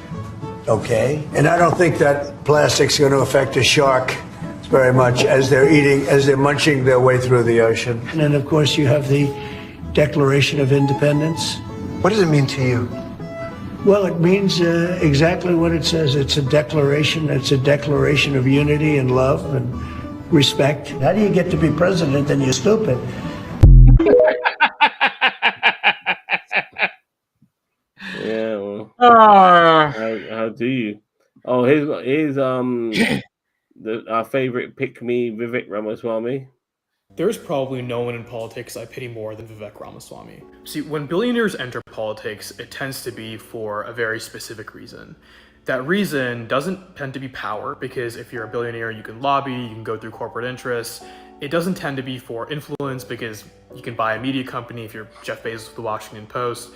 okay, and I don't think that plastic's going to affect a shark very much as they're munching their way through the ocean. And then, of course, you have the Declaration of Independence. What does it mean to you? Well, it means exactly what it says. It's a declaration. It's a declaration of unity and love and respect. How do you get to be president and you're stupid? Yeah, well, how do you? Oh, here's our favorite pick me, Vivek Ramaswamy. There's probably no one in politics I pity more than Vivek Ramaswamy. See, when billionaires enter politics, it tends to be for a very specific reason. That reason doesn't tend to be power, because if you're a billionaire, you can lobby, you can go through corporate interests. It doesn't tend to be for influence, because you can buy a media company if you're Jeff Bezos of the Washington Post.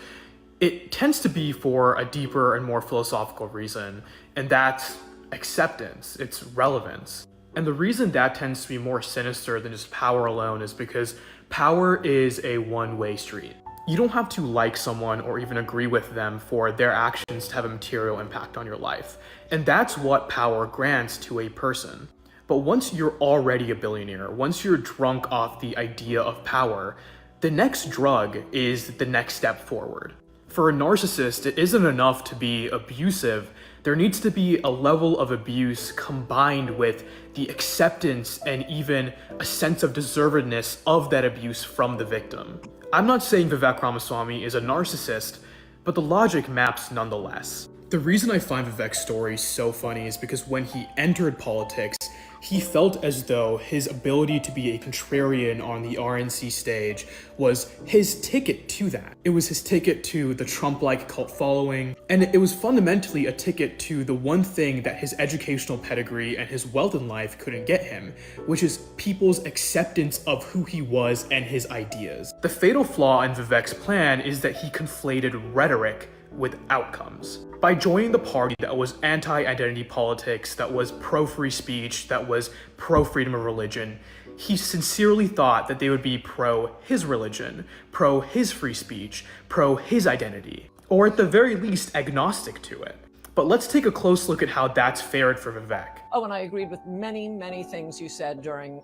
It tends to be for a deeper and more philosophical reason, and that's acceptance, it's relevance. And the reason that tends to be more sinister than just power alone is because power is a one-way street. You don't have to like someone or even agree with them for their actions to have a material impact on your life. And that's what power grants to a person. But once you're already a billionaire, once you're drunk off the idea of power, the next drug is the next step forward. For a narcissist, it isn't enough to be abusive. There needs to be a level of abuse combined with the acceptance and even a sense of deservedness of that abuse from the victim. I'm not saying Vivek Ramaswamy is a narcissist, but the logic maps nonetheless. The reason I find Vivek's story so funny is because when he entered politics, he felt as though his ability to be a contrarian on the RNC stage was his ticket to that. It was his ticket to the Trump-like cult following, and it was fundamentally a ticket to the one thing that his educational pedigree and his wealth in life couldn't get him, which is people's acceptance of who he was and his ideas. The fatal flaw in Vivek's plan is that he conflated rhetoric with outcomes. By joining the party that was anti-identity politics, that was pro-free speech, that was pro-freedom of religion, he sincerely thought that they would be pro-his religion, pro-his free speech, pro-his identity, or at the very least agnostic to it. But let's take a close look at how that's fared for Vivek. Oh, and I agreed with many, many things you said during,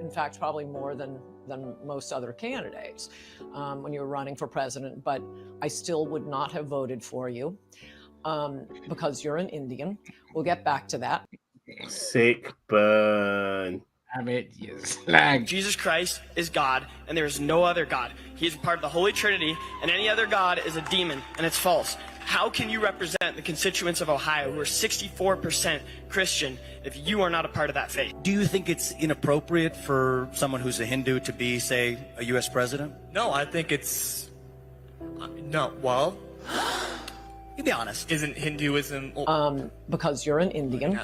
in fact, probably more than most other candidates when you were running for president, but I still would not have voted for you because you're an Indian. We'll get back to that. Sick burn. Jesus Christ is God, and there is no other God. He is part of the Holy Trinity, and any other God is a demon, and it's false. How can you represent the constituents of Ohio who are 64% Christian if you are not a part of that faith? Do you think it's inappropriate for someone who's a Hindu to be, say, a U.S. president? No, I think it's... No, well... You be honest. Isn't Hinduism... Because you're an Indian.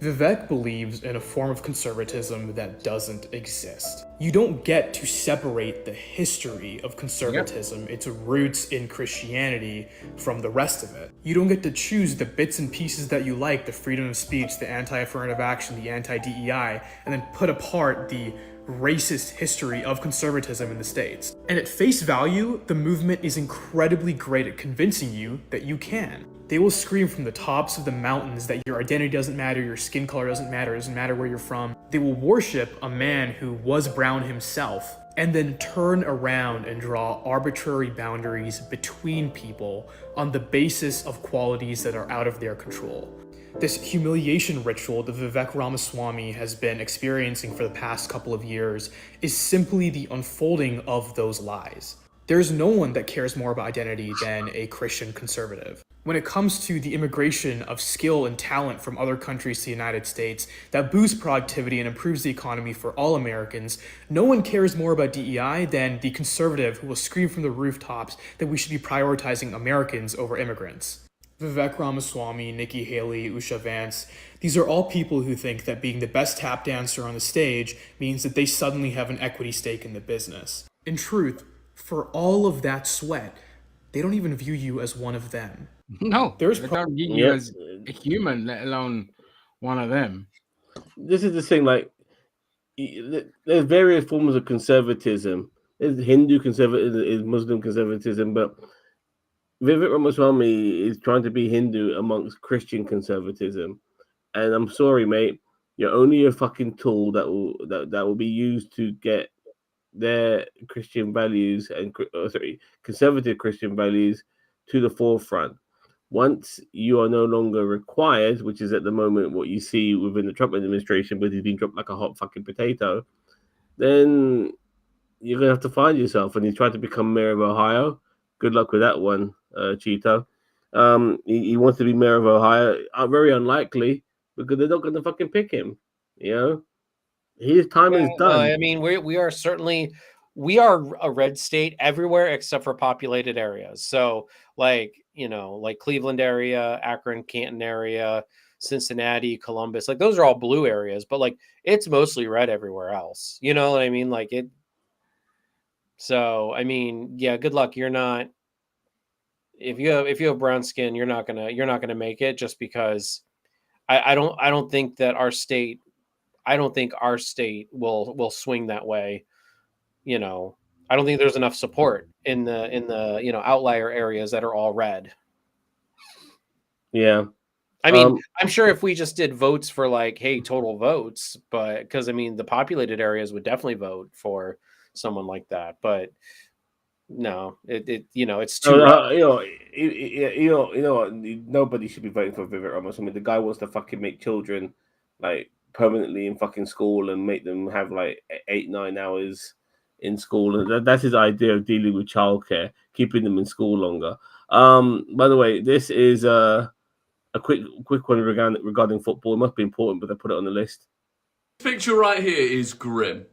Vivek believes in a form of conservatism that doesn't exist. You don't get to separate the history of conservatism, its roots in Christianity, from the rest of it. You don't get to choose the bits and pieces that you like, the freedom of speech, the anti-affirmative action, the anti-DEI, and then put apart the racist history of conservatism in the States. And at face value, the movement is incredibly great at convincing you that you can. They will scream from the tops of the mountains that your identity doesn't matter, your skin color doesn't matter where you're from. They will worship a man who was brown himself, and then turn around and draw arbitrary boundaries between people on the basis of qualities that are out of their control. This humiliation ritual that Vivek Ramaswamy has been experiencing for the past couple of years is simply the unfolding of those lies. There's no one that cares more about identity than a Christian conservative. When it comes to the immigration of skill and talent from other countries to the United States that boosts productivity and improves the economy for all Americans, no one cares more about DEI than the conservative who will scream from the rooftops that we should be prioritizing Americans over immigrants. Vivek Ramaswamy, Nikki Haley, Usha Vance, these are all people who think that being the best tap dancer on the stage means that they suddenly have an equity stake in the business. In truth, for all of that sweat, they don't even view you as one of them. No, they don't view you as a human, let alone one of them. This is the thing, like, there's various forms of conservatism. There's Hindu conservatism, there's Muslim conservatism, but Vivek Ramaswamy is trying to be Hindu amongst Christian conservatism. And I'm sorry, mate, you're only a fucking tool that will be used to get their Christian values and conservative Christian values to the forefront. Once you are no longer required, which is at the moment what you see within the Trump administration, but he's been dropped like a hot fucking potato, then you're gonna have to find yourself. And he's tried to become mayor of Ohio. Good luck with that one, Cheeto. He wants to be mayor of Ohio. Very unlikely, because they're not gonna fucking pick him. You know, His time is done. I mean, we are certainly a red state everywhere except for populated areas. So, like Cleveland area, Akron, Canton area, Cincinnati, Columbus, like those are all blue areas, but like it's mostly red everywhere else. You know what I mean? Like it. So, I mean, yeah, good luck. You're not. If you have brown skin, you're not gonna make it, just because I don't think that our state. I don't think our state will swing that way. I don't think there's enough support in the outlier areas that are all red. Yeah. I mean, I'm sure if we just did votes for like, hey, total votes, but because I mean, the populated areas would definitely vote for someone like that, but no, it's too. Nobody should be voting for Vivek Ramaswamy. The guy wants to fucking make children like permanently in fucking school and make them have like 8-9 hours in school, and that's his idea of dealing with childcare, keeping them in school longer. By the way, this is a quick one regarding football. It must be important, but I put it on the list. This picture right here is grim.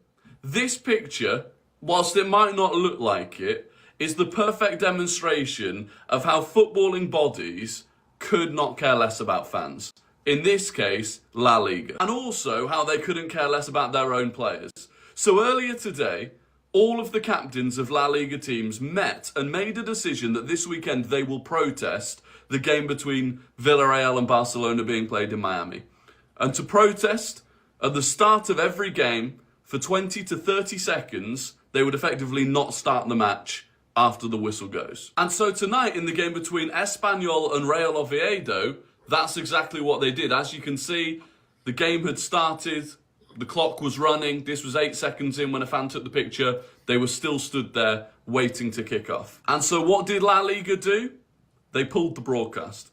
This picture, whilst it might not look like it, is the perfect demonstration of how footballing bodies could not care less about fans. In this case, La Liga. And also how they couldn't care less about their own players. So earlier today, all of the captains of La Liga teams met and made a decision that this weekend they will protest the game between Villarreal and Barcelona being played in Miami. And to protest, at the start of every game, for 20 to 30 seconds, they would effectively not start the match after the whistle goes. And so tonight, in the game between Espanyol and Real Oviedo, that's exactly what they did. As you can see, the game had started, the clock was running, this was 8 seconds in when a fan took the picture, they were still stood there waiting to kick off. And so what did La Liga do? They pulled the broadcast.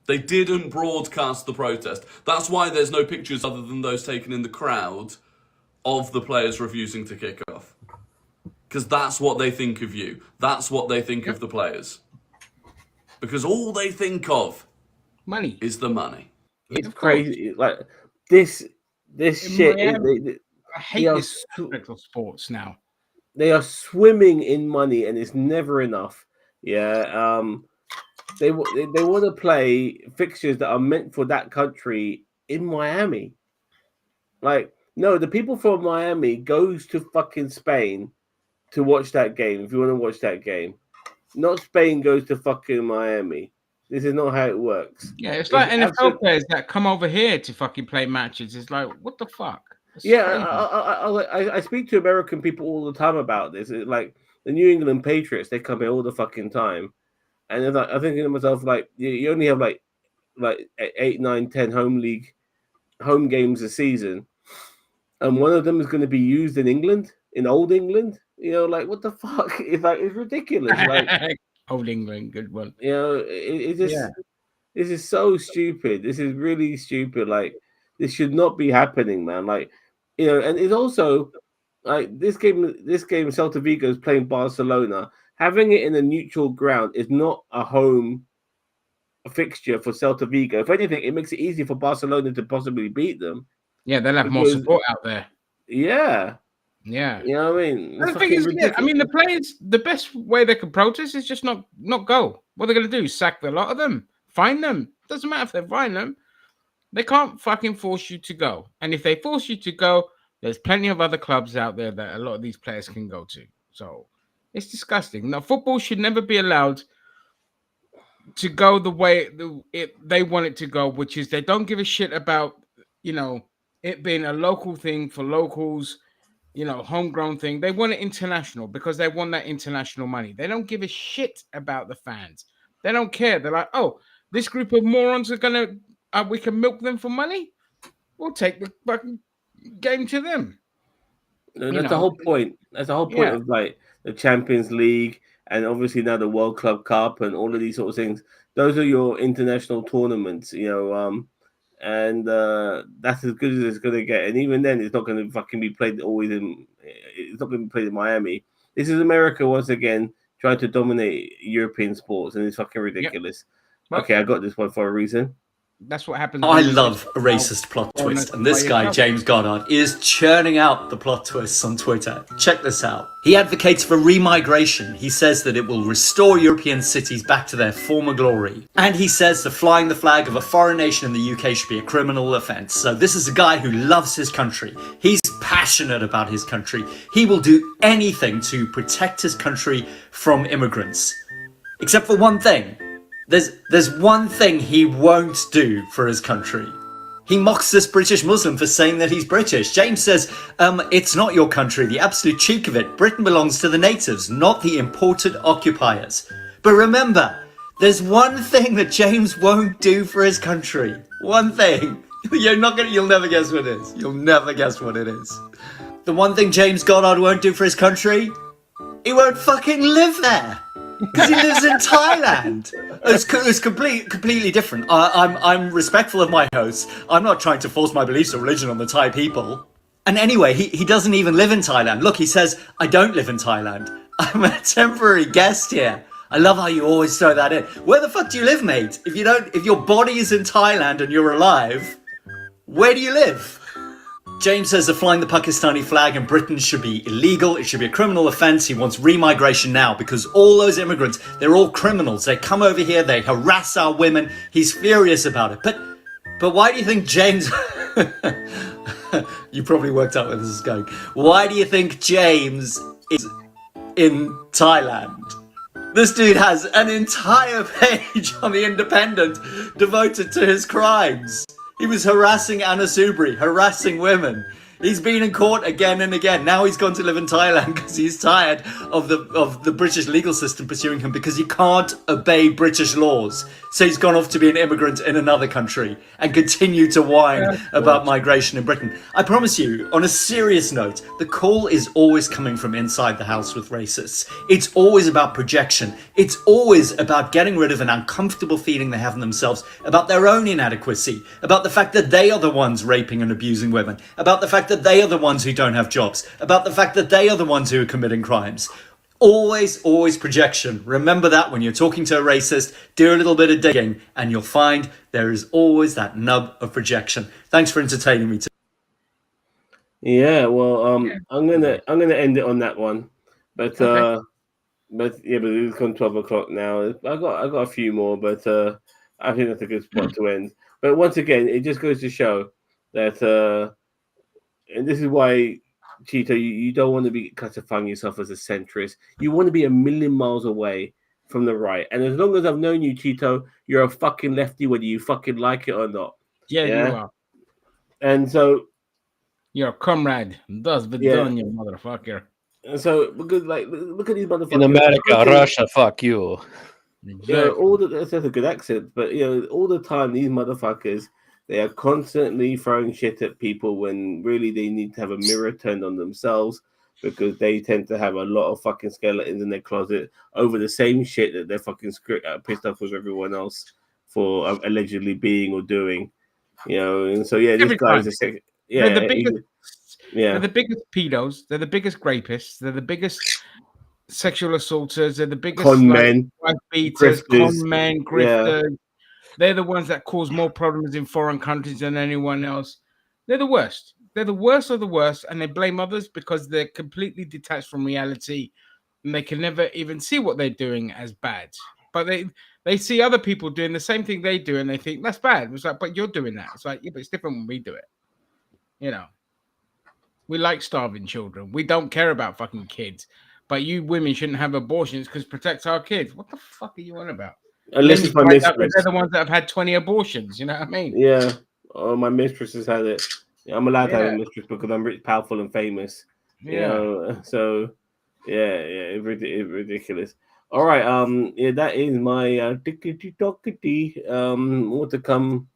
They didn't broadcast the protest. That's why there's no pictures other than those taken in the crowd of the players refusing to kick off. Because that's what they think of you. That's what they think of the players. Because all they think of money is the money. It's crazy. Like this shit. I hate this aspect of sports now. They are swimming in money, and it's never enough. Yeah. They want to play fixtures that are meant for that country in Miami. Like, no, the people from Miami goes to fucking Spain to watch that game. If you want to watch that game, not Spain goes to fucking Miami. This is not how it works. Yeah, it's like NFL players that come over here to fucking play matches. It's like, what the fuck? It's I speak to American people all the time about this. It's like the New England Patriots, they come here all the fucking time. And then, I'm thinking to myself, like, you only have like 8, 9, 10 home games a season. And one of them is going to be used in England, in old England. Like, what the fuck? It's ridiculous. Like, old England, good one. This is so stupid. This is really stupid. Like, this should not be happening, man. Like, and it's also like this game, Celta Vigo is playing Barcelona. Having it in a neutral ground is not a home fixture for Celta Vigo. If anything, it makes it easier for Barcelona to possibly beat them. Yeah, they'll have more support out there. Yeah. Yeah. You know what I mean? The thing is, the players, the best way they can protest is just not go. What they're going to do? Sack the lot of them? Fine them? Doesn't matter if they fine them. They can't fucking force you to go. And if they force you to go, there's plenty of other clubs out there that a lot of these players can go to. So it's disgusting. Now, football should never be allowed to go the way they want it to go, which is they don't give a shit about, it being a local thing for locals, homegrown thing. They want it international because they want that international money. They don't give a shit about the fans. They don't care. They're like, oh, this group of morons are going to, we can milk them for money. We'll take the fucking game to them. That's the whole point. That's the whole point of like the Champions League and obviously now the World Club Cup and all of these sort of things. Those are your international tournaments, and that's as good as it's going to get. And even then, it's not going to fucking be played always in. It's not going to be played in Miami. This is America once again trying to dominate European sports, and it's fucking ridiculous. Yep. Okay, I got this one for a reason. That's what happens. I love a racist plot twist, and this guy, James Goddard, is churning out the plot twists on Twitter. Check this out. He advocates for remigration. He says that it will restore European cities back to their former glory. And he says that flying the flag of a foreign nation in the UK should be a criminal offence. So this is a guy who loves his country. He's passionate about his country. He will do anything to protect his country from immigrants. Except for one thing. There's one thing he won't do for his country. He mocks this British Muslim for saying that he's British. James says, it's not your country, the absolute cheek of it. Britain belongs to the natives, not the imported occupiers. But remember, there's one thing that James won't do for his country. One thing. You'll never guess what it is. You'll never guess what it is. The one thing James Goddard won't do for his country? He won't fucking live there. Because he lives in Thailand. It's completely different. I'm respectful of my hosts. I'm not trying to force my beliefs or religion on the Thai people. And anyway, he doesn't even live in Thailand. Look, he says, I don't live in Thailand. I'm a temporary guest here. I love how you always throw that in. Where the fuck do you live, mate? If your body is in Thailand and you're alive, where do you live? James says that flying the Pakistani flag in Britain should be illegal. It should be a criminal offence. He wants remigration now because all those immigrants, they're all criminals. They come over here, they harass our women. He's furious about it. But why do you think James... You probably worked out where this is going. Why do you think James is in Thailand? This dude has an entire page on The Independent devoted to his crimes. He was harassing Anna Soubry, harassing women. He's been in court again and again. Now he's gone to live in Thailand because he's tired of the British legal system pursuing him because he can't obey British laws. So he's gone off to be an immigrant in another country and continue to whine about migration in Britain. I promise you, on a serious note, the call is always coming from inside the house with racists. It's always about projection. It's always about getting rid of an uncomfortable feeling they have in themselves about their own inadequacy, about the fact that they are the ones raping and abusing women, about the fact that they are the ones who don't have jobs, about the fact that they are the ones who are committing crimes. Always projection. Remember that when you're talking to a racist, do a little bit of digging and you'll find there is always that nub of projection. Thanks for entertaining me today. Yeah, well, I'm gonna end it on that one, but it's gone 12 o'clock now. I got a few more, but I think that's a good spot to end. But once again, it just goes to show that, and this is why, Cheeto, you don't want to be classifying yourself as a centrist. You want to be a million miles away from the right. And as long as I've known you, Cheeto, you're a fucking lefty, whether you fucking like it or not. Yeah, you are. And so you're a comrade. Thus be done, you motherfucker. And so because look at these motherfuckers. In America, Russia, fuck you. That's a good accent, but all the time these motherfuckers, they are constantly throwing shit at people when really they need to have a mirror turned on themselves because they tend to have a lot of fucking skeletons in their closet over the same shit that they're fucking pissed off with everyone else for allegedly being or doing. And so these guys are they're the biggest. They're the biggest pedos. They're the biggest rapists. They're the biggest sexual assaulters. They're the biggest con men, wife beaters, con men, grifters. Yeah. They're the ones that cause more problems in foreign countries than anyone else. They're the worst. They're the worst of the worst, and they blame others because they're completely detached from reality, and they can never even see what they're doing as bad. But they see other people doing the same thing they do, and they think that's bad. It's like, but you're doing that. It's like, yeah, but it's different when we do it. We like starving children. We don't care about fucking kids. But you women shouldn't have abortions because it protects our kids. What the fuck are you on about? Unless it's my mistress. They're the ones that have had 20 abortions. You know what I mean? Yeah. Oh, my mistress has had it. I'm allowed to have a mistress because I'm rich, powerful, and famous. So it's ridiculous. All right. That is my tickety-tockety. More to come.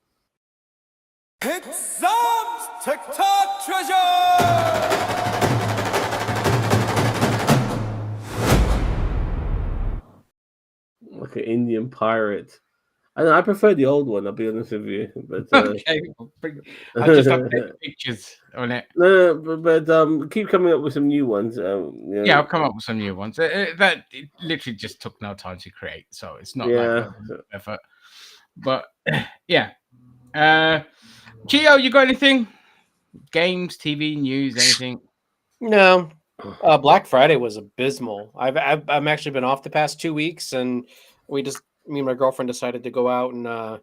It's Zom's TikTok treasure! Like an Indian pirate. I prefer the old one, I'll be honest with you. But okay, I just update pictures on it. No, but keep coming up with some new ones. Yeah, I'll come up with some new ones. That it literally just took no time to create, so it's not like effort. But yeah, Gio, you got anything? Games, TV, news, anything? No. Black Friday was abysmal. I've actually been off the past 2 weeks, and me and my girlfriend decided to go out and. Oh,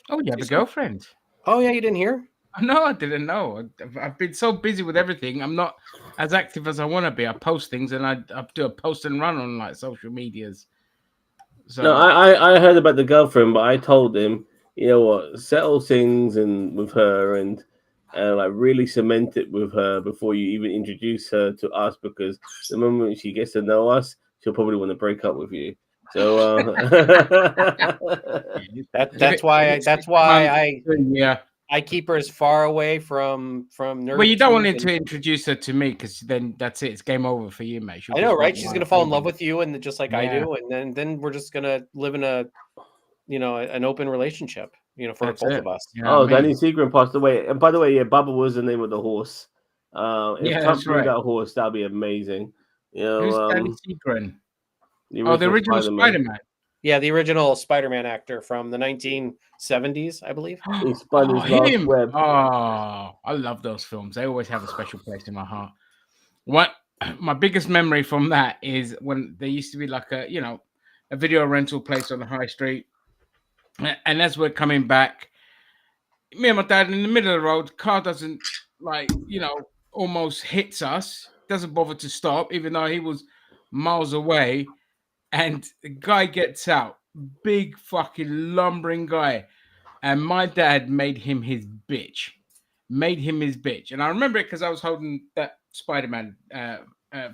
you have a girlfriend? Oh yeah, you didn't hear? No, I didn't know. I've been so busy with everything. I'm not as active as I want to be. I post things and I do a post and run on like social medias. So No, I heard about the girlfriend, but I told him, you know what, settle things and with her and like really cement it with her before you even introduce her to us, because the moment she gets to know us, she'll probably want to break up with you. So that's why I keep her as far away from nerd. Well, you don't want to introduce her to me, because then that's it. It's game over for you, mate. I know, right? She's gonna fall in love with you, and just like I do, and then we're just gonna live in an open relationship, for both of us. Danny Seagren passed away. And by the way, Bubba was the name of the horse. If Trump brought that horse, that'd be amazing. Who's Danny Seagren? The original Spider-Man. Yeah, the original Spider-Man actor from the 1970s, I believe. He spun his last web. Oh, I love those films. They always have a special place in my heart. My biggest memory from that is when there used to be like a video rental place on the high street. And as we're coming back, me and my dad in the middle of the road, car doesn't almost hits us, doesn't bother to stop, even though he was miles away. And the guy gets out, big fucking lumbering guy. And my dad made him his bitch. And I remember it because I was holding that Spider-Man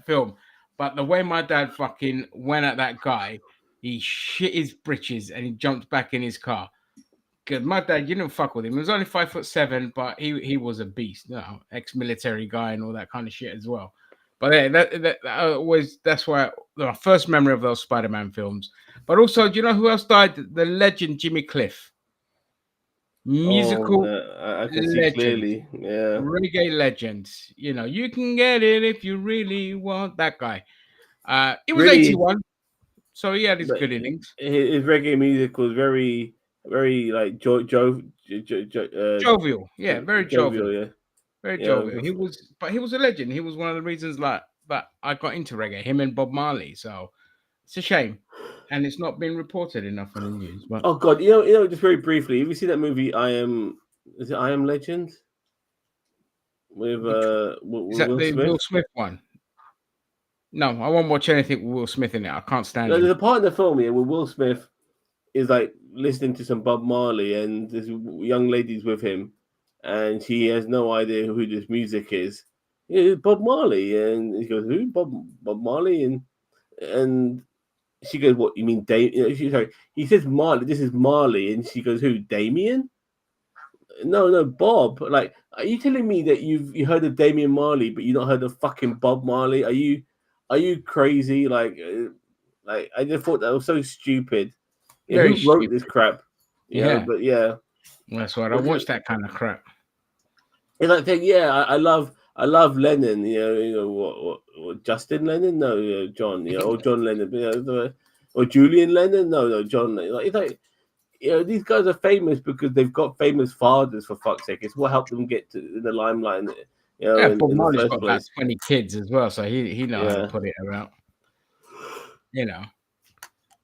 film. But the way my dad fucking went at that guy, he shit his britches and he jumped back in his car. Because my dad, you didn't fuck with him. He was only 5'7", but he was a beast. Ex-military guy and all that kind of shit as well. But that's why my first memory of those Spider-Man films. But also, do you know who else died? The legend Jimmy Cliff. Musical I can see clearly. Yeah. Reggae legend. You can get it if you really want. That guy. He was 81, so he had his good innings. His reggae music was very, very like jovial. Yeah, very jovial. Yeah. Very jovial. He was a legend. He was one of the reasons that I got into reggae. Him and Bob Marley. So it's a shame, and it's not been reported enough in the news. But oh God, just very briefly, have you seen that movie? I Am Legend? With is that the Will Smith one? No, I won't watch anything with Will Smith in it. I can't stand it. There's a part in the film here where Will Smith is like listening to some Bob Marley, and this young lady's with him. And she has no idea who this music is. It's Bob Marley, and he goes, "Who? Bob Marley?" And she goes, "What you mean, sorry?" He says, "Marley. This is Marley," and she goes, "Who? Damien?" No, Bob. Like, are you telling me that you heard of Damian Marley, but you not heard of fucking Bob Marley? Are you crazy? Like I just thought that was so stupid. Who wrote this crap? But yeah. That's right. I watch that kind of crap. And I think, I love Lennon. What Justin Lennon? No, John. Or John Lennon. Or Julian Lennon? No, John Lennon. It's like these guys are famous because they've got famous fathers. For fuck's sake, it's what helped them get to the limelight. Bob Marley's got about 20 kids as well, so he knows how to put it around.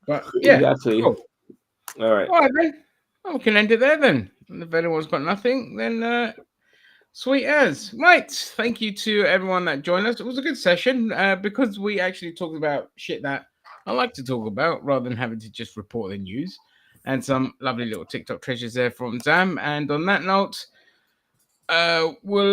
But yeah, exactly. Cool. All right then. We can end it there then. And if anyone's got nothing, then sweet as. Right. Thank you to everyone that joined us. It was a good session because we actually talked about shit that I like to talk about rather than having to just report the news. And some lovely little TikTok treasures there from Zam. And on that note, we'll